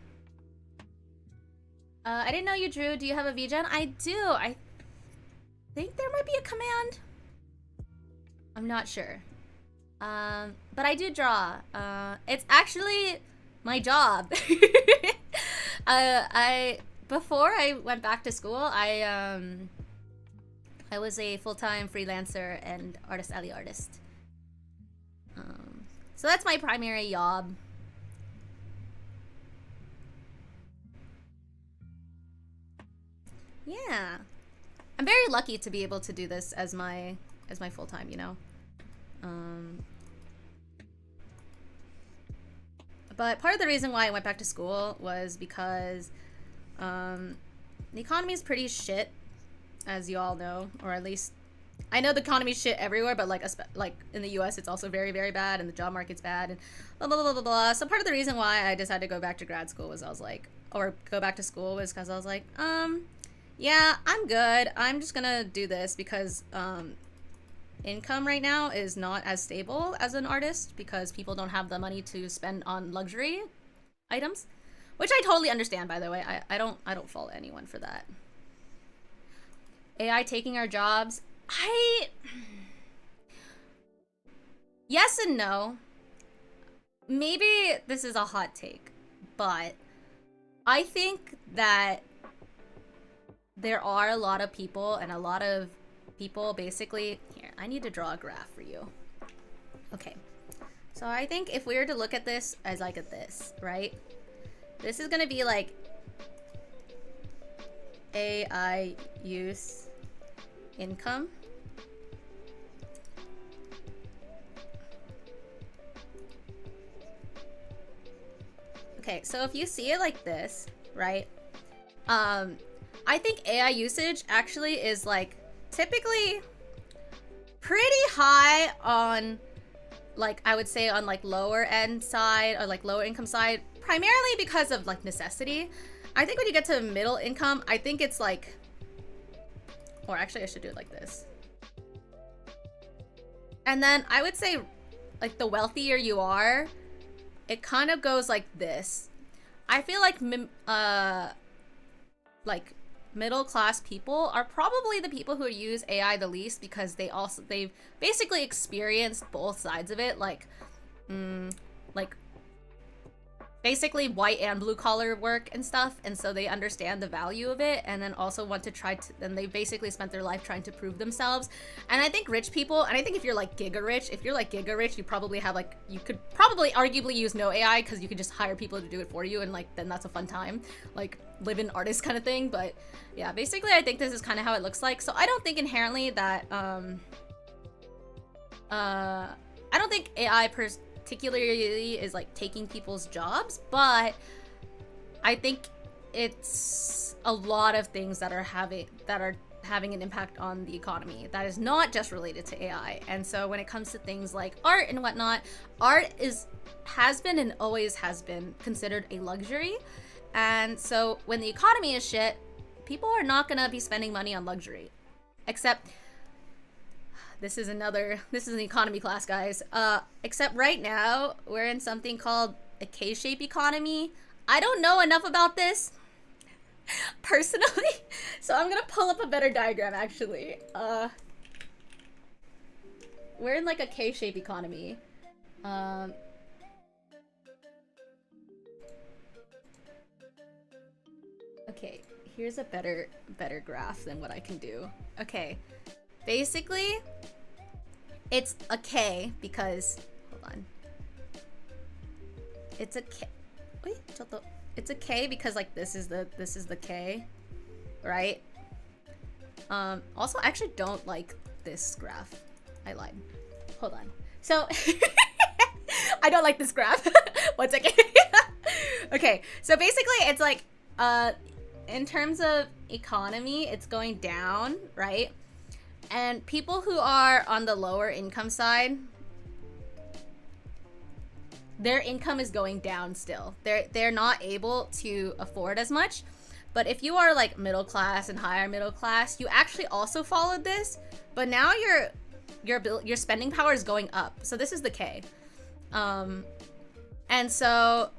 I didn't know you drew. Do you have a VGen? I do. I think there might be a command. I'm not sure. But I do draw. It's actually my job. Before I went back to school, I was a full-time freelancer and artist alley artist. So that's my primary job. Yeah. I'm very lucky to be able to do this as my full-time, you know? But part of the reason why I went back to school was because the economy is pretty shit, as you all know, or at least I know the economy's shit everywhere, but like in the US it's also very, very bad, and the job market's bad, and blah blah blah blah blah. So part of the reason why I decided to go back to grad school was go back to school was because I was like, yeah, I'm good. I'm just gonna do this because income right now is not as stable as an artist because people don't have the money to spend on luxury items, which I totally understand, by the way. I don't fault anyone for that. AI taking our jobs. Yes and no. Maybe this is a hot take, but I think that there are a lot of people, and a lot of people basically... Here, I need to draw a graph for you. Okay. So I think if we were to look at this as like this, right? This is gonna be like AI use income. Okay, so if you see it like this, right? I think AI usage actually is like typically pretty high on, like, I would say on like lower end side or like lower income side, primarily because of like necessity. I think when you get to middle income, I think it's like, or actually I should do it like this. And then I would say like the wealthier you are, it kind of goes like this. I feel like middle class people are probably the people who use AI the least because they've basically experienced both sides of it, like basically white and blue collar work and stuff, and so they understand the value of it, and then also want to and they basically spent their life trying to prove themselves. And I think rich people, and I think if you're like giga rich, you probably have like, you could probably arguably use no AI because you could just hire people to do it for you, and like then that's a fun time, like live in artist kind of thing. But yeah, basically I think this is kind of how it looks like. So I don't think inherently that I don't think AI particularly is like taking people's jobs, but I think it's a lot of things that are having an impact on the economy that is not just related to AI. And so when it comes to things like art and whatnot, art has been and always has been considered a luxury. And so when the economy is shit, people are not gonna be spending money on luxury. Except this is an economy class, guys. Except right now we're in something called a K-shaped economy. I don't know enough about this personally, so I'm gonna pull up a better diagram actually. We're in like a K-shaped economy. Okay, here's a better graph than what I can do. Okay, basically it's a K because, hold on, it's a K. Wait, it's a K because like this is the K, right? Also, I actually don't like this graph. I lied. Hold on. So I don't like this graph. 1 second. Okay, so basically it's like in terms of economy, it's going down, right? And people who are on the lower income side, their income is going down still. They're not able to afford as much. But if you are like middle class and higher middle class, you actually also followed this, but now your spending power is going up. So this is the K. And so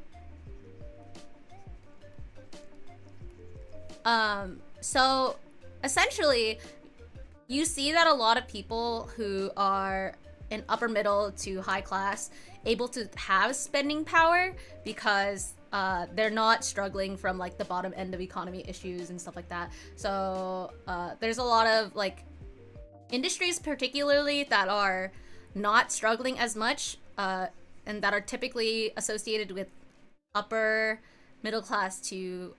so essentially you see that a lot of people who are in upper middle to high class able to have spending power because they're not struggling from like the bottom end of economy issues and stuff like that. So there's a lot of like industries particularly that are not struggling as much and that are typically associated with upper middle class to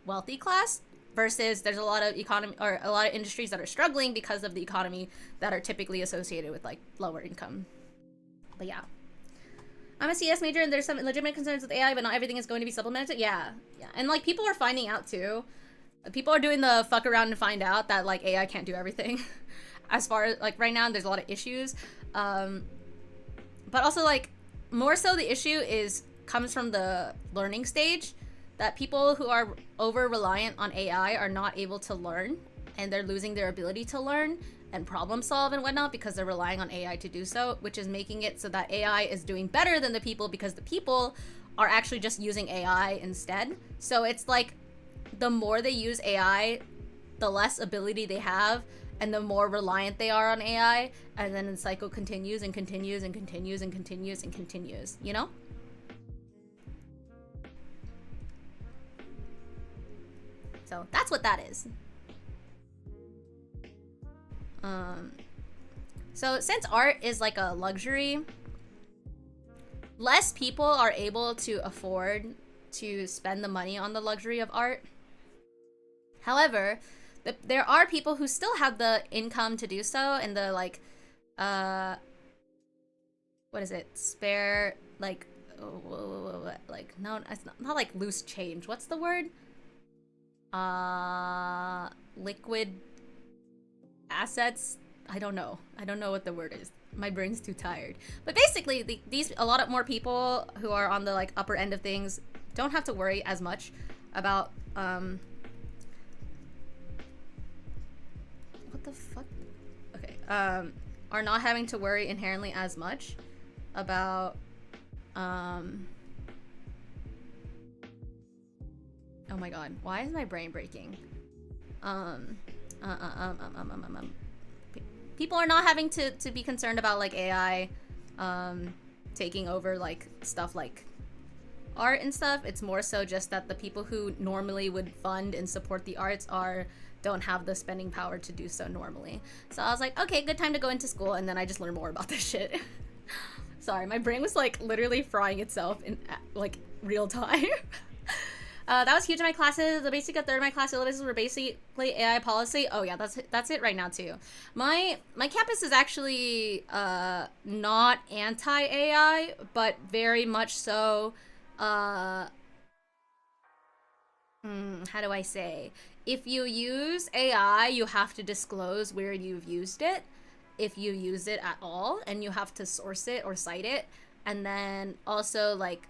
wealthy class, versus there's a lot of economy or a lot of industries that are struggling because of the economy that are typically associated with like lower income. But yeah, I'm a CS major and there's some legitimate concerns with AI, but not everything is going to be supplemented. Yeah, and like people are finding out too. People are doing the fuck around and find out that like AI can't do everything. As far as like right now, there's a lot of issues, but also like more so the issue comes from the learning stage, that people who are over reliant on AI are not able to learn, and they're losing their ability to learn and problem solve and whatnot because they're relying on AI to do so, which is making it so that AI is doing better than the people because the people are actually just using AI instead. So it's like the more they use AI, the less ability they have and the more reliant they are on AI, and then the cycle continues and continues and continues and continues and continues, you know? So that's what that is. So since art is like a luxury, less people are able to afford to spend the money on the luxury of art. However, there are people who still have the income to do so, and the like, what is it? Spare, like, like, no, it's not like loose change. What's the word? Liquid assets. I don't know what the word is. My brain's too tired. But basically, a lot of more people who are on the like upper end of things don't have to worry as much about what the fuck? Okay. Are not having to worry inherently as much about oh my god, why is my brain breaking? People are not having to be concerned about like AI taking over like stuff like art and stuff. It's more so just that the people who normally would fund and support the arts don't have the spending power to do so normally. So I was like, okay, good time to go into school, and then I just learned more about this shit. Sorry, my brain was like literally frying itself in like real time. That was huge in my classes. The basic a third of my class syllabuses were basically AI policy. Oh yeah, that's it right now too. My campus is actually not anti-AI, but very much so How do I say? If you use AI, you have to disclose where you've used it, if you use it at all, and you have to source it or cite it, and then also like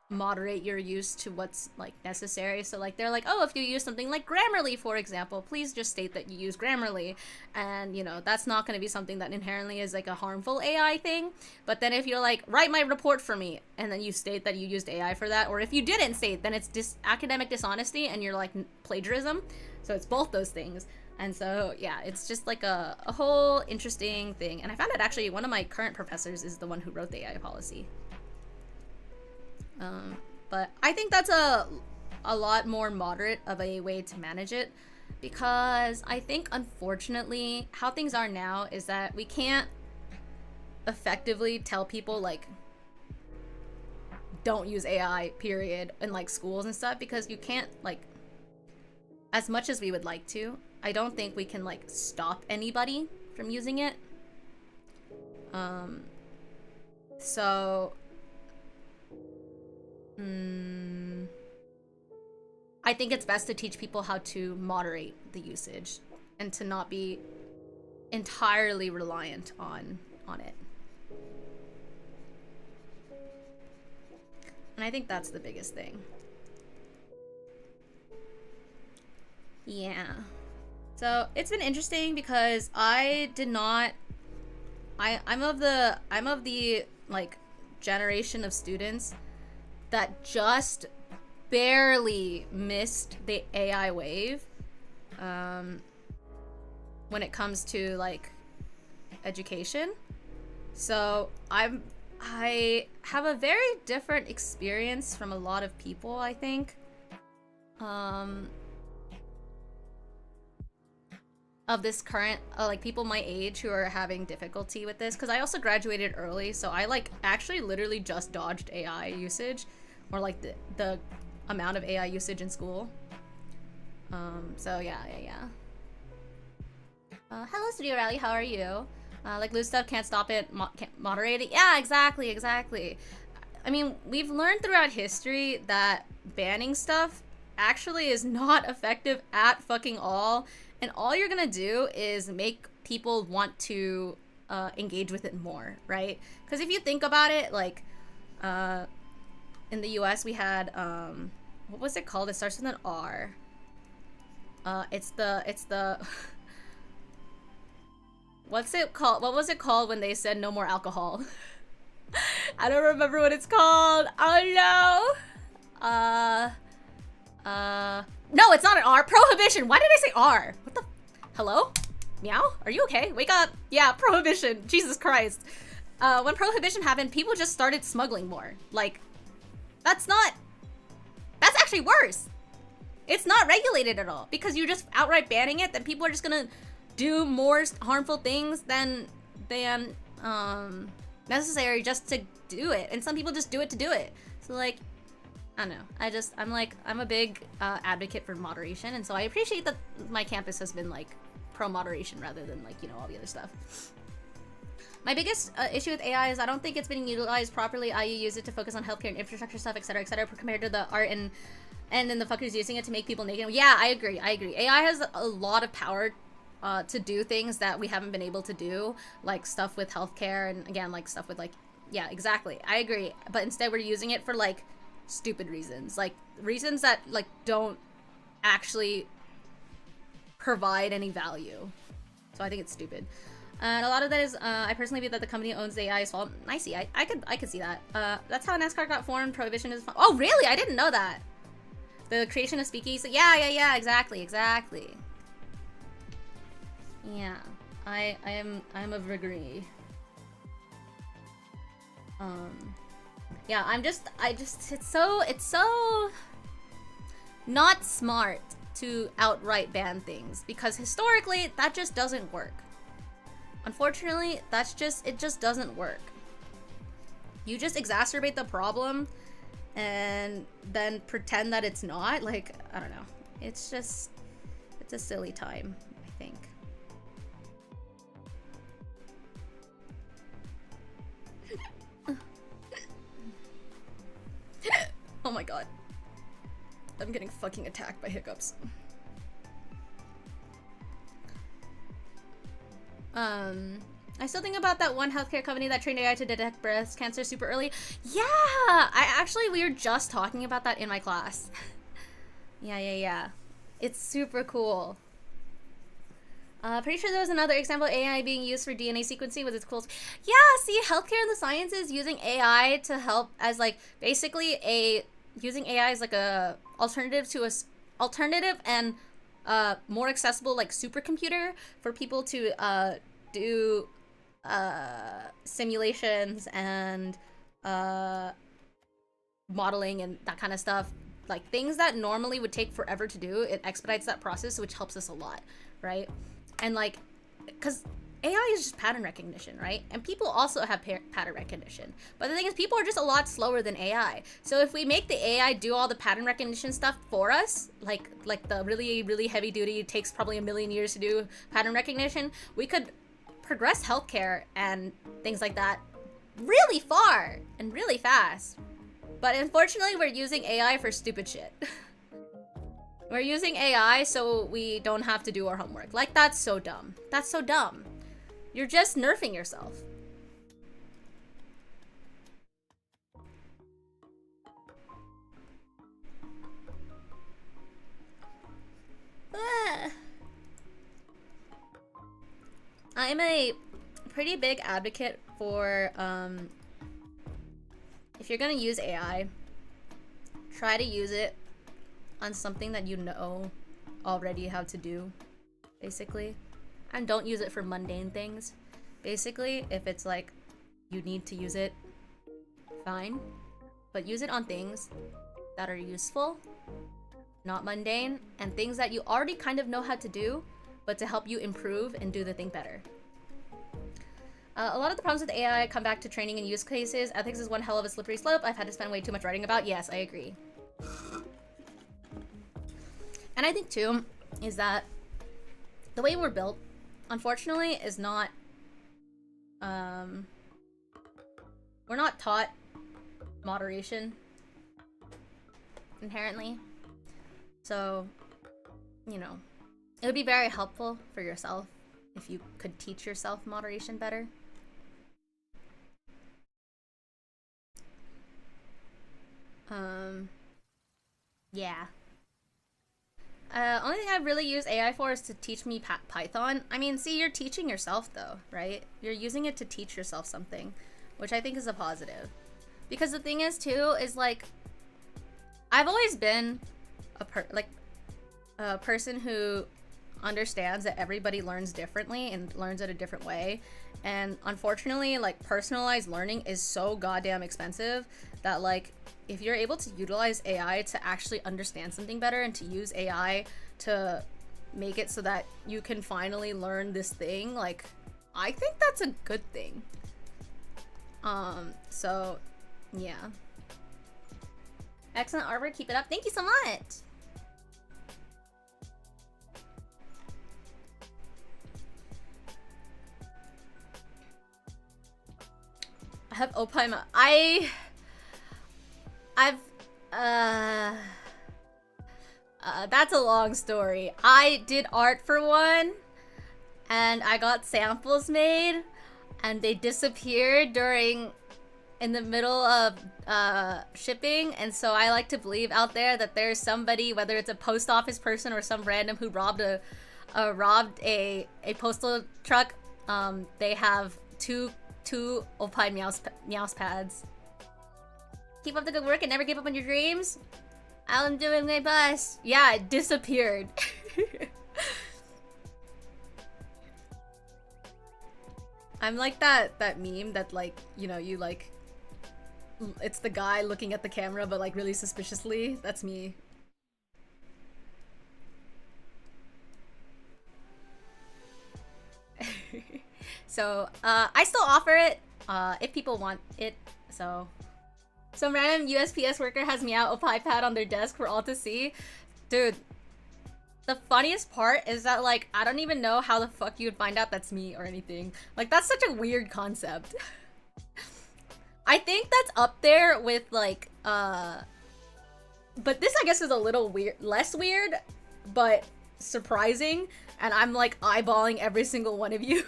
moderate your use to what's like necessary. So like they're like, oh, if you use something like Grammarly, for example, please just state that you use Grammarly. And you know, that's not going to be something that inherently is like a harmful AI thing. But then if you're like, write my report for me, and then you state that you used AI for that, or if you didn't state, then it's academic dishonesty and you're like plagiarism. So it's both those things. And so yeah, it's just like a whole interesting thing. And I found out actually one of my current professors is the one who wrote the AI policy. But I think that's a lot more moderate of a way to manage it, because I think unfortunately how things are now is that we can't effectively tell people like don't use AI period in like schools and stuff, because you can't, like, as much as we would like to, I don't think we can like stop anybody from using it. So I think it's best to teach people how to moderate the usage and to not be entirely reliant on it. And I think that's the biggest thing. Yeah. So it's been interesting because I'm of the like generation of students that just barely missed the AI wave when it comes to like education. So I have a very different experience from a lot of people, I think, of this current like people my age who are having difficulty with this, because I also graduated early, so I like actually literally just dodged AI usage, or like the amount of AI usage in school. So yeah. Hello Studio Rally, how are you? Like loose stuff, can't stop it, can't moderate it. Yeah, exactly. I mean, we've learned throughout history that banning stuff actually is not effective at fucking all. And all you're gonna do is make people want to engage with it more, right? Because if you think about it, like, in the US we had, what was it called? It starts with an R. It's the what's it called? What was it called when they said no more alcohol? I don't remember what it's called. Oh no. No, it's not an R. Prohibition. Why did I say R? What the? Hello? Meow? Are you okay? Wake up. Yeah, prohibition. Jesus Christ. When prohibition happened, people just started smuggling more. Like, that's actually worse. It's not regulated at all, because you're just outright banning it, then people are just gonna do more harmful things than necessary just to do it. And some people just do it to do it. So like, I don't know. I'm a big advocate for moderation, and so I appreciate that my campus has been like pro moderation rather than like, you know, all the other stuff. My biggest issue with AI is I don't think it's being utilized properly. I use it to focus on healthcare and infrastructure stuff, etc., compared to the art and then the fuckers using it to make people naked. Yeah, I agree. AI has a lot of power to do things that we haven't been able to do, like stuff with healthcare, and again, like stuff with like, yeah, exactly. I agree. But instead we're using it for like stupid reasons, like reasons that like don't actually provide any value. So I think it's stupid. And a lot of that is, I personally believe that the company owns the AI's fault. I see. I could see that. That's how NASCAR got formed. Prohibition is. Oh, really? I didn't know that. The creation of speakeasy. Yeah. Exactly. Yeah. I'm of agree. Yeah. It's so not smart to outright ban things, because historically that just doesn't work. Unfortunately, it just doesn't work. You just exacerbate the problem and then pretend that it's not. Like, I don't know. It's a silly time, I think. Oh my god. I'm getting fucking attacked by hiccups. I still think about that one healthcare company that trained AI to detect breast cancer super early. Yeah, we were just talking about that in my class. Yeah. It's super cool. Pretty sure there was another example of AI being used for DNA sequencing with its cool. Yeah, see, healthcare and the sciences using AI to help as like basically using AI as like a alternative and more accessible like supercomputer for people to do simulations and modeling and that kind of stuff. Like things that normally would take forever to do, it expedites that process, which helps us a lot, right? And like, because AI is just pattern recognition, right? And people also have pattern recognition. But the thing is, people are just a lot slower than AI. So if we make the AI do all the pattern recognition stuff for us, like the really, really heavy duty, takes probably 1,000,000 years to do pattern recognition, we could progress healthcare and things like that really far and really fast. But unfortunately, we're using AI for stupid shit. We're using AI so we don't have to do our homework. Like, that's so dumb. That's so dumb. You're just nerfing yourself. I'm a pretty big advocate for, if you're gonna use AI, try to use it on something that you know already how to do, basically. And don't use it for mundane things. Basically, if it's like you need to use it, fine. But use it on things that are useful, not mundane, and things that you already kind of know how to do, but to help you improve and do the thing better. A lot of the problems with AI come back to training and use cases. Ethics is one hell of a slippery slope I've had to spend way too much writing about. Yes, I agree. And I think too, is that the way we're built, unfortunately, is not, we're not taught moderation inherently. So, you know, it would be very helpful for yourself if you could teach yourself moderation better. Yeah. Only thing I really use AI for is to teach me Python. I mean, see, you're teaching yourself though, right? You're using it to teach yourself something, which I think is a positive. Because the thing is too, is like, I've always been a person who understands that everybody learns differently and learns it a different way. And unfortunately, like, personalized learning is so goddamn expensive that, like, if you're able to utilize AI to actually understand something better and to use AI to make it so that you can finally learn this thing, like, I think that's a good thing. So, yeah. Excellent artwork, keep it up. Thank you so much! I have Opaima. That's a long story. I did art for one, and I got samples made, and they disappeared in the middle of shipping, and so I like to believe out there that there's somebody, whether it's a post office person or some random who robbed a postal truck. They have two Opie Meows pads. Keep up the good work and never give up on your dreams. I'm doing my best. Yeah, it disappeared. I'm like that meme that, like, you know, you like, it's the guy looking at the camera but like really suspiciously. That's me. So I still offer it if people want it. So some random USPS worker has Miao Opie pad on their desk for all to see. Dude, the funniest part is that, like, I don't even know how the fuck you would find out that's me or anything. Like, that's such a weird concept. I think that's up there with, like, But this, I guess, is a little weird, less weird, but surprising. And I'm like eyeballing every single one of you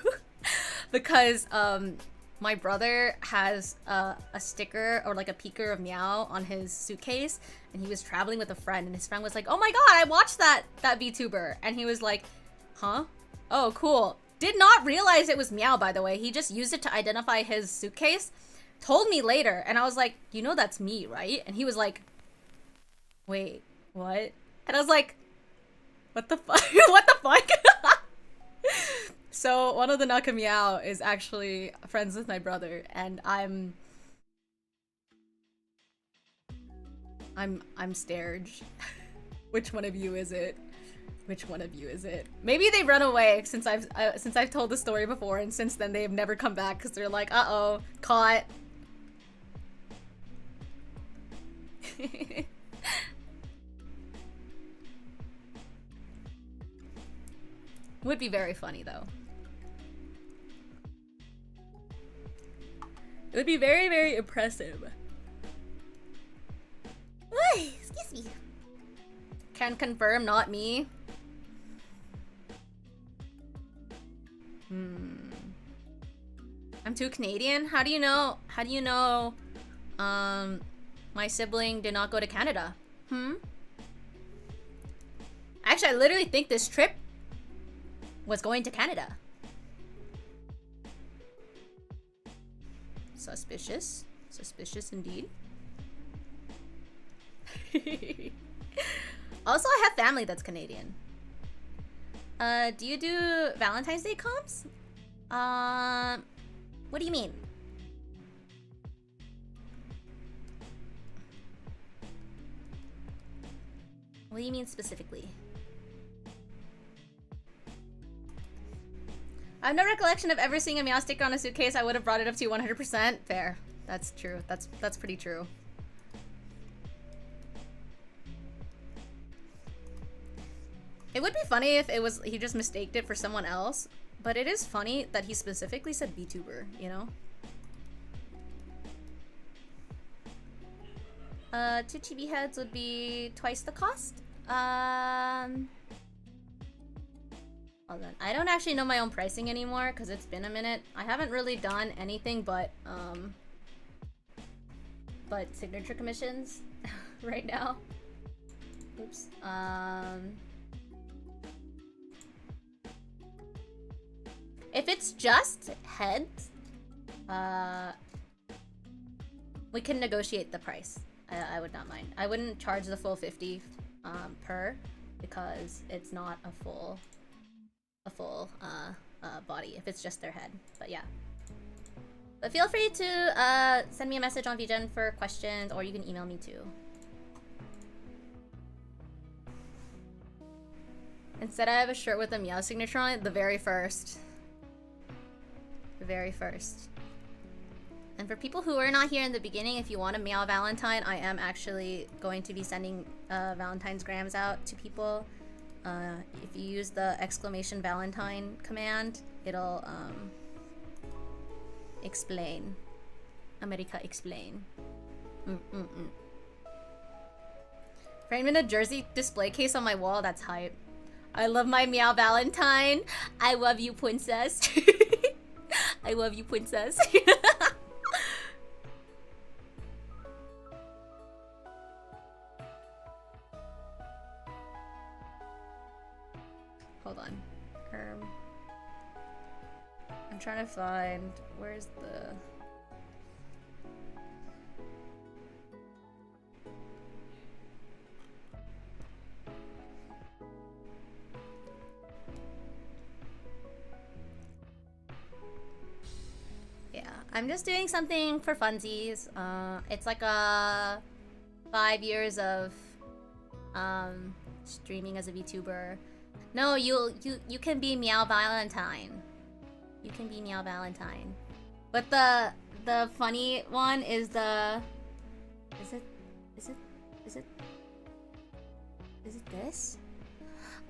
because my brother has a sticker or like a peeker of Miao on his suitcase, and he was traveling with a friend, and his friend was like, "Oh my god, I watched that VTuber," and he was like, "Huh? Oh, cool." Did not realize it was Miao, by the way. He just used it to identify his suitcase. Told me later, and I was like, "You know that's me, right?" And he was like, "Wait, what?" And I was like, "What the fuck? What the fuck?" So one of the nikke Miao is actually friends with my brother, and I'm scared. Which one of you is it? Which one of you is it? Maybe they run away since I've told the story before, and since then they've never come back because they're like, uh-oh, caught. Would be very funny though. It would be very, very impressive. Oy, excuse me. Can confirm, not me. I'm too Canadian? How do you know? How do you know my sibling did not go to Canada? Actually, I literally think this trip was going to Canada. Suspicious. Suspicious indeed. Also, I have family that's Canadian. Do you do Valentine's Day comps? What do you mean? What do you mean specifically? I have no recollection of ever seeing a Miao sticker on a suitcase. I would have brought it up to you 100%. Fair. That's true. That's pretty true. It would be funny if it was he just mistaked it for someone else, but it is funny that he specifically said VTuber, you know? 2 chibi heads would be twice the cost. Hold on. I don't actually know my own pricing anymore because it's been a minute. I haven't really done anything but signature commissions right now. Oops. If it's just heads, we can negotiate the price. I would not mind. I wouldn't charge the full 50 per because it's not a full body if it's just their head. But yeah. But feel free to send me a message on VGen for questions, or you can email me too. Instead, I have a shirt with a Miao signature on it, the very first. The very first. And for people who are not here in the beginning, if you want a Miao Valentine, I am actually going to be sending Valentine's grams out to people. If you use the exclamation Valentine command, it'll explain. America explain. Framed in a jersey display case on my wall, that's hype. I love my Miao Valentine. I love you, princess. I love you, princess. Hold on. I'm trying to find where's the I'm just doing something for funsies. It's like a 5 years of streaming as a VTuber. No, you can be Miao Valentine. You can be Miao Valentine. But the funny one is the is it this?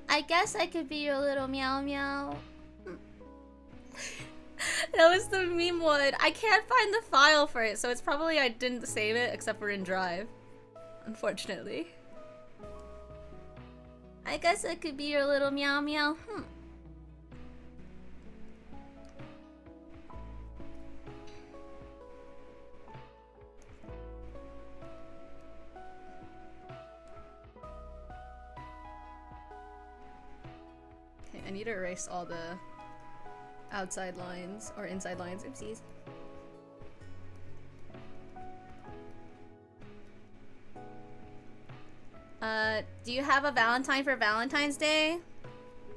I guess I could be your little meow meow. That was the meme one. I can't find the file for it, so it's probably I didn't save it except for in Drive. Unfortunately. I guess I could be your little meow meow. Okay, I need to erase all the outside lines or inside lines. Oopsies. Do you have a Valentine for Valentine's Day?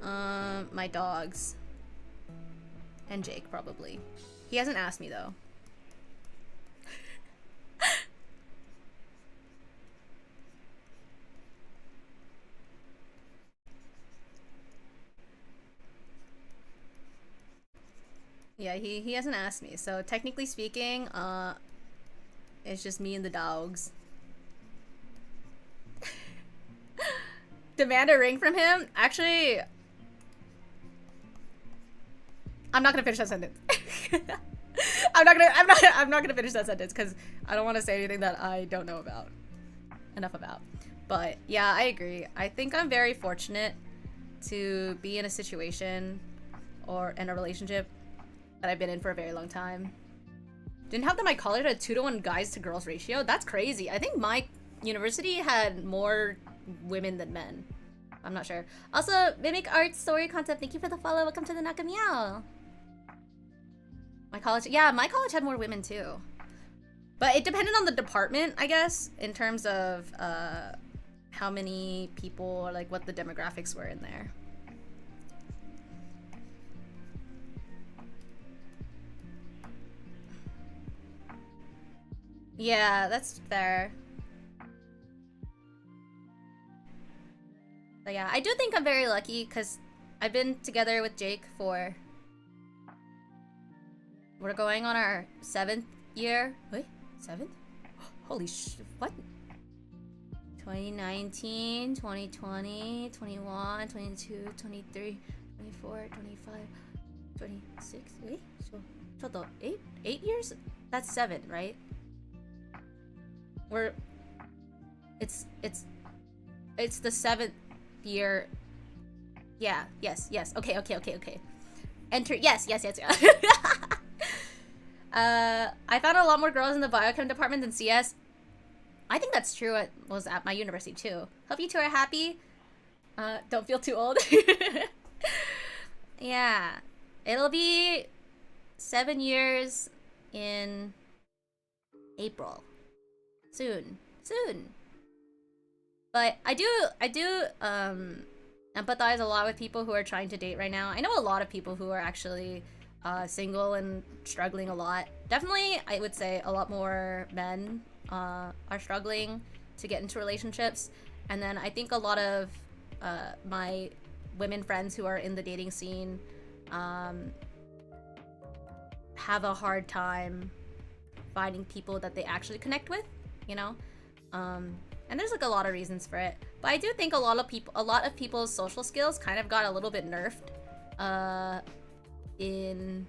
My dogs. And Jake, probably. He hasn't asked me, though. Yeah, he hasn't asked me, so technically speaking, it's just me and the dogs. Demand a ring from him? Actually, I'm not gonna finish that sentence. I'm not gonna finish that sentence because I don't want to say anything that I don't know enough about. But yeah, I agree. I think I'm very fortunate to be in a situation or in a relationship that I've been in for a very long time. Didn't help that my college had 2-to-1 guys to girls ratio. That's crazy. I think my university had more women than men. I'm not sure. Also, Mimic Art Story Concept, thank you for the follow. Welcome to the Nakamiao. My college had more women too. But it depended on the department, I guess, in terms of how many people or like what the demographics were in there. Yeah, that's fair. But yeah, I do think I'm very lucky because I've been together with Jake for... We're going on our 7th year. Wait, 7th? Holy what? 2019, 2020, 21, 22, 23, 24, 25, 26. Wait, so 8 years? That's 7, right? It's the 7th year. Yeah, yes. Okay. Enter, yes. I found a lot more girls in the biochem department than CS. I think that's true. It was at my university too. Hope you two are happy. Don't feel too old. Yeah, it'll be 7 years in April. Soon. But I do empathize a lot with people who are trying to date right now. I know a lot of people who are actually single and struggling a lot. Definitely, I would say a lot more men are struggling to get into relationships. And then I think a lot of my women friends who are in the dating scene have a hard time finding people that they actually connect with, you know? And there's like a lot of reasons for it. But I do think a lot of people's social skills kind of got a little bit nerfed during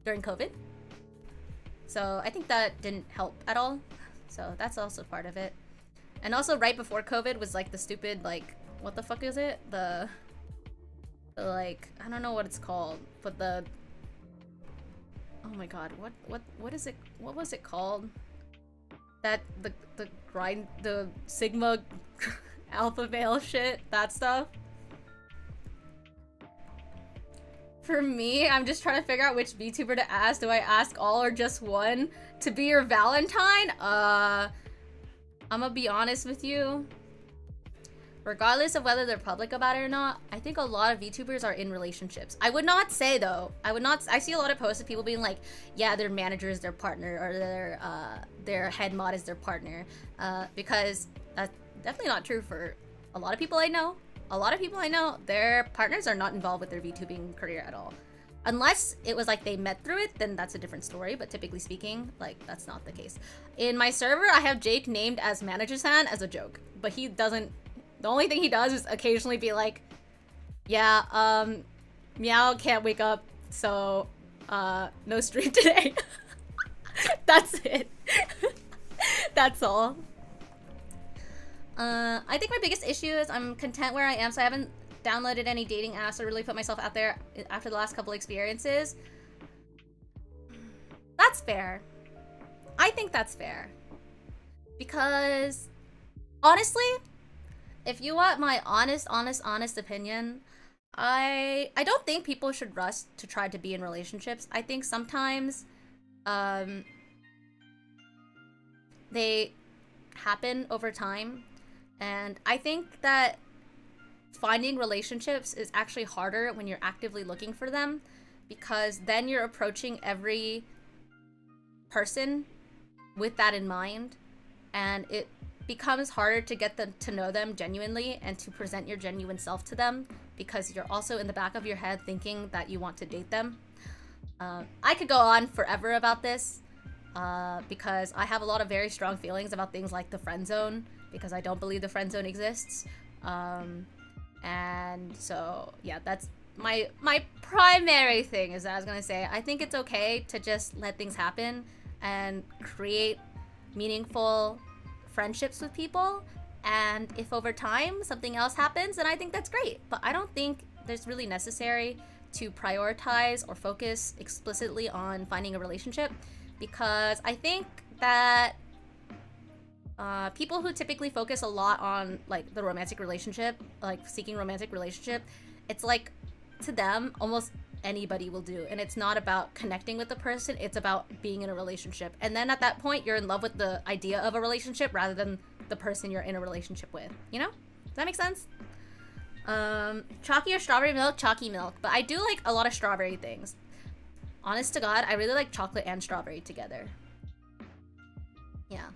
COVID. So I think that didn't help at all. So that's also part of it. And also right before COVID was like the stupid, like, what the fuck is it? The like, I don't know what it's called, but oh my god, what is it? What was it called? That the Sigma alpha male shit, that stuff. For me, I'm just trying to figure out which VTuber to ask. Do I ask all or just one to be your Valentine? I'm gonna be honest with you. Regardless of whether they're public about it or not, I think a lot of VTubers are in relationships. I would not say though. I see a lot of posts of people being like, yeah, their manager is their partner, or their head mod is their partner, because that's definitely not true for a lot of people I know. A lot of people I know, their partners are not involved with their VTubing career at all. Unless it was like they met through it, then that's a different story, but typically speaking, like, that's not the case. In my server, I have Jake named as Manager-san as a joke, but he doesn't. The only thing he does is occasionally be like, yeah, Miao can't wake up, so, no stream today. That's it. That's all. I think my biggest issue is I'm content where I am, so I haven't downloaded any dating apps or really put myself out there after the last couple experiences. That's fair. I think that's fair. Because, honestly, if you want my honest opinion, I don't think people should rush to try to be in relationships. I think sometimes, they happen over time. And I think that finding relationships is actually harder when you're actively looking for them, because then you're approaching every person with that in mind, and it becomes harder to get them to know them genuinely and to present your genuine self to them, because you're also in the back of your head thinking that you want to date them. I could go on forever about this, because I have a lot of very strong feelings about things like the friend zone, because I don't believe the friend zone exists. And so, yeah, that's my primary thing is that I was gonna say, I think it's okay to just let things happen and create meaningful friendships with people. And if over time something else happens, then I think that's great. But I don't think there's really necessary to prioritize or focus explicitly on finding a relationship, because I think that people who typically focus a lot on like the romantic relationship, like seeking romantic relationship, it's like to them almost anybody will do, and it's not about connecting with the person, it's about being in a relationship. And then at that point you're in love with the idea of a relationship rather than the person you're in a relationship with, you know? Does that make sense? Chalky or strawberry milk? Chalky milk, but I do like a lot of strawberry things. Honest to God, I really like chocolate and strawberry together. Yeah.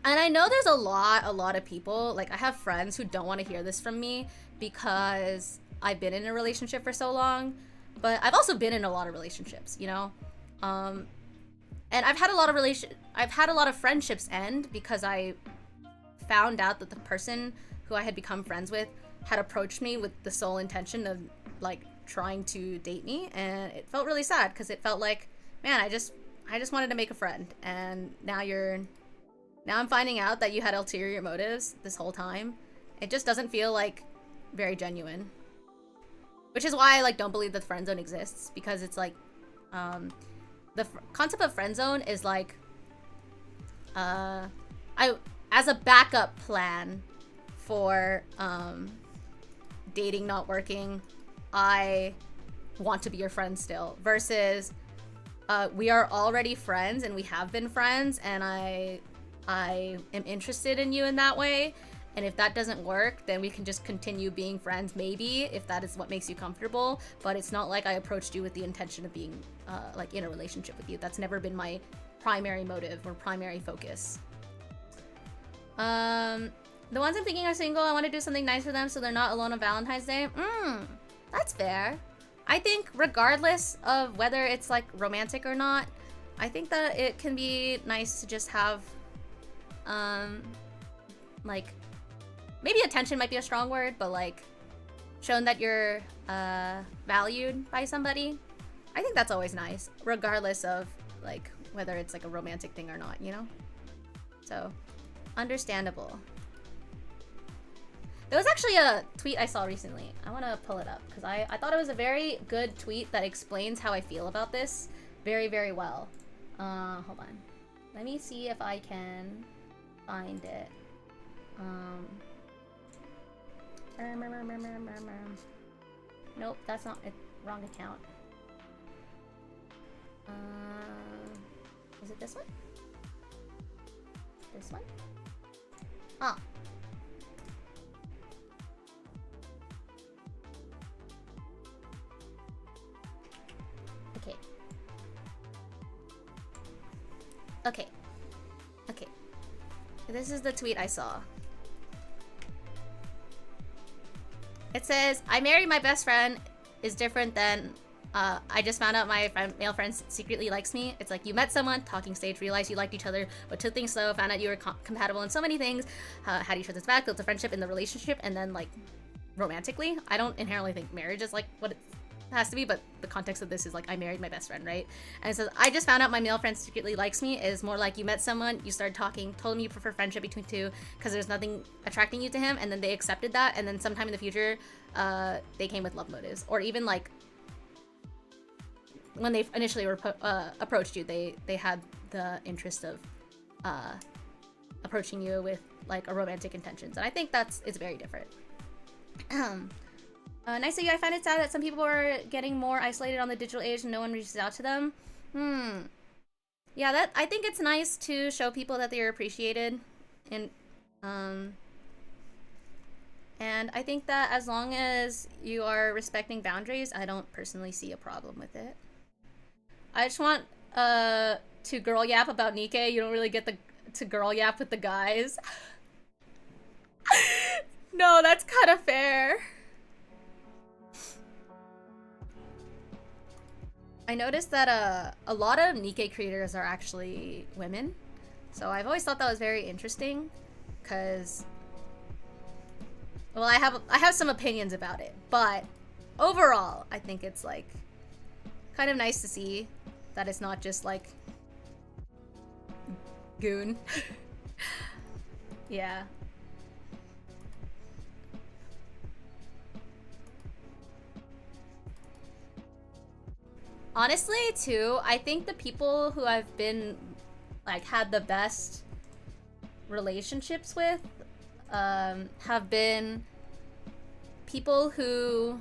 And I know there's a lot of people, like I have friends who don't want to hear this from me because I've been in a relationship for so long, but I've also been in a lot of relationships, you know? And I've had a lot of friendships end because I found out that the person who I had become friends with had approached me with the sole intention of like trying to date me, and it felt really sad because it felt like, man, I just wanted to make a friend, and now I'm finding out that you had ulterior motives this whole time. It just doesn't feel like very genuine. Which is why I like don't believe the friend zone exists, because it's like the concept of friend zone is like as a backup plan for dating not working, I want to be your friend still, versus we are already friends and we have been friends, and I am interested in you in that way. And if that doesn't work, then we can just continue being friends, maybe, if that is what makes you comfortable. But it's not like I approached you with the intention of being like in a relationship with you. That's never been my primary motive or primary focus. The ones I'm thinking are single. I want to do something nice for them so they're not alone on Valentine's Day. That's fair. I think regardless of whether it's like romantic or not, I think that it can be nice to just have like, maybe attention might be a strong word, but like shown that you're valued by somebody. I think that's always nice, regardless of like whether it's like a romantic thing or not, you know? So, understandable. There was actually a tweet I saw recently. I want to pull it up because I thought it was a very good tweet that explains how I feel about this very, very well. Hold on. Let me see if I can find it. Nope, that's not it. Wrong account. Is it this one? This one? Ah. Okay. Okay. Okay. This is the tweet I saw. It says, I married my best friend is different than, I just found out my male friend secretly likes me. It's like, you met someone, talking stage, realized you liked each other, but took things slow, found out you were compatible in so many things, had each other's back, built a friendship in the relationship, and then like, romantically. I don't inherently think marriage is like what it's has to be, but the context of this is like I married my best friend, right? And it says, I just found out my male friend secretly likes me is more like you met someone, you started talking, told him you prefer friendship between two because there's nothing attracting you to him, and then they accepted that, and then sometime in the future, they came with love motives. Or even like when they initially approached you, they had the interest of approaching you with like a romantic intentions, and I think it's very different. Nice of you. I find it sad that some people are getting more isolated on the digital age and no one reaches out to them. Yeah, I think it's nice to show people that they're appreciated, and I think that as long as you are respecting boundaries, I don't personally see a problem with it. I just want to girl yap about Nikke. You don't really get to girl yap with the guys. No, that's kind of fair. I noticed that a lot of Nikke creators are actually women, so I've always thought that was very interesting, because, well, I have some opinions about it, but overall, I think it's like kind of nice to see that it's not just like goon. Yeah. Honestly, too, I think the people who I've been, like, had the best relationships with, have been people who,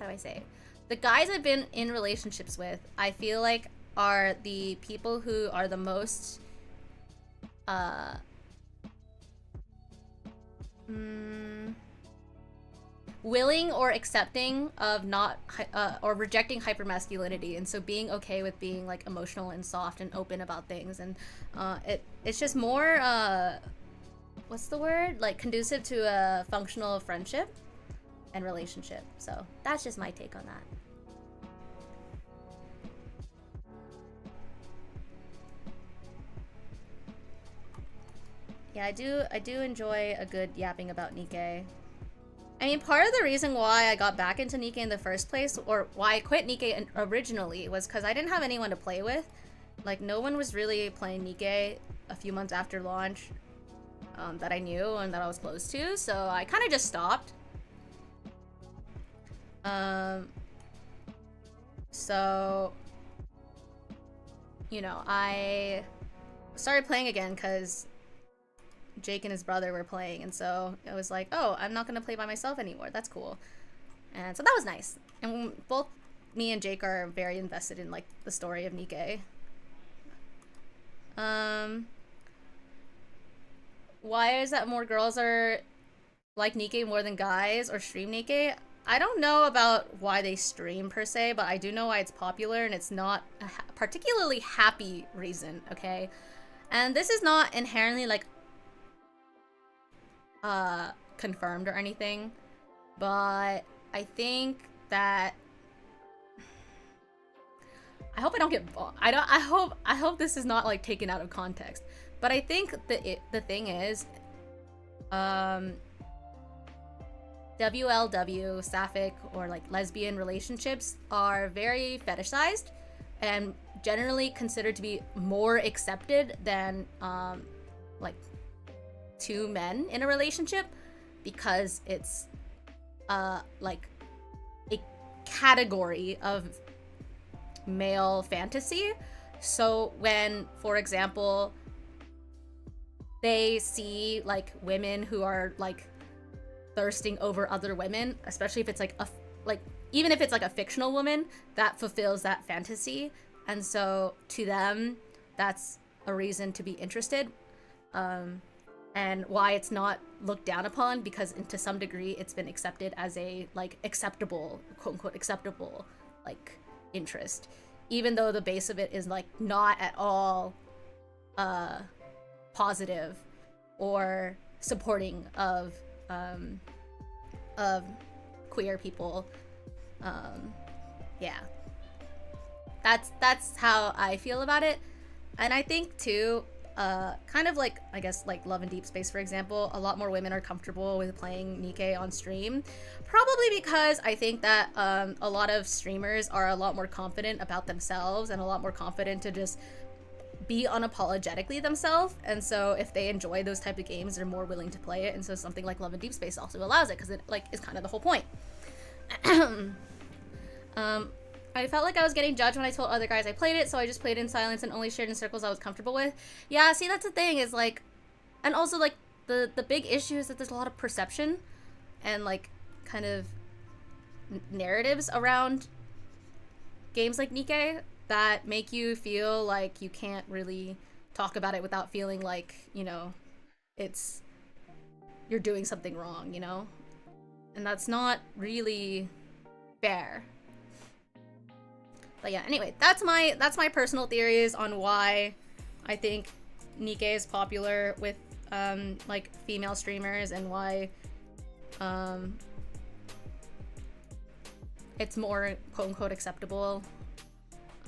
how do I say? The guys I've been in relationships with, I feel like, are the people who are the most, willing or accepting of not or rejecting hypermasculinity, and so being okay with being like emotional and soft and open about things, and it's just more what's the word, like conducive to a functional friendship and relationship. So that's just my take on that. Yeah, I do enjoy a good yapping about Nikke. I mean, part of the reason why I got back into Nikke in the first place, or why I quit Nikke originally, was because I didn't have anyone to play with. Like, no one was really playing Nikke a few months after launch that I knew and that I was close to, so I kind of just stopped. So, you know, I started playing again because Jake and his brother were playing, and so I was like, oh, I'm not gonna play by myself anymore. That's cool. And so that was nice. And both me and Jake are very invested in like the story of Nikke. Why is that more girls are like Nikke more than guys or stream Nikke? I don't know about why they stream per se, but I do know why it's popular, and it's not a particularly happy reason, okay? And this is not inherently like confirmed or anything, but I think that I hope I don't get I hope this is not like taken out of context, but I think the thing is WLW, sapphic, or like lesbian relationships are very fetishized and generally considered to be more accepted than like two men in a relationship, because it's like a category of male fantasy. So when, for example, they see like women who are like thirsting over other women, especially if it's like even if it's like a fictional woman, that fulfills that fantasy, and so to them that's a reason to be interested. And why it's not looked down upon, because to some degree it's been accepted as a like acceptable, quote unquote acceptable, like interest, even though the base of it is like not at all positive or supporting of queer people. Yeah, that's how I feel about it. And I think too, kind of like, I guess, like Love and Deep Space, for example, a lot more women are comfortable with playing Nikke on stream. Probably because I think that a lot of streamers are a lot more confident about themselves and a lot more confident to just be unapologetically themselves, and so if they enjoy those type of games, they're more willing to play it, and so something like Love and Deep Space also allows it, because it like is kind of the whole point. I felt like I was getting judged when I told other guys I played it, so I just played in silence and only shared in circles I was comfortable with. Yeah, see, that's the thing, is like, and also like the big issue is that there's a lot of perception and like kind of narratives around games like Nikke that make you feel like you can't really talk about it without feeling like, you know, you're doing something wrong, you know? And that's not really fair. But yeah, anyway, that's my personal theories on why I think Nikke is popular with like female streamers, and why it's more quote-unquote acceptable.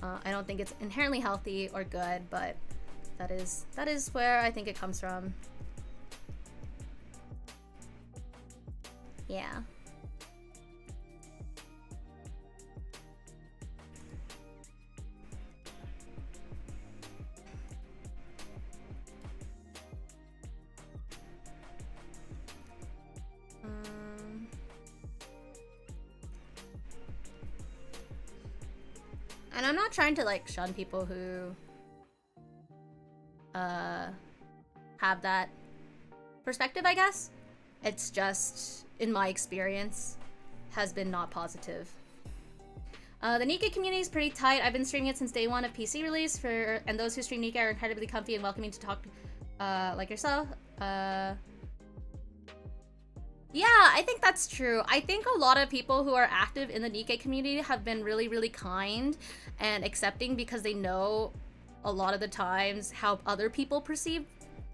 I don't think it's inherently healthy or good, but that is where I think it comes from. Yeah. And I'm not trying to like shun people who have that perspective, I guess. It's just, in my experience, has been not positive. The Nikke community is pretty tight. I've been streaming it since day one of PC release, and those who stream Nikke are incredibly comfy and welcoming to talk like yourself. Yeah, I think that's true. I think a lot of people who are active in the Nikke community have been really, really kind and accepting, because they know a lot of the times how other people perceive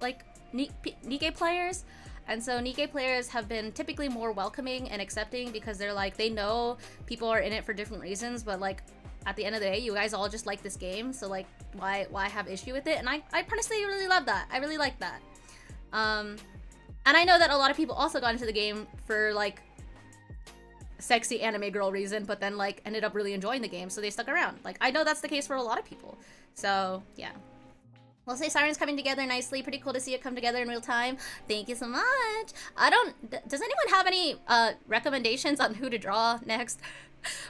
like Nikke players. And so Nikke players have been typically more welcoming and accepting, because they're like, they know people are in it for different reasons, but like at the end of the day, you guys all just like this game, so like why have issue with it? And I personally really love that. I really like that. And I know that a lot of people also got into the game for like sexy anime girl reason, but then like ended up really enjoying the game, so they stuck around. Like, I know that's the case for a lot of people. So yeah. We'll say Siren's coming together nicely. Pretty cool to see it come together in real time. Thank you so much. Does anyone have any recommendations on who to draw next?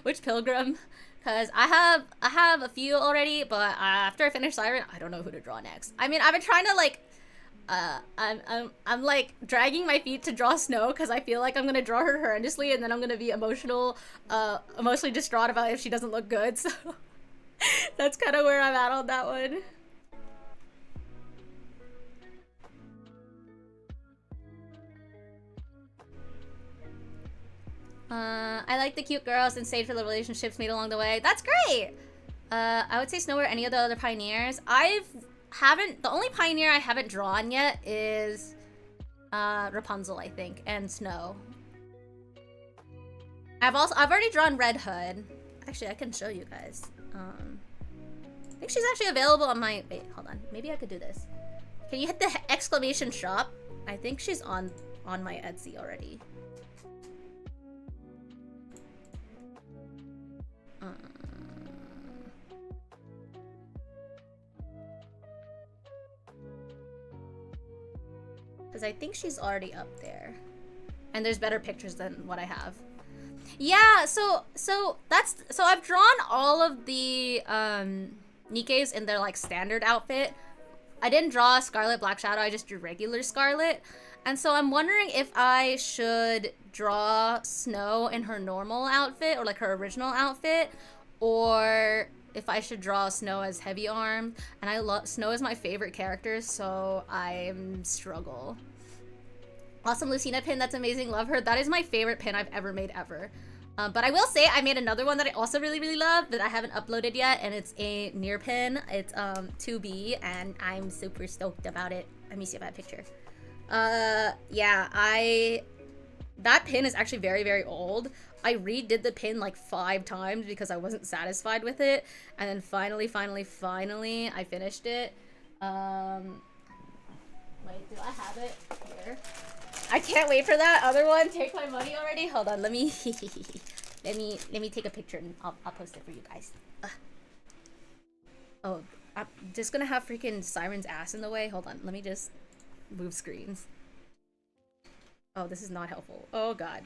Which pilgrim? Because I have a few already, but after I finish Siren, I don't know who to draw next. I mean, I've been trying to like I'm like dragging my feet to draw Snow, because I feel like I'm gonna draw her horrendously, and then I'm gonna be emotionally distraught about if she doesn't look good. So that's kind of where I'm at on that one. I like the cute girls and stayed for the relationships made along the way. That's great. I would say Snow or any of the other pioneers. The only pioneer I haven't drawn yet is Rapunzel, I think, and Snow. I've already drawn Red Hood. Actually, I can show you guys. I think she's actually available on my, wait, hold on. Maybe I could do this. Can you hit the exclamation shop? I think she's on my Etsy already. Because I think she's already up there. And there's better pictures than what I have. Yeah, so I've drawn all of the Nikkes in their like standard outfit. I didn't draw Scarlet Black Shadow, I just drew regular Scarlet. And so I'm wondering if I should draw Snow in her normal outfit, or like her original outfit, or if I should draw Snow as heavy armed. And I love Snow is my favorite character, so I'm struggle. Awesome Lucina pin, that's amazing, love her. That is my favorite pin I've ever made ever. But I will say I made another one that I also really, really love that I haven't uploaded yet, and it's a Nier pin. It's 2B, and I'm super stoked about it. Let me see if I have a picture. Yeah, that pin is actually very, very old. I redid the pin like 5 times because I wasn't satisfied with it, and then finally I finished it. Wait, do I have it here? I can't wait for that other one. Take my money already. Hold on, let me let me take a picture and I'll post it for you guys. Oh, I'm just gonna have freaking Siren's ass in the way. Hold on, let me just move screens. Oh, this is not helpful. Oh god.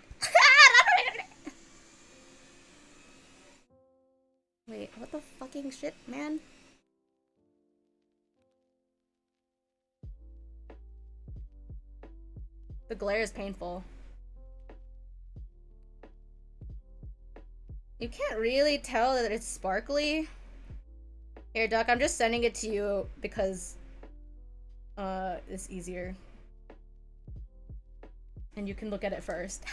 Wait, what the fucking shit, man? The glare is painful. You can't really tell that it's sparkly. Here, Duck, I'm just sending it to you because it's easier. And you can look at it first.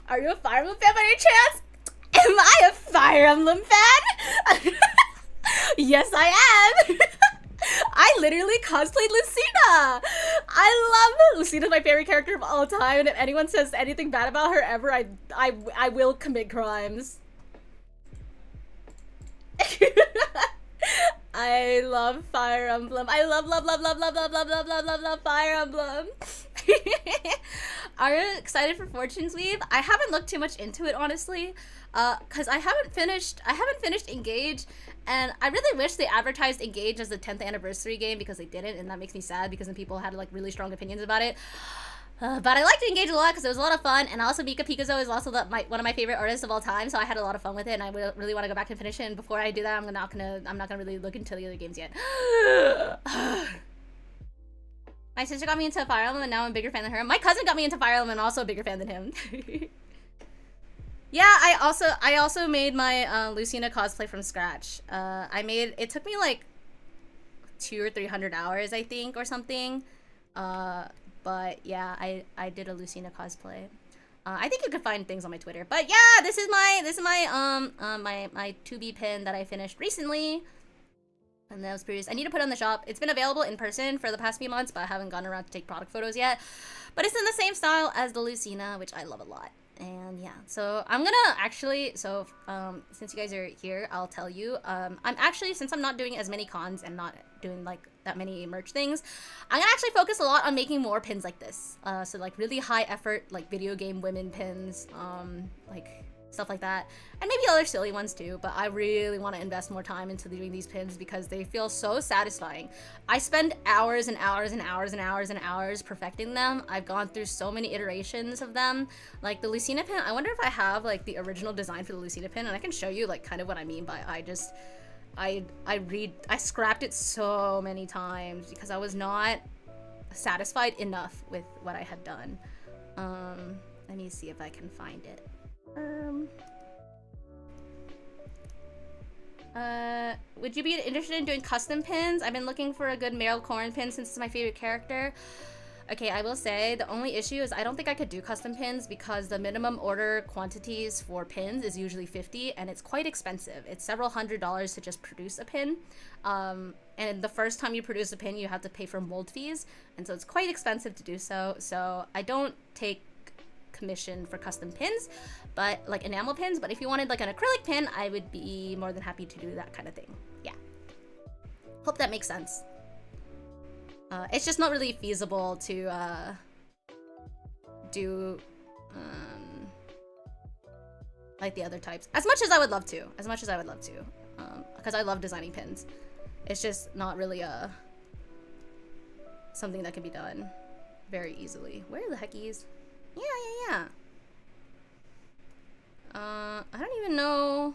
Are you a Fire Emblem fan by any chance? Am I a Fire Emblem fan? Yes, I am. I literally cosplayed Lucina. I love Lucina's my favorite character of all time, and if anyone says anything bad about her ever, I will commit crimes. I love Fire Emblem. I love Fire Emblem. Are you excited for Fortune's Weave? I haven't looked too much into it, honestly, because I haven't finished Engage, and I really wish they advertised Engage as the 10th anniversary game, because they didn't, and that makes me sad because then people had like really strong opinions about it. But I liked Engage a lot because it was a lot of fun, and also Mika Pikazo is also one of my favorite artists of all time, so I had a lot of fun with it, and I really want to go back and finish it. And before I do that, I'm not gonna really look into the other games yet. My sister got me into Fire Emblem, and now I'm a bigger fan than her. My cousin got me into Fire Emblem, and also a bigger fan than him. Yeah, I also made my Lucina cosplay from scratch. It took me like 200 or 300 hours, I think, or something. But yeah, I did a Lucina cosplay. I think you could find things on my Twitter. But yeah, this is my 2B pin that I finished recently. And that was pretty. I need to put it on the shop. It's been available in person for the past few months, but I haven't gone around to take product photos yet. But it's in the same style as the Lucina, which I love a lot. And yeah, so I'm gonna actually, since you guys are here, I'll tell you, since I'm not doing as many cons and not doing like that many merch things, I'm gonna actually focus a lot on making more pins like this. So like really high effort, like video game women pins, like stuff like that, and maybe other silly ones too, but I really want to invest more time into doing these pins because they feel so satisfying. I spend hours and hours and hours and hours and hours perfecting them. I've gone through so many iterations of them. Like the Lucina pin, I wonder if I have like the original design for the Lucina pin, and I can show you like kind of what I mean by I scrapped it so many times because I was not satisfied enough with what I had done. Let me see if I can find it. Would you be interested in doing custom pins? I've been looking for a good Miao Corn pin since it's my favorite character. Okay, I will say the only issue is I don't think I could do custom pins because the minimum order quantities for pins is usually 50, and it's quite expensive. It's several $100s to just produce a pin. And the first time you produce a pin, you have to pay for mold fees, and so it's quite expensive to do so. So I don't take commission for custom pins, but like enamel pins. But if you wanted like an acrylic pin, I would be more than happy to do that kind of thing. Yeah, hope that makes sense. It's just not really feasible to do like the other types, as much as I would love to, because I love designing pins. It's just not really something that can be done very easily. Where are the heckies? Yeah. I don't even know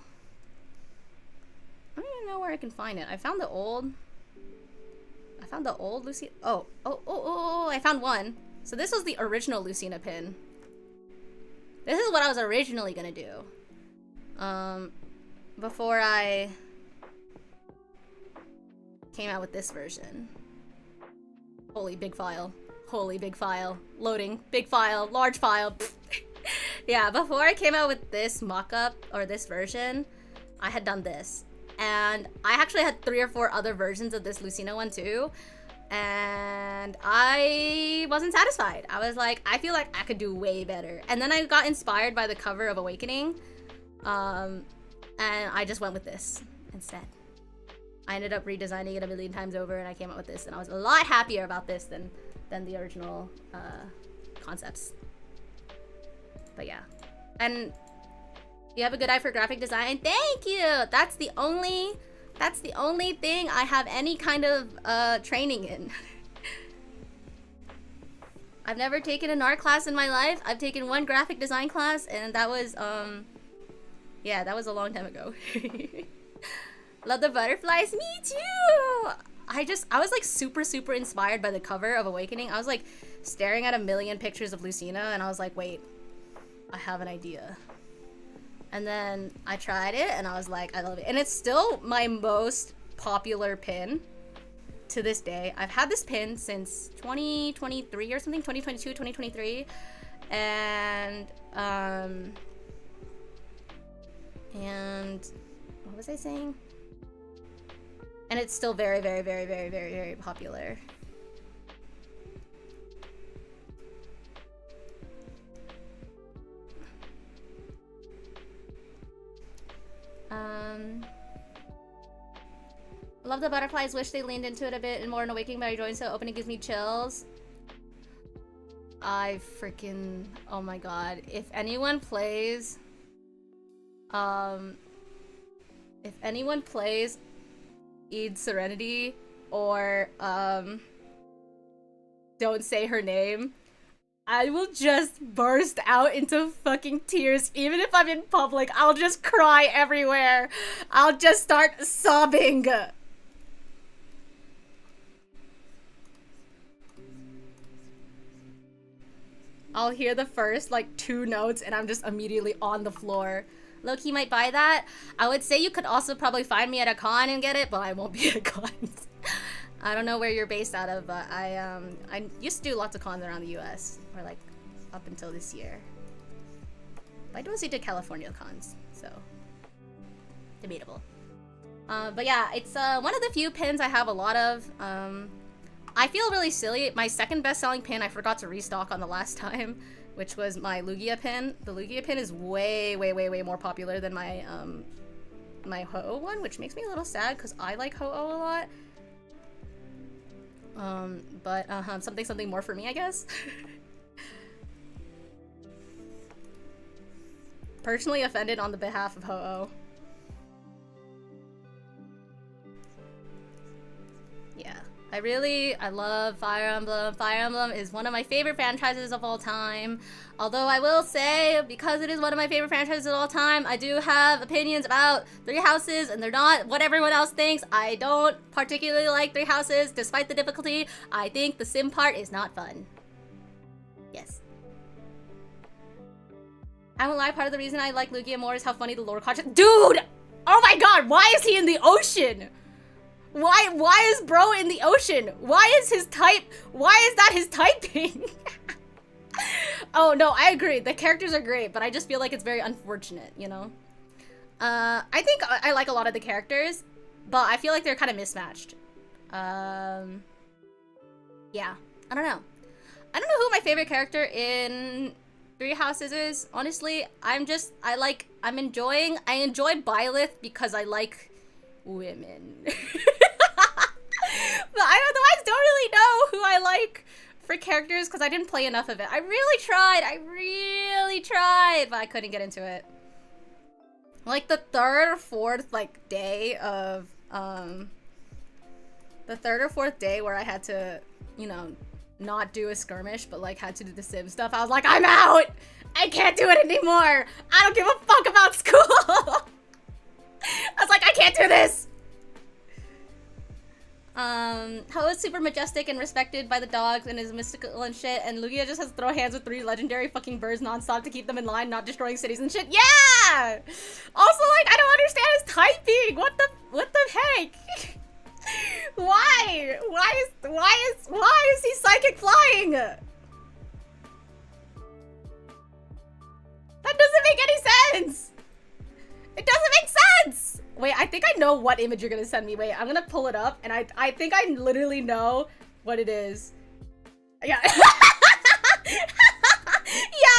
where I can find it. I found the old Lucina. Oh, I found one. So this was the original Lucina pin. This is what I was originally gonna do. Before I came out with this version. Holy big file. Loading. Big file. Large file. Yeah, before I came out with this mock-up, or this version, I had done this. And I actually had 3 or 4 other versions of this Lucina one too. And I wasn't satisfied. I was like, I feel like I could do way better. And then I got inspired by the cover of Awakening. And I just went with this instead. I ended up redesigning it a million times over, and I came up with this, and I was a lot happier about this than than the original concepts. But yeah, and you have a good eye for graphic design. Thank you. That's the only thing I have any kind of training in. I've never taken an art class in my life. I've taken one graphic design class, and that was yeah, that was a long time ago. Love the butterflies. Me too. I was like super inspired by the cover of Awakening. I was like staring at a million pictures of Lucina, and I was like, wait, I have an idea. And then I tried it, and I was like, I love it. And it's still my most popular pin to this day. I've had this pin since 2023 or something, 2022, 2023. And what was I saying? And it's still very popular. Love the butterflies. Wish they leaned into it a bit and more in Awakening, but I joined so open it gives me chills. I freaking, oh my god. If anyone plays Eid Serenity or Don't Say Her Name, I will just burst out into fucking tears. Even if I'm in public, I'll just cry everywhere. I'll just start sobbing. I'll hear the first like 2 notes and I'm just immediately on the floor. Loki might buy that. I would say you could also probably find me at a con and get it, but I won't be at cons. I don't know where you're based out of, but I used to do lots of cons around the US, or like up until this year. But I mostly did California cons, so debatable. But yeah, it's one of the few pins I have a lot of. I feel really silly. My second best-selling pin I forgot to restock on the last time, which was my Lugia pin. The Lugia pin is way more popular than my my Ho-Oh one, which makes me a little sad because I like Ho-Oh a lot. But something more for me, I guess. Personally offended on the behalf of Ho-Oh. Yeah. I love Fire Emblem. Fire Emblem is one of my favorite franchises of all time. Although I will say, because it is one of my favorite franchises of all time, I do have opinions about Three Houses, and they're not what everyone else thinks. I don't particularly like Three Houses, despite the difficulty. I think the sim part is not fun. Yes. I won't lie, part of the reason I like Lugia more is how funny the lore content— Dude! Oh my god, why is he in the ocean? Why is bro in the ocean? Why is his type— why is that his typing? Oh no, I agree. The characters are great, but I just feel like it's very unfortunate, you know? I think I like a lot of the characters, but I feel like they're kind of mismatched. Yeah, I don't know. I don't know who my favorite character in Three Houses is, honestly. I enjoy Byleth because I like women. But I otherwise don't really know who I like for characters because I didn't play enough of it. I really tried, but I couldn't get into it. Like the third or fourth day where I had to, you know, not do a skirmish, but like had to do the sim stuff, I was like, I'm out! I can't do it anymore! I don't give a fuck about school! I was like, I can't do this! Ho is super majestic and respected by the dogs and is mystical and shit, and Lugia just has to throw hands with 3 legendary fucking birds nonstop to keep them in line, not destroying cities and shit. Yeah! Also, like, I don't understand his typing! What the heck? Why is he psychic flying? That doesn't make any sense! It doesn't make sense! Wait, I think I know what image you're gonna send me. Wait, I'm gonna pull it up, and I think I literally know what it is. Yeah. Yeah,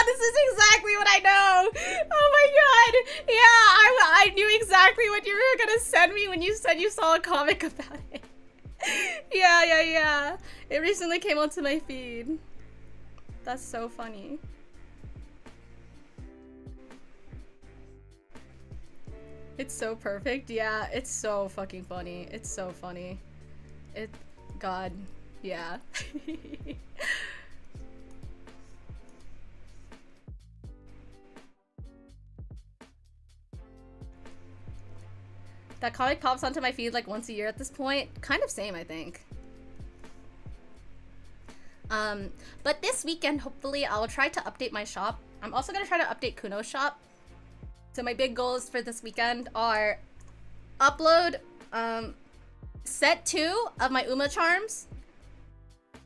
this is exactly what I know! Oh my god! Yeah, I knew exactly what you were gonna send me when you said you saw a comic about it. Yeah. It recently came onto my feed. That's so funny. It's so perfect. Yeah, it's so fucking funny. It's so funny. God, yeah. That comic pops onto my feed like once a year at this point. Kind of same, I think. But this weekend, hopefully, I'll try to update my shop. I'm also gonna try to update Kuno's shop. So my big goals for this weekend are upload set 2 of my Uma charms.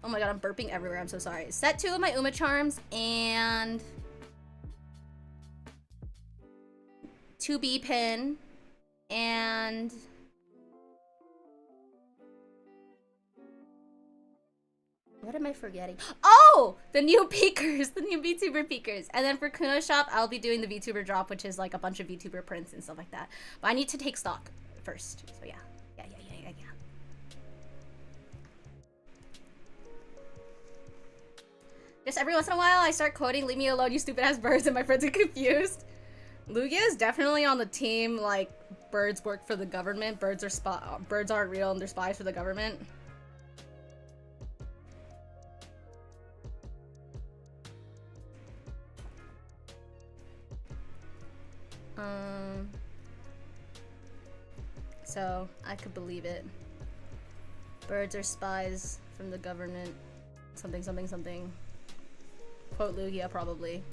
Oh my god, I'm burping everywhere. I'm so sorry. Set 2 of my Uma charms and 2B pin and what am I forgetting? Oh! The new peekers! The new VTuber peekers. And then for Kuno's shop, I'll be doing the VTuber drop, which is like a bunch of VTuber prints and stuff like that. But I need to take stock first. So yeah. Yeah. Just every once in a while, I start quoting, "Leave me alone, you stupid ass birds," and my friends are confused. Lugia is definitely on the team, like, birds work for the government. Birds aren't real and they're spies for the government. So, I could believe it. Birds are spies from the government. Something. Quote Lugia, probably.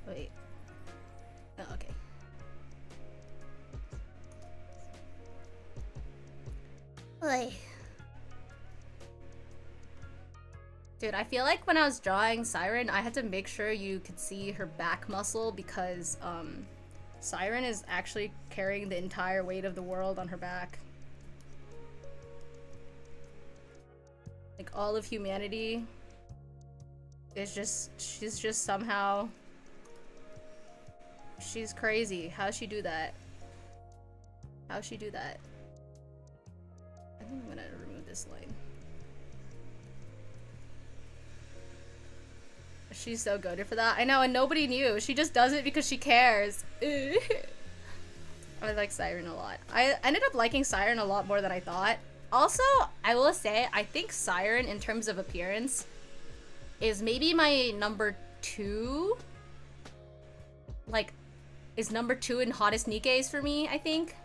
Wait. Oh, okay. Oy. Dude, I feel like when I was drawing Siren, I had to make sure you could see her back muscle because, Siren is actually carrying the entire weight of the world on her back. Like, all of humanity is she's just somehow... She's crazy. How'd she do that? I think I'm gonna remove this line. She's so goated for that. I know, and nobody knew. She just does it because she cares. I like Siren a lot. I ended up liking Siren a lot more than I thought. Also, I will say, I think Siren, in terms of appearance, is maybe my number 2. Like, is number 2 in hottest nikkes for me, I think.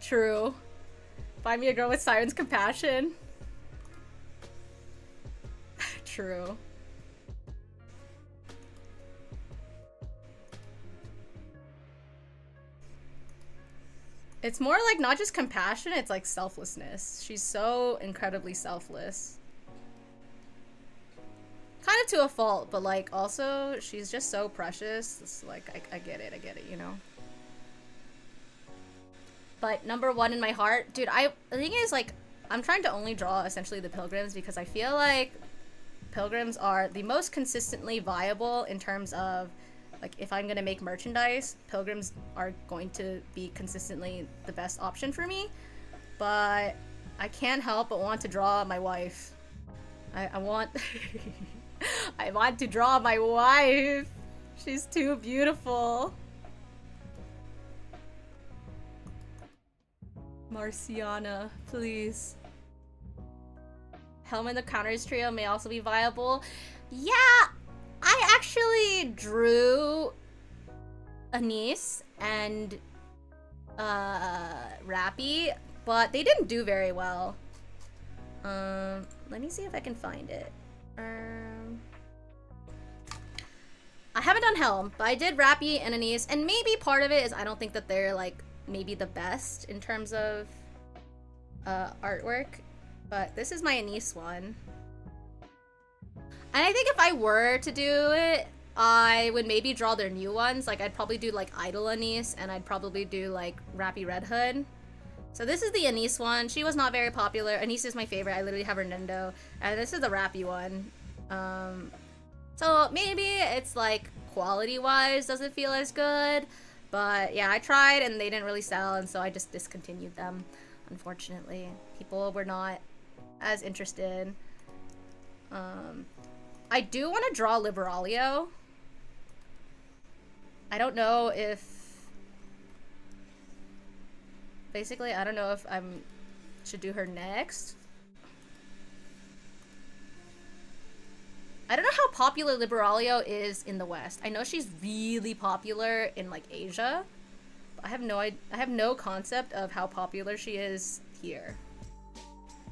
True. Find me a girl with Siren's compassion. True. It's more like not just compassion, it's like selflessness. She's so incredibly selfless. Kind of to a fault, but like also she's just so precious. It's like, I get it, you know? But number 1 in my heart, dude, the thing is, like, I'm trying to only draw essentially the pilgrims because I feel like pilgrims are the most consistently viable in terms of, like, if I'm gonna make merchandise, pilgrims are going to be consistently the best option for me. But I can't help but want to draw my wife. I want... I want to draw my wife! She's too beautiful. Marciana, please. Helm in the Counters trio may also be viable. Yeah, I actually drew Anise and Rappy, but they didn't do very well. Let me see if I can find it. I haven't done Helm, but I did Rappy and Anise, and maybe part of it is I don't think that they're like maybe the best in terms of artwork, but this is my Anise one. And I think if I were to do it, I would maybe draw their new ones. Like, I'd probably do like Idol Anise, and I'd probably do like Rappy Red Hood. So this is the Anise one. She was not very popular. Anise is my favorite. I literally have her Nendo. And this is the Rappy one. So maybe it's like quality-wise doesn't feel as good. But yeah, I tried and they didn't really sell, and so I just discontinued them, unfortunately. People were not as interested. I do want to draw Liberalio. I don't know if... Basically, I don't know if I should do her next. I don't know how popular Liberalio is in the West. I know she's really popular in like Asia. But I have no concept of how popular she is here.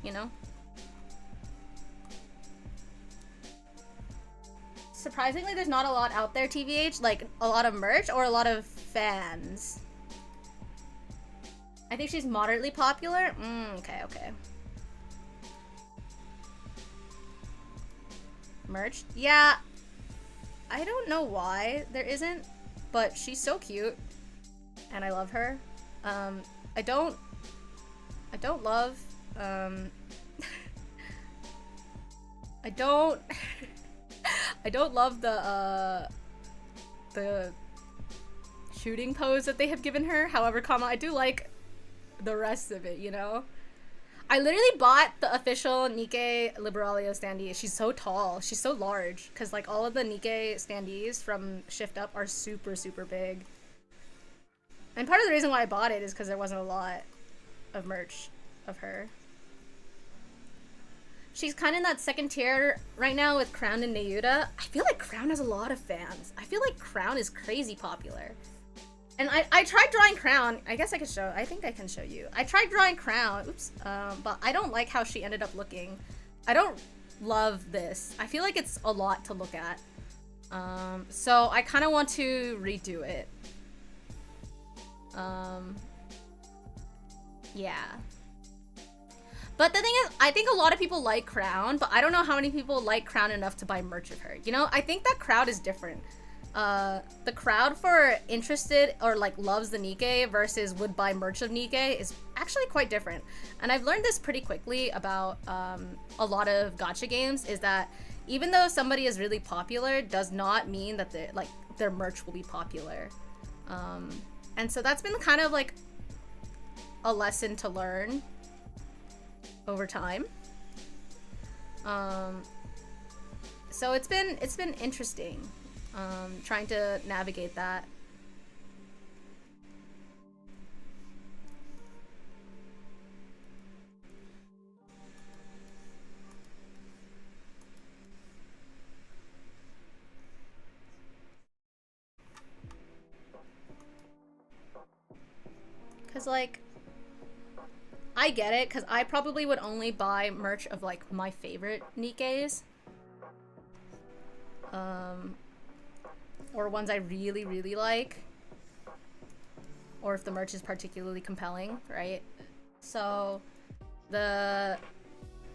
You know? Surprisingly, there's not a lot out there, TVH. Like, a lot of merch or a lot of fans. I think she's moderately popular. Okay, okay. Merch? Yeah. I don't know why there isn't, but she's so cute. And I love her. I don't love, I don't love the shooting pose that they have given her. However, I do like the rest of it, you know? I literally bought the official Nikke Liberalio standee. She's so tall. She's so large. Because, like, all of the Nikke standees from Shift Up are super, super big. And part of the reason why I bought it is because there wasn't a lot of merch of her. She's kind of in that second tier right now with Crown and Nayuta. I feel like Crown has a lot of fans. I feel like Crown is crazy popular. And I tried drawing Crown. I guess I could show. I think I can show you. I tried drawing Crown. Oops. But I don't like how she ended up looking. I don't love this. I feel like it's a lot to look at. So I kind of want to redo it. Yeah. But the thing is, I think a lot of people like Crown, but I don't know how many people like Crown enough to buy merch of her. You know, I think that crowd is different. The crowd for interested or like loves the Nikke versus would buy merch of Nikke is actually quite different. And I've learned this pretty quickly about a lot of gacha games, is that even though somebody is really popular does not mean that their merch will be popular. And so that's been kind of like a lesson to learn over time. So it's been interesting. Trying to navigate that. Cause like, I get it, cause I probably would only buy merch of like my favorite Nikkes. Or ones I really, really like. Or if the merch is particularly compelling, right? So, the,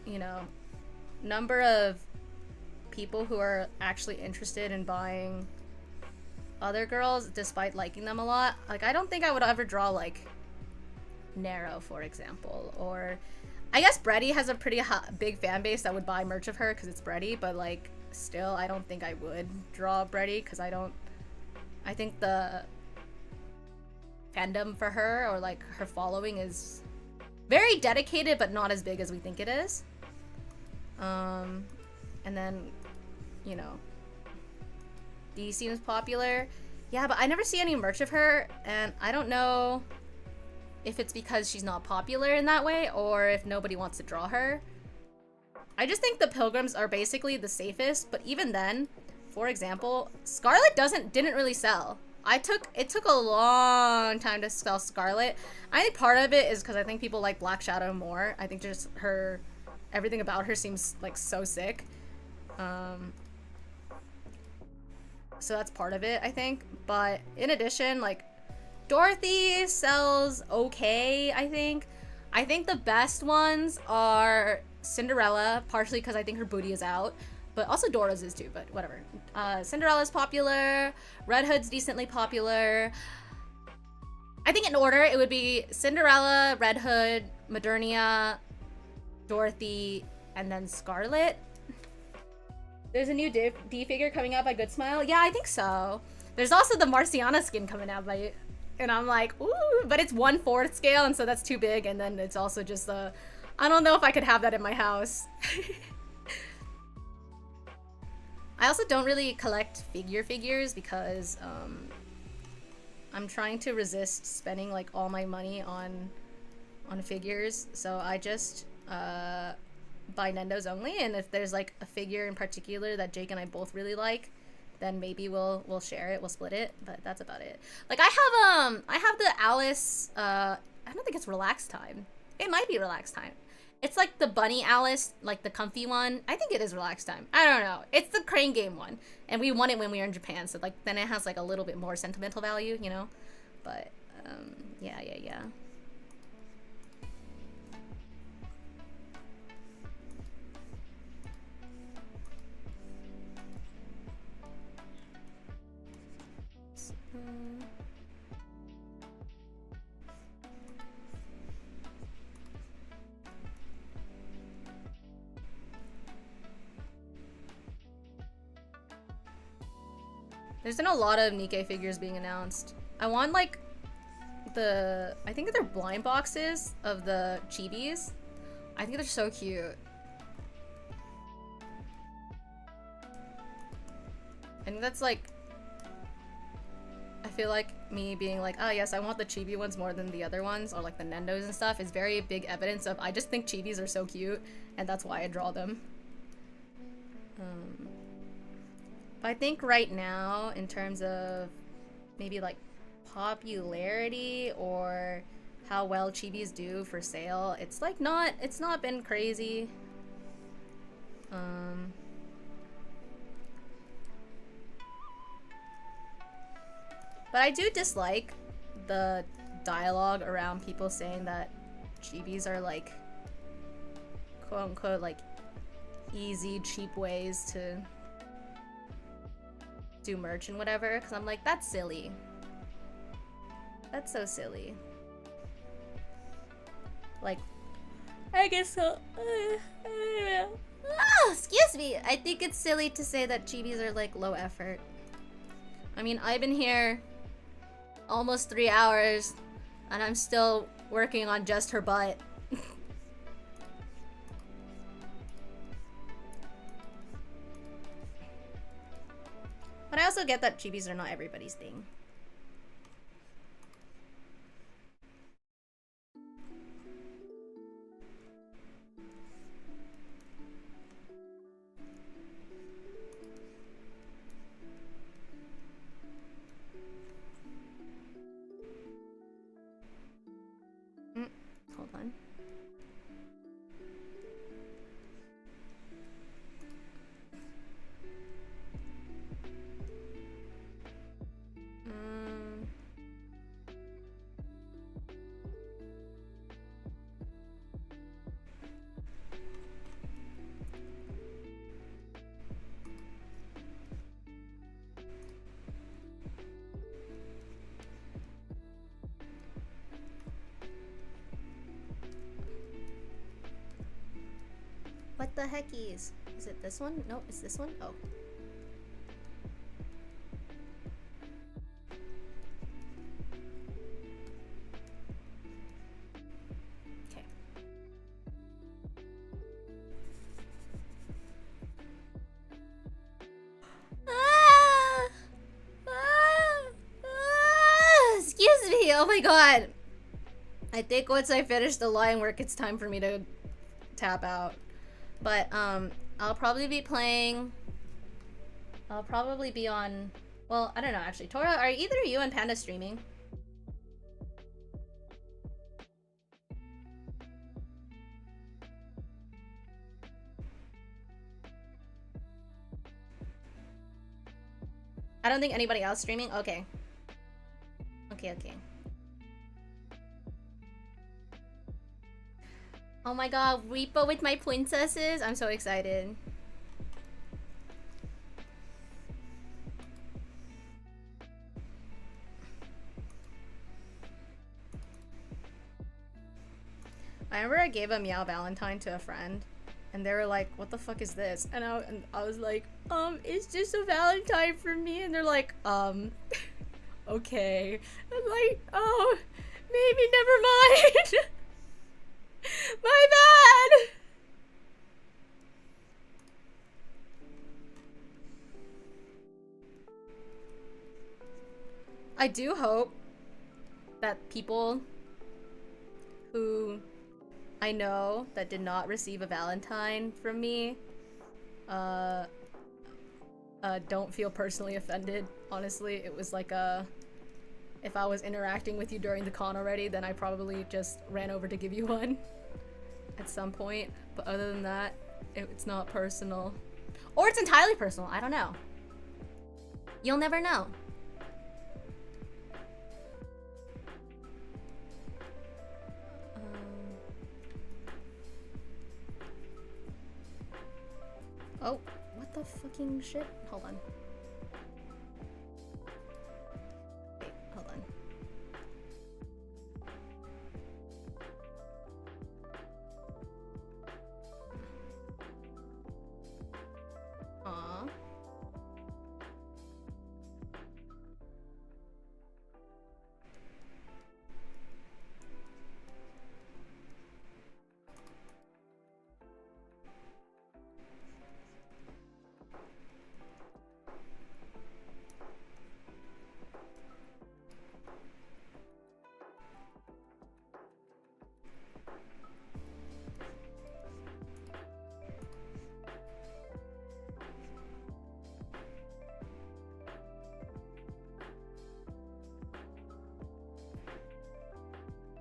you know, number of people who are actually interested in buying other girls, despite liking them a lot, like, I don't think I would ever draw, like, Nero, for example. Or, I guess Breddy has a pretty big fan base that would buy merch of her because it's Breddy, but, like, still, I don't think I would draw Breddy because I think the fandom for her, or like her following, is very dedicated but not as big as we think it is. And then, you know, Dee seems popular. Yeah, but I never see any merch of her, and I don't know if it's because she's not popular in that way or if nobody wants to draw her. I just think the Pilgrims are basically the safest, but even then, for example, Scarlet didn't really sell. It took a long time to sell Scarlet. I think part of it is because I think people like Black Shadow more. I think just everything about her seems like so sick. So that's part of it, I think. But in addition, like, Dorothy sells okay, I think. I think the best ones are Cinderella, partially because I think her booty is out, but also Dora's is too, but whatever. Cinderella's popular, Red Hood's decently popular. I think in order it would be Cinderella, Red Hood, Modernia, Dorothy, and then Scarlet. There's a new D figure coming out by Good Smile. Yeah, I think so. There's also the Marciana skin coming out by, and I'm like, ooh, but it's 1/4 scale, and so that's too big. And then it's also just the, I don't know if I could have that in my house. I also don't really collect figures because I'm trying to resist spending like all my money on figures. So I just buy Nendos only, and if there's like a figure in particular that Jake and I both really like, then maybe we'll share it, we'll split it, but that's about it. Like I have the Alice, I don't think it's Relax Time. It might be Relax Time. It's like the bunny Alice, like the comfy one. I think it is Relax Time. I don't know. It's the Crane Game one, and we won it when we were in Japan, so like then it has like a little bit more sentimental value, you know? But yeah. There's been a lot of Nikke figures being announced. I want like I think they're blind boxes of the chibis. I think they're so cute. I think that's like, I feel like me being like, oh yes, I want the chibi ones more than the other ones, or like the Nendos and stuff, is very big evidence of I just think chibis are so cute, and that's why I draw them. But I think right now, in terms of maybe like popularity or how well chibis do for sale, it's like it's not been crazy. But I do dislike the dialogue around people saying that chibis are like quote unquote like easy, cheap ways to do merch and whatever, because I'm like, that's silly. That's so silly. Like, I guess so. Excuse me. I think it's silly to say that chibis are like low effort. I mean, I've been here almost 3 hours and I'm still working on just her butt. But I also get that chibis are not everybody's thing. Hold on. What the heckies? Is it this one? No, it's this one? Oh. Okay. Excuse me! Oh my god! I think once I finish the line work, it's time for me to tap out. But, I'll probably be playing... I'll probably be on... Well, I don't know, actually. Tora, are either you and Panda streaming? I don't think anybody else streaming? Okay. Okay. Oh my god, Reaper with my princesses! I'm so excited. I remember I gave a Miao Valentine to a friend, and they were like, "What the fuck is this?" And I was like, it's just a Valentine for me." And they're like, okay. I'm like, oh, maybe never mind. My bad. I do hope that people who I know that did not receive a Valentine from me don't feel personally offended. Honestly, it was like if I was interacting with you during the con already, then I probably just ran over to give you one at some point. But other than that, it's not personal. Or it's entirely personal, I don't know. You'll never know. Oh, what the fucking shit? Hold on. Wait, hold on. Aww.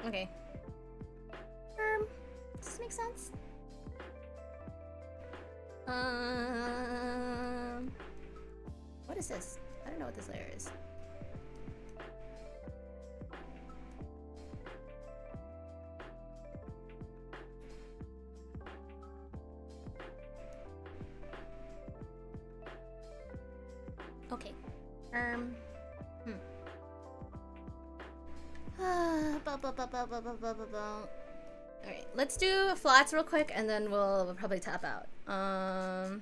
Okay. Does this make sense? What is this? I don't know what this layer is. Okay. Alright, let's do flats real quick and then we'll probably tap out. Uh-oh.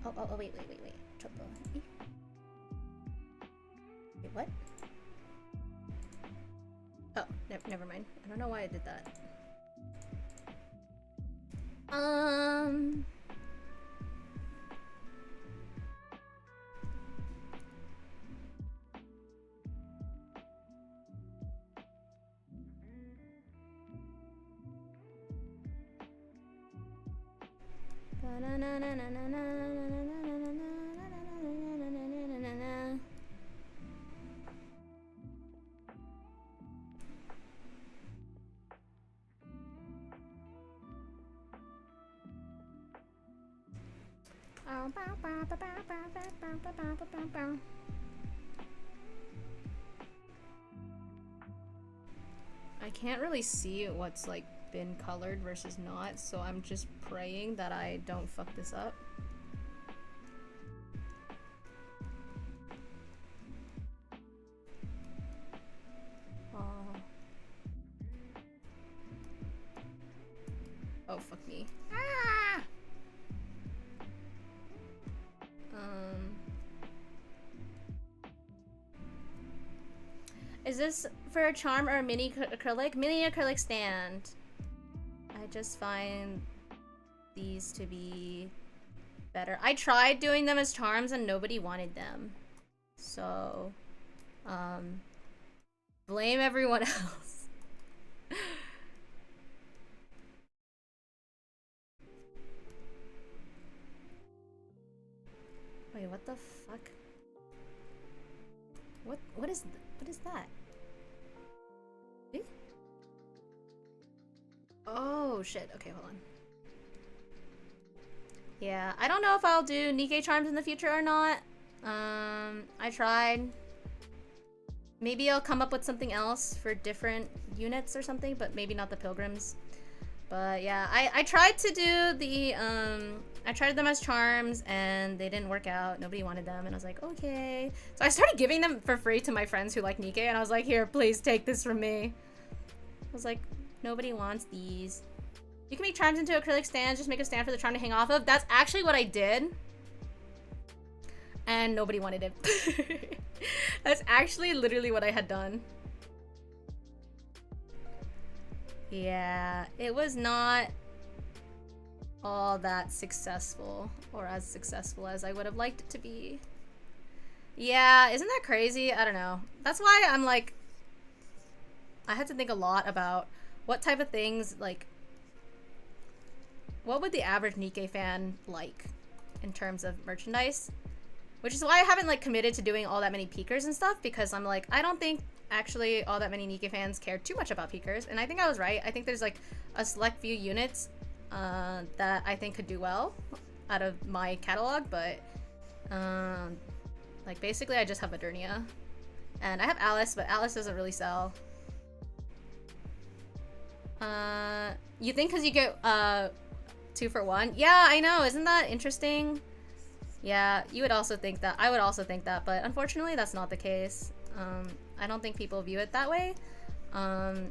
Oh, wait. Trouble. Wait, what? Oh, never mind. I don't know why I did that. I can't really see what's like been colored versus not, so I'm just praying that I don't fuck this up. Oh, fuck me. Ah! Is this for a charm or a mini acrylic? Mini acrylic stand. I just find these to be better. I tried doing them as charms and nobody wanted them. So, blame everyone else. Wait, what the fuck? What is that? Eh? Oh shit. Okay, hold on. Yeah, I don't know if I'll do Nikke charms in the future or not. I tried. Maybe I'll come up with something else for different units or something, but maybe not the pilgrims. But yeah, I tried to do the, I tried them as charms and they didn't work out. Nobody wanted them and I was like, okay. So I started giving them for free to my friends who like nikke and I was like, here, please take this from me. I was like, nobody wants these. You can make charms into acrylic stands, just make a stand for the charm to hang off of. That's actually what I did. And nobody wanted it. That's actually literally what I had done. Yeah, it was not all that successful, or as successful as I would have liked it to be. Yeah, isn't that crazy? I don't know. That's why I'm like, I had to think a lot about what type of things, like, what would the average nikke fan like in terms of merchandise? Which is why I haven't like committed to doing all that many peekers and stuff, because I'm like, I don't think actually all that many nikke fans care too much about peekers, and I think I was right. I think there's like a select few units that I think could do well out of my catalog, but like basically I just have Modernia and I have Alice, but Alice doesn't really sell. You think because you get 2 for 1? Yeah, I know, isn't that interesting? Yeah, you would also think that. I would also think that, but unfortunately that's not the case. I don't think people view it that way. I've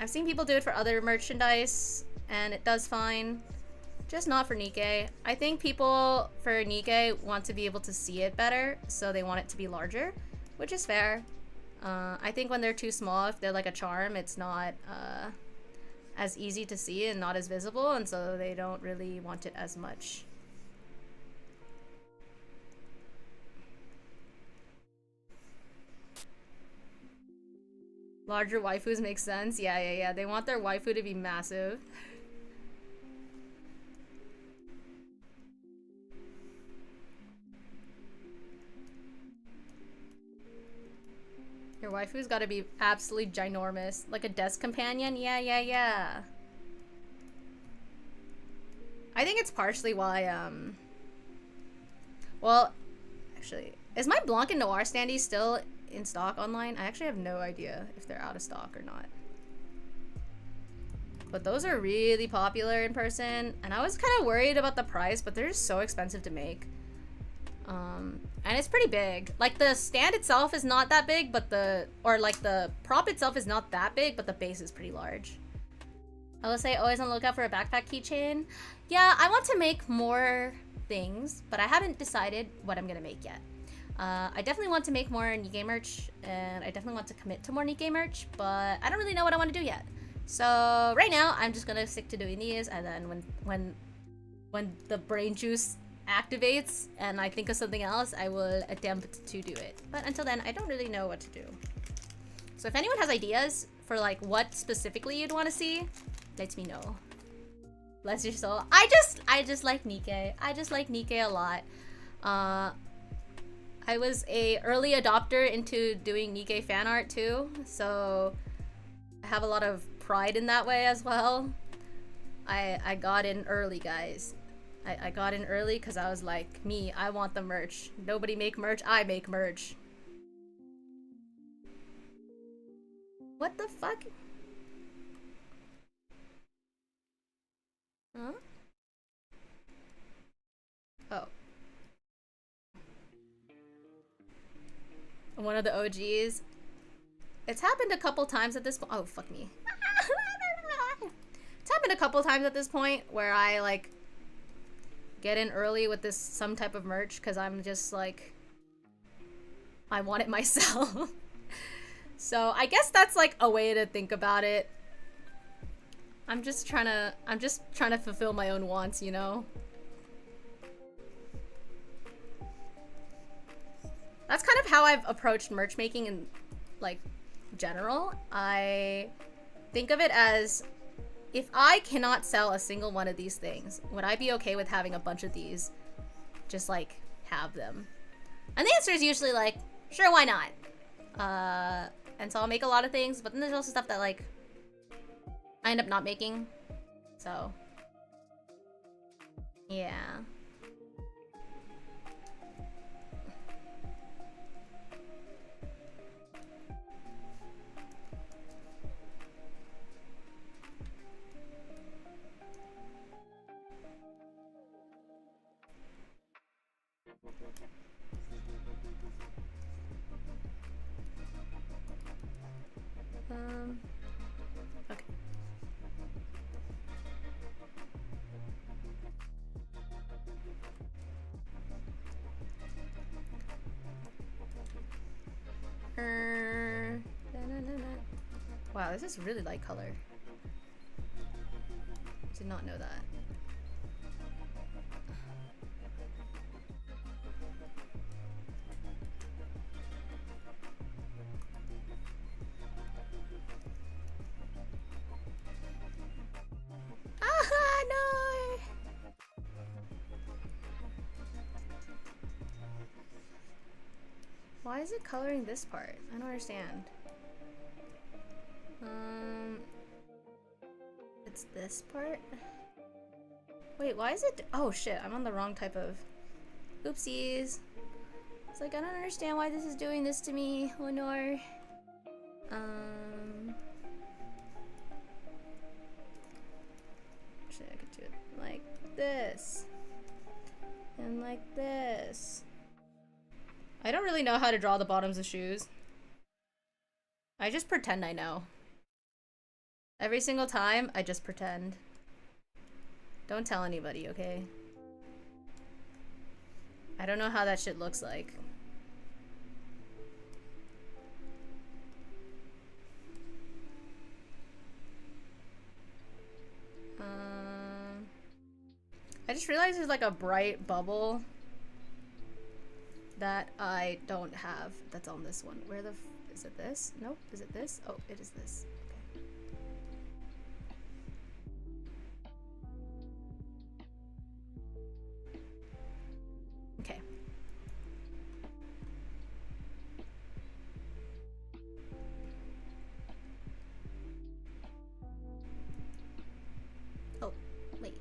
seen people do it for other merchandise, and it does fine. Just not for nikke. I think people for nikke want to be able to see it better, so they want it to be larger, which is fair. I think when they're too small, if they're like a charm, it's not as easy to see and not as visible, and so they don't really want it as much. Larger waifus make sense. Yeah. They want their waifu to be massive. Your waifu's gotta be absolutely ginormous. Like a desk companion? Yeah. I think it's partially why, well, actually, is my Blanc and Noir standee still in stock online? I actually have no idea if they're out of stock or not. But those are really popular in person, and I was kind of worried about the price, but they're just so expensive to make. And it's pretty big. Like the stand itself is not that big, but the prop itself is not that big, but the base is pretty large. I will say always on the lookout for a backpack keychain. Yeah, I want to make more things, but I haven't decided what I'm gonna make yet. I definitely want to make more nikke merch, and I definitely want to commit to more nikke merch, but I don't really know what I want to do yet. So right now, I'm just gonna stick to doing these, and then when the brain juice activates and I think of something else, I will attempt to do it. But until then, I don't really know what to do. So if anyone has ideas for like what specifically you'd want to see, let me know. Bless your soul. I just like nikke. I just like nikke a lot. I was a early adopter into doing nikke fan art too, so I have a lot of pride in that way as well. I got in early, guys. I got in early because I was like, me, I want the merch. Nobody make merch, I make merch. What the fuck? Huh? Oh. One of the OGs. It's happened a couple times at this point. Oh, fuck me. It's happened a couple times at this point where I like get in early with this some type of merch because I'm just like, I want it myself. So I guess that's like a way to think about it. I'm just trying to fulfill my own wants, you know? That's kind of how I've approached merch making in like general. I think of it as, if I cannot sell a single one of these things, would I be okay with having a bunch of these? Just like have them. And the answer is usually like, sure, why not? And so I'll make a lot of things, but then there's also stuff that like I end up not making. So yeah. Wow, this is really light color. Did not know that. Ah, no! Why is it coloring this part? I don't understand. It's this part? Wait, why is it? Oh shit, I'm on the wrong type of. Oopsies. It's like, I don't understand why this is doing this to me. Oh no. Shit, I could do it like this. And like this. I don't really know how to draw the bottoms of shoes. I just pretend I know. Every single time, I just pretend. Don't tell anybody, okay? I don't know how that shit looks like. I just realized there's like a bright bubble that I don't have that's on this one. Where the is it this? Nope. Is it this? Oh, it is this. Okay. Okay. Oh, wait.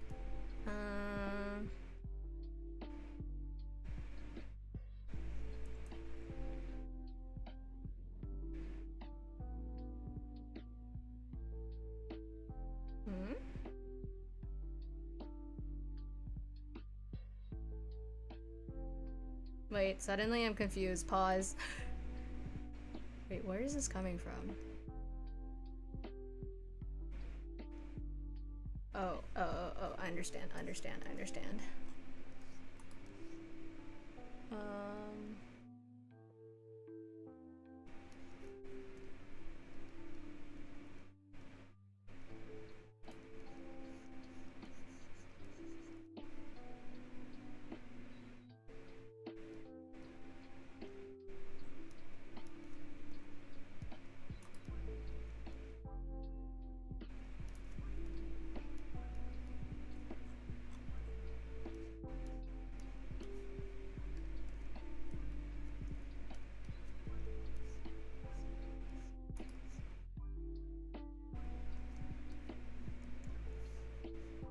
Wait, suddenly I'm confused. Pause. Wait, where is this coming from? Oh, I understand, I understand.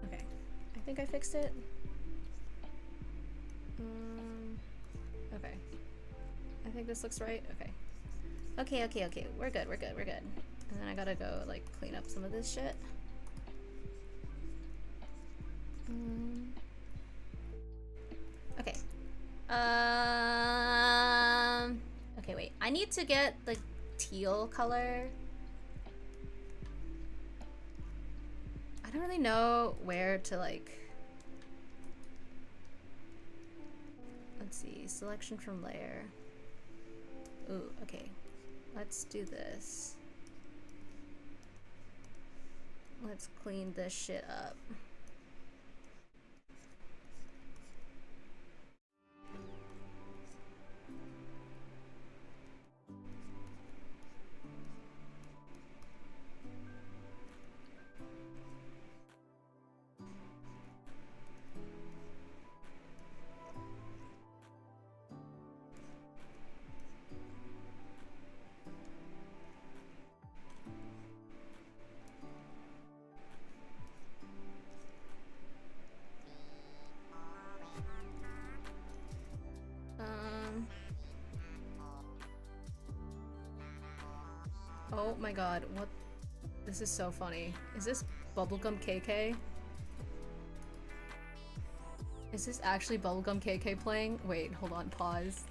Okay, I think I fixed it. Okay. I think this looks right. Okay. Okay. We're good. And then I gotta go, like, clean up some of this shit. Okay. Okay, wait. I need to get the teal color. I don't really know where to, like... Let's see. Selection from layer. Ooh, okay. Let's do this. Let's clean this shit up. Oh my god, what? This is so funny. Is this Bubblegum KK? Is this actually Bubblegum KK playing? Wait, hold on, pause.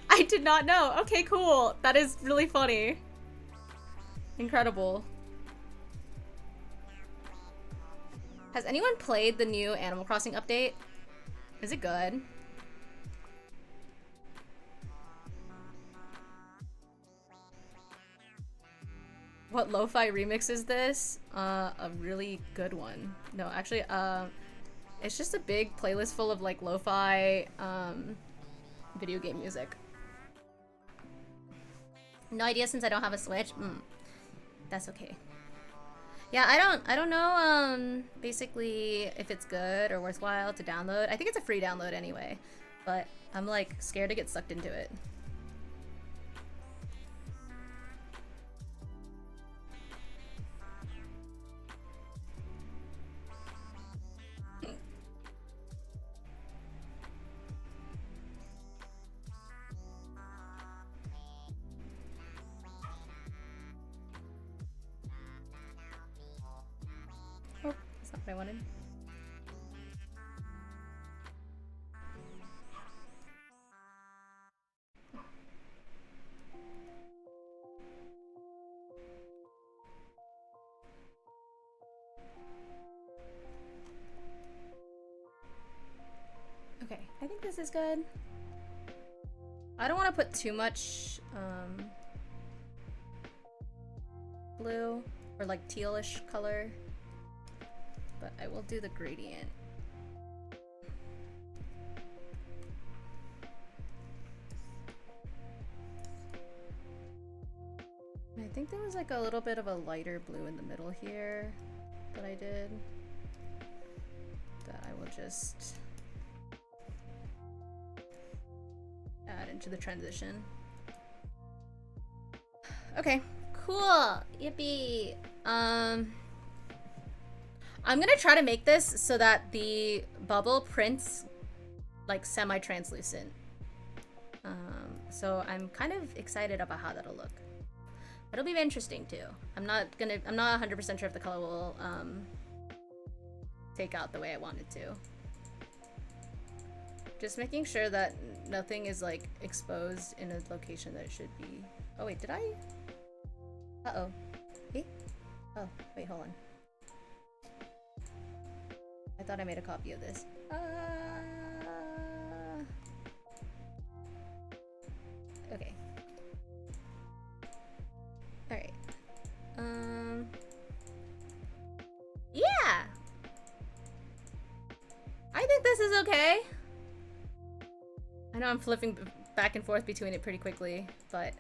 I did not know! Okay, cool! That is really funny. Incredible. Has anyone played the new Animal Crossing update? Is it good? What lo-fi remix is this? A really good one. No, actually, it's just a big playlist full of like lo-fi video game music. No idea since I don't have a Switch. That's okay. Yeah, I don't know basically if it's good or worthwhile to download. I think it's a free download anyway, but I'm like scared to get sucked into it. Oh, that's not what I wanted. Okay, I think this is good. I don't want to put too much blue or like tealish color, but I will do the gradient. I think there was like a little bit of a lighter blue in the middle here that I did, that I will just add into the transition. Okay, cool. Yippee. I'm gonna try to make this so that the bubble prints like semi-translucent. So I'm kind of excited about how that'll look. It'll be interesting too. I'm not 100% sure if the color will take out the way I want it to. Just making sure that nothing is like exposed in a location that it should be. Oh wait, did I? Uh-oh. Hey? Oh, wait, hold on. I thought I made a copy of this. Okay. Alright. Yeah! I think this is okay. I know I'm flipping back and forth between it pretty quickly, but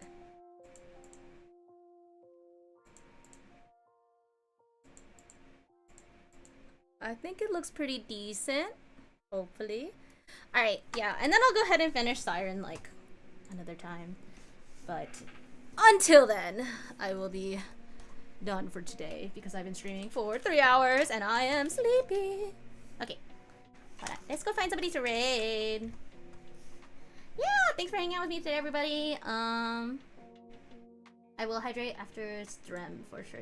I think it looks pretty decent, hopefully. Alright, yeah, and then I'll go ahead and finish Siren like another time. But until then, I will be done for today because I've been streaming for 3 hours and I am sleepy. Okay, hold on. Let's go find somebody to raid. Yeah, thanks for hanging out with me today, everybody. I will hydrate after stream for sure.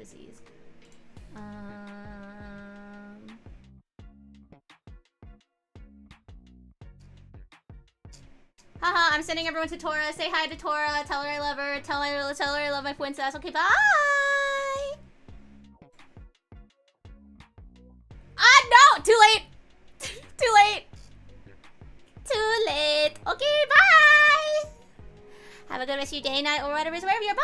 Haha, I'm sending everyone to Tora. Say hi to Tora. Tell her I love her. Tell her I love my princess. Okay, bye. No, too late. Too late. Too late. Okay, bye. Have a good rest of your day, night, or whatever. Wherever you're. Bye.